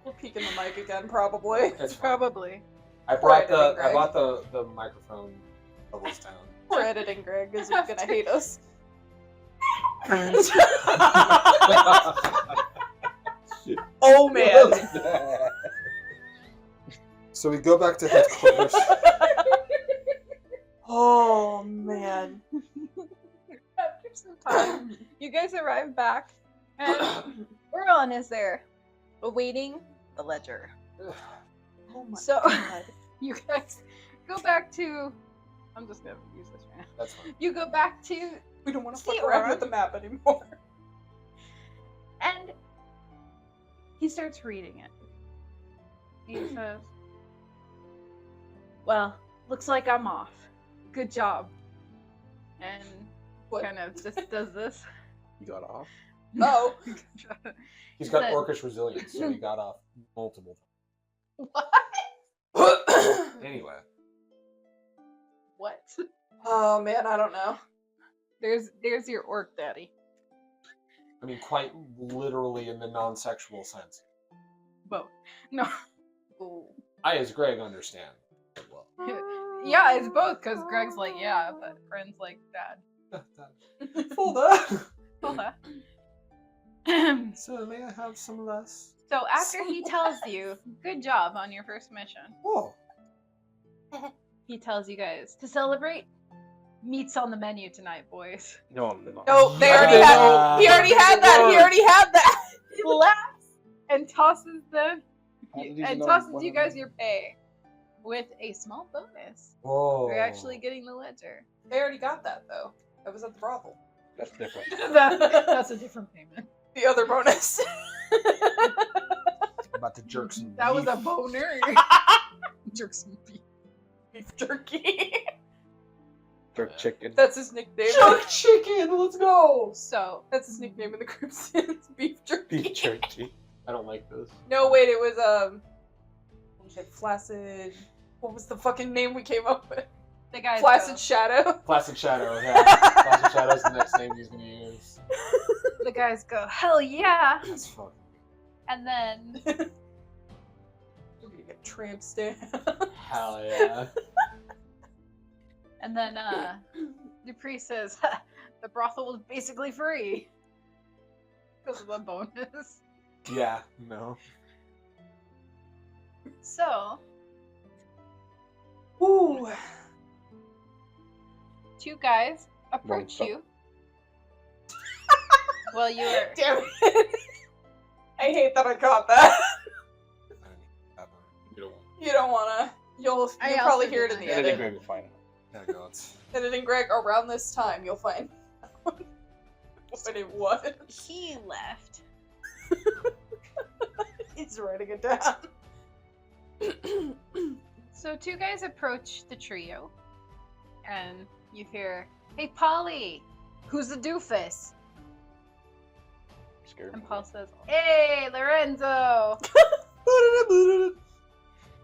We'll peek in the mic again, probably. that's fine. Probably. I brought editing, Greg. the microphone levels down. Poor editing Greg is gonna hate us. Oh man. So we go back to headquarters. Oh man. After some time, you guys arrive back, and Oron is there, awaiting the ledger. Oh my So- god. You guys go back to. I'm just gonna use this right now. That's fine. You go back to, We don't want to See, fuck around Oron? with the map anymore. and he starts reading it. He says, "Well, looks like I'm off. Good job." And What? kind of just does this. He got off. Oh. He's got Said- orcish resilience, so he got off multiple What? times. Anyway. What? Oh man, I don't know. There's your orc daddy. I mean, quite literally in the non-sexual sense. Both. No. Ooh. I, as Greg, understand. Well, Yeah, it's both, because Greg's like, yeah, but Friend's like, Dad. Hold up. Hold on. So may I have some less? So after he tells you, good job on your first mission, Oh, he tells you guys to celebrate. Meat's on the menu tonight, boys. No, I'm not. No, they Yeah. already had. He already had that. He already had that. He laughs and tosses them How did you and know tosses one you of guys them? your pay with a small bonus. whoa! You're actually getting the ledger. They already got that though. That was at the brothel. That's different. That's a different payment. The other bonus. about to jerk some. That was a beef. boner. Jerk some beef. Beef jerky. Jerk chicken. That's his nickname. Jerk chicken. Let's go. So That's his nickname in the Crimsons. Beef jerky. Beef jerky. I don't like this. No, wait, it was what was it, Flaccid. What was the fucking name we came up with? the guys Flaccid go, Shadow. Plastic Shadow. Yeah, Plastic Shadow's the next name he's gonna use. the guys go, hell yeah, That's fucking. and then We're gonna get tramp stamp. Hell yeah. and then Dupree says, the brothel was basically free because of the bonus. Yeah. No. So Ooh. two guys approach One you. Well, you were Damn it. I hate that I got that. You don't want. You don't wanna. You'll I probably also hear it in didn't. the Editing edit. Greg will find. There you go. It's- Editing Greg around this time, you'll find what it was. he left. He's writing it down. So two guys approach the trio, and you hear, "Hey, Polly, who's the doofus?" Scared. And Paul says, "Hey, Lorenzo."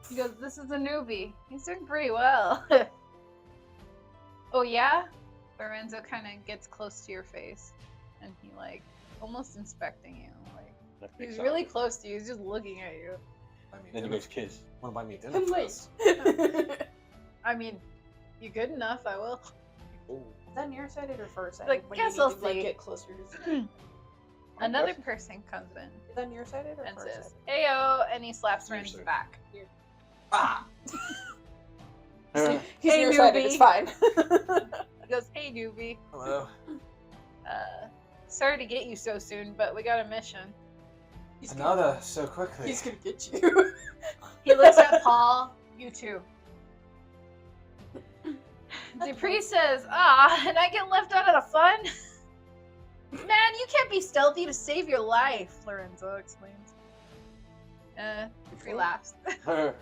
He goes, "This is a newbie. He's doing pretty well." Oh yeah? Lorenzo kind of gets close to your face, and he like almost inspecting you. Like That he's makes really sense. close to you. He's just looking at you. Buy me Then you dinner. guys kiss. Wanna buy me dinner? I'm late. first? I mean, you good enough? I will. Oh. Is that nearsighted or far-sighted? Like, when guess you I'll need to, like, see. get closer to Another person comes in Is that nearsighted or and far-sighted? says, "Heyo," and he slaps Ren's Nearsighted. back. Ah. Uh, He's Hey, nearsighted, newbie. it's fine. He goes, "Hey, newbie. Hello. Sorry to get you so soon, but we got a mission." He's Another so quickly. He's gonna get you. He looks at Paul. You too. Dupree says, and I get left out of the fun? Man, you can't be stealthy to save your life, Lorenzo explains. Dupree laughs. That's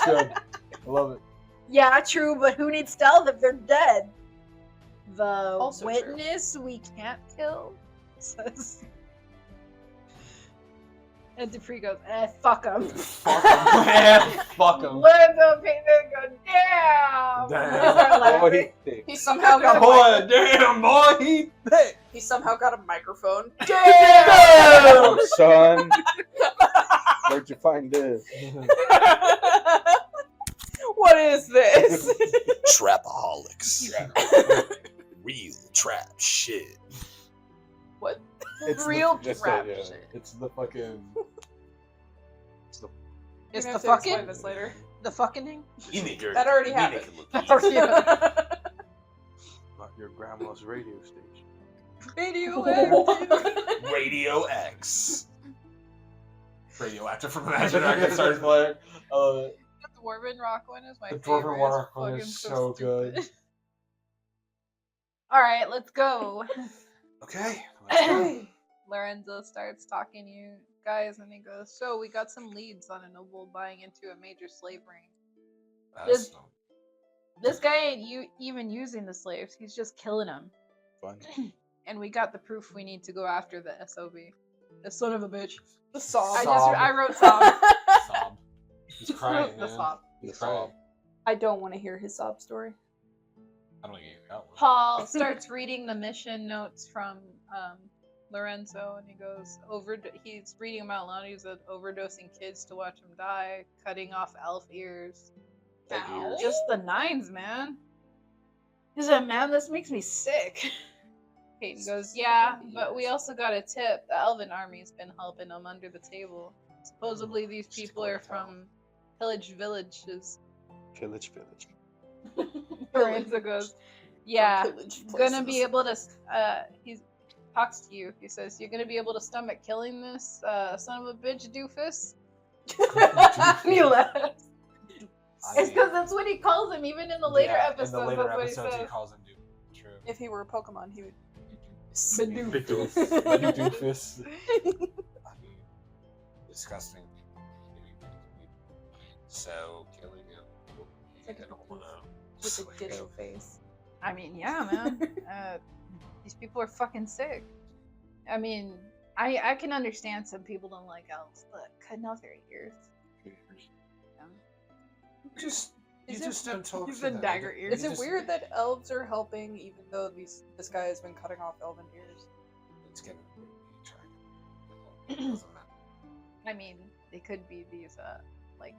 good. I love it. Yeah, true, but who needs stealth if they're dead? The Also true. witness we can't kill? says. And Dupree goes, fuck him. Fuck him, man. Fuck him. Lorenzo Payton go, damn. Damn, boy, he thick. He somehow got a Boy, damn, boy, he thick. He somehow got a microphone. Oh, son. Where'd you find this? What is this? Trapaholics. Real trap shit. What? It's Real it's trap yeah, shit. It's the fucking. It's You're the gonna have to explain fucking. this later. The fucking. That already happened. That already happened. Not your grandma's radio station. Radio X. Radioactive from Imagine Dragon starts playing. The Dwarven Rock one is my The favorite. Dwarven It's Rock one fucking is so good. stupid. Alright, let's go. Okay. Lorenzo starts talking to you guys and he goes, so we got some leads on a noble buying into a major slave ring. That's This guy ain't even using the slaves, he's just killing them. Fun. And we got the proof we need to go after the SOB. The son of a bitch. The song. I wrote sob. sob. He's crying, The man. sob. He's crying. I don't want to hear his sob story. I don't think you got one. Paul starts reading the mission notes from Lorenzo, and he goes he's reading them out loud. He's overdosing kids to watch them die, cutting off elf ears. Ow. Just the nines, man. He said, "Man, this makes me sick." Peyton goes, "Yeah, but we also got a tip. The Elven army's been helping them under the table. Supposedly, these people are from pillaged villages." Village. Lorenzo goes, "Yeah, Pillaged gonna be places. able to." He talks to you. He says, "You're gonna be able to stomach killing this son of a bitch doofus." He laughs. It's because that's what he calls him, even in the later episodes. In the later that's what episodes, he he says. calls him Doofus. True. If he were a Pokemon, he would. Big Doofus. I mean, disgusting. So, killing him. Like I don't wanna With a ditto face. I mean, yeah, man. These people are fucking sick. I mean, I can understand some people don't like elves, but cutting off their ears. You just don't talk He's to in them. dagger You ears. Is it just- weird that elves are helping even though this guy has been cutting off elven ears? It's getting It doesn't matter. I mean, they could be these, like,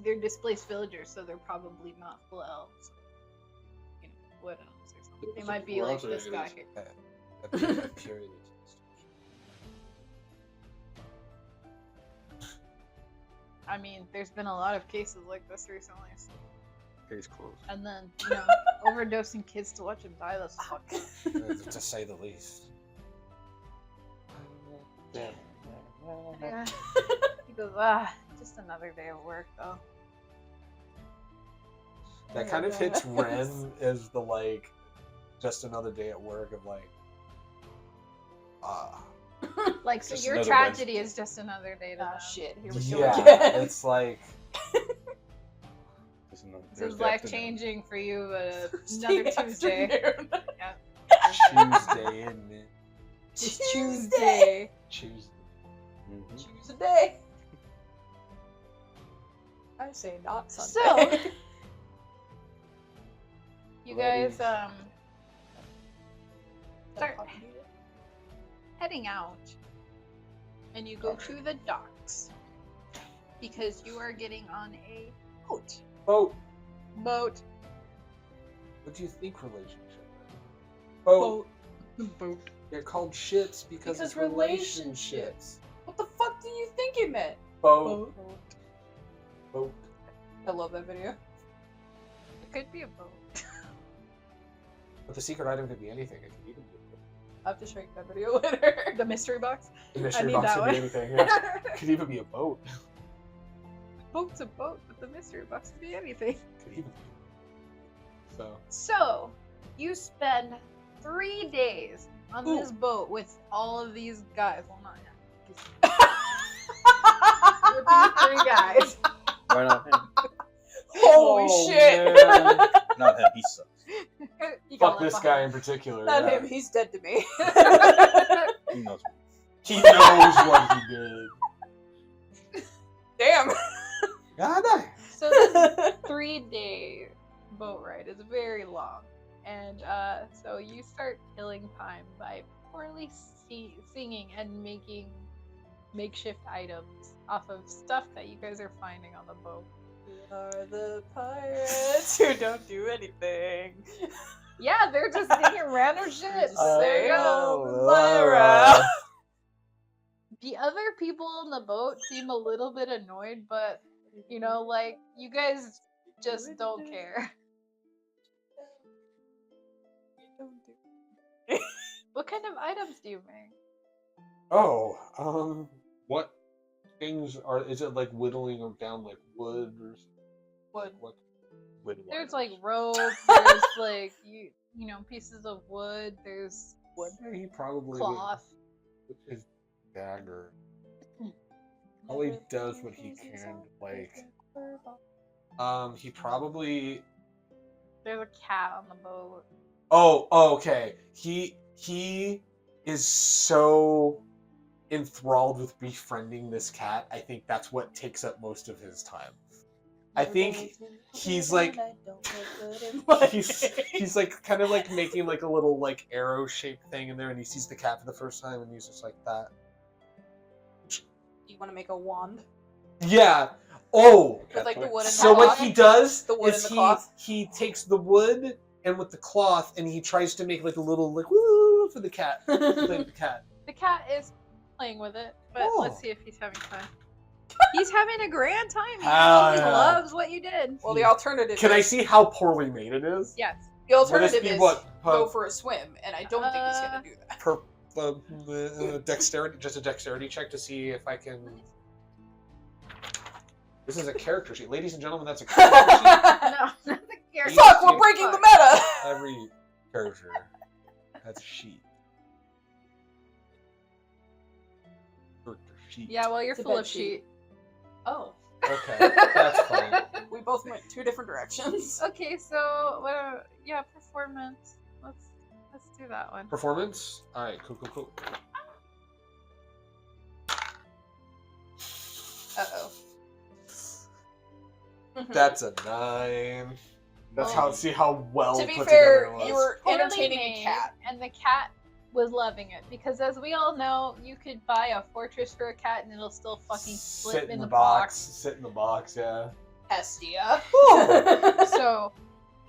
they're displaced villagers, so they're probably not full elves. You know, what else or something. They might be like this guy here. A purity test. I mean, there's been a lot of cases like this recently. So. Case closed. And then, you know, overdosing kids to watch them die, that's fucked up. To say the least. Yeah. He goes, just another day of work, though. That kind of hits Ren as the, like, just another day at work of, like, Like, so Just your another tragedy is just another day to Ah, them. shit. Here we go yeah, again. it's like, Just another- This there's is the life afternoon. changing for you, but Thursday another Tuesday. afternoon. Tuesday, isn't it? It's Tuesday. Tuesday. Mhm. Choose a day. I say not Sunday. So, you guys, start heading out, and you go to the docks because you are getting on a boat. Boat. Boat. What do you think relationship is? Boat. Boat. They're called ships because it's relationships. What the fuck do you think it meant? Boat. Boat. I love that video. It could be a boat. But the secret item could be anything. It could even be a boat. I'll have to show you that video later. The mystery box. The mystery need box that could one. be anything. Yeah. It could even be a boat. Boat's a boat, but the mystery box could be anything. Could even be. So. So, you spend 3 days on Ooh. this boat with all of these guys. Well, not yet. With these 3 guys. Why not him? Holy Oh, shit! man. Not him. He sucks. He got Fuck left this guy in behind. particular. Not yeah. him. He's dead to me. He knows. He knows what he did. Damn. God, I. So this 3-day boat ride is very long, and so you start killing time by poorly singing and making makeshift items off of stuff that you guys are finding on the boat. We are the pirates who don't do anything. Yeah, they're just singing random shit. There you go. Sail Lyra. The other people on the boat seem a little bit annoyed, but you know, like you guys just don't care. What kind of items do you make? Oh, what things are? Is it like whittling them down like wood or Wood. what? There's like rope, there's like you know, pieces of wood, there's Yeah, he probably cloth. with his dagger. Probably does what he can. Like, he probably. There's a cat on the boat. Oh, okay. He is so enthralled with befriending this cat. I think that's what takes up most of his time. I think he's like he's like kind of like making like a little like arrow shaped thing in there, and he sees the cat for the first time, and he's just like that. Do you want to make a wand? Yeah. Oh. With like the wood and the So cloth? what he does The wood is and the cloth? he takes the wood and with the cloth, and he tries to make like a little like woo for the cat. Play with the cat. The cat is playing with it, but Oh. let's see if he's having fun. He's having a grand time. He Hell absolutely yeah. loves what you did. Well, the alternative Can I is, see how poorly made it is? Yes. the Will this alternative be is what? go for a swim, and I don't think he's gonna do that. Per dexterity, just a dexterity check to see if I can. This is a character sheet, ladies and gentlemen. That's a character sheet. No, not the character. Fuck, we're breaking the meta. Every character has a sheet. Character sheet. Yeah, well, you're It's a full bed of sheet. sheet. Oh, Okay, that's fine. we both went 2 different directions. Okay, so yeah, performance. Let's do that one. Performance. All right, cool. Uh-oh. That's a 9. That's Well, how see how well To be put fair, together it was. you were Poorly entertaining a made, cat. and the cat was loving it because, as we all know, you could buy a fortress for a cat and it'll still fucking slip Sit in the box. box. Sit in the box. Yeah. Hestia. So,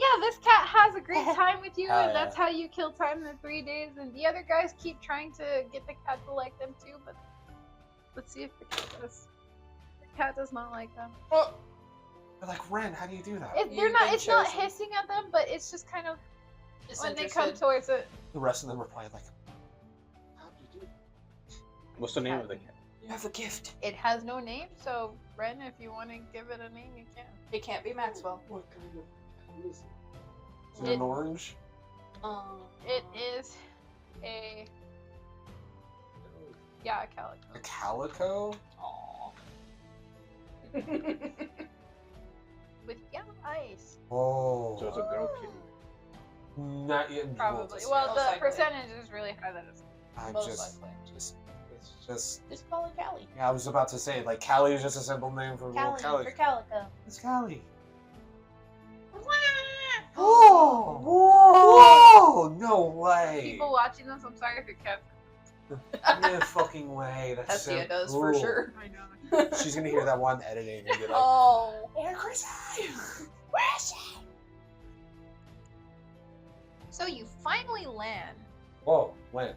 yeah, this cat has a great time with you, Hell and that's yeah. how you kill time in the 3 days. And the other guys keep trying to get the cat to like them too, but let's see if the cat does. The cat does not like them. Oh, They're like, Ren, how do you do that? They're You've not. been It's not chosen. hissing at them, but it's just kind of when they come disinterested. towards it. The rest of them reply like, how do you do that? What's the name of the cat? You have a gift. It has no name, so Ren, if you want to give it a name, you can. It can't be Maxwell. What kind of cat is it? Is it It- an orange? It is a a calico. A calico? Aww. With yellow eyes. Oh. So it's a girl kitty. Not yet. Probably. Just- Well, Most the likely. percentage is really high that it's. I Most just, likely. it's just. Just call her Callie. Yeah, I was about to say like Callie is just a simple name for little Callie. Calico. It's Callie. Whoa! Whoa! No way! People watching this, I'm sorry if your cat. No fucking way. That's Hestia so does for cool. sure. I know. She's gonna hear that one editing and be like, Oh. "Hey, Chrissy!" Where is she? So you finally land. Whoa, land.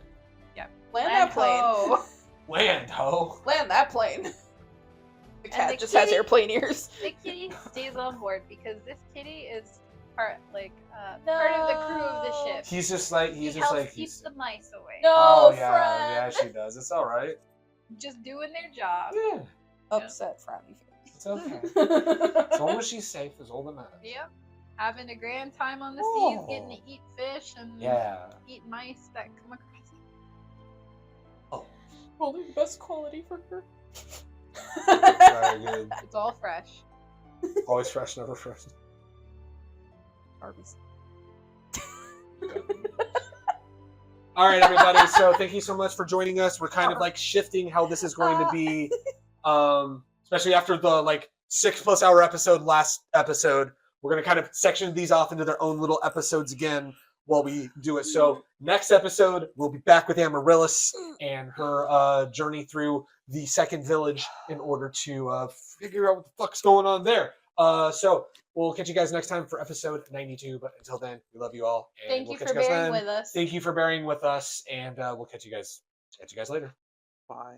Land that plane. ho. Land, ho! Land that plane. The cat the just has kitty- airplane ears. The kitty stays on board because this kitty is part of the crew of the ship. He's just like, He he's just helps like, keep he's. the mice away. No, Oh yeah, friend. yeah, she does. It's all right. Just doing their job. Yeah, Upset frowny it's okay. face. As long as she's safe, is all that matters. Yep. Having a grand time on the Oh. seas, getting to eat fish and Yeah. eat mice that come across. Probably the best quality for her. Very good. It's all fresh. Always fresh, never fresh. Arby's. All right, everybody. So thank you so much for joining us. We're kind of like shifting how this is going to be, especially after the like 6+ hour episode last episode. We're going to kind of section these off into their own little episodes again while we do it. So next episode, we'll be back with Amaryllis and her journey through the second village in order to figure out what the fuck's going on there. So we'll catch you guys next time for episode 92. But until then, we love you all. And Thank we'll you catch for guys bearing then. with us. Thank you for bearing with us, and we'll catch you guys later. Bye.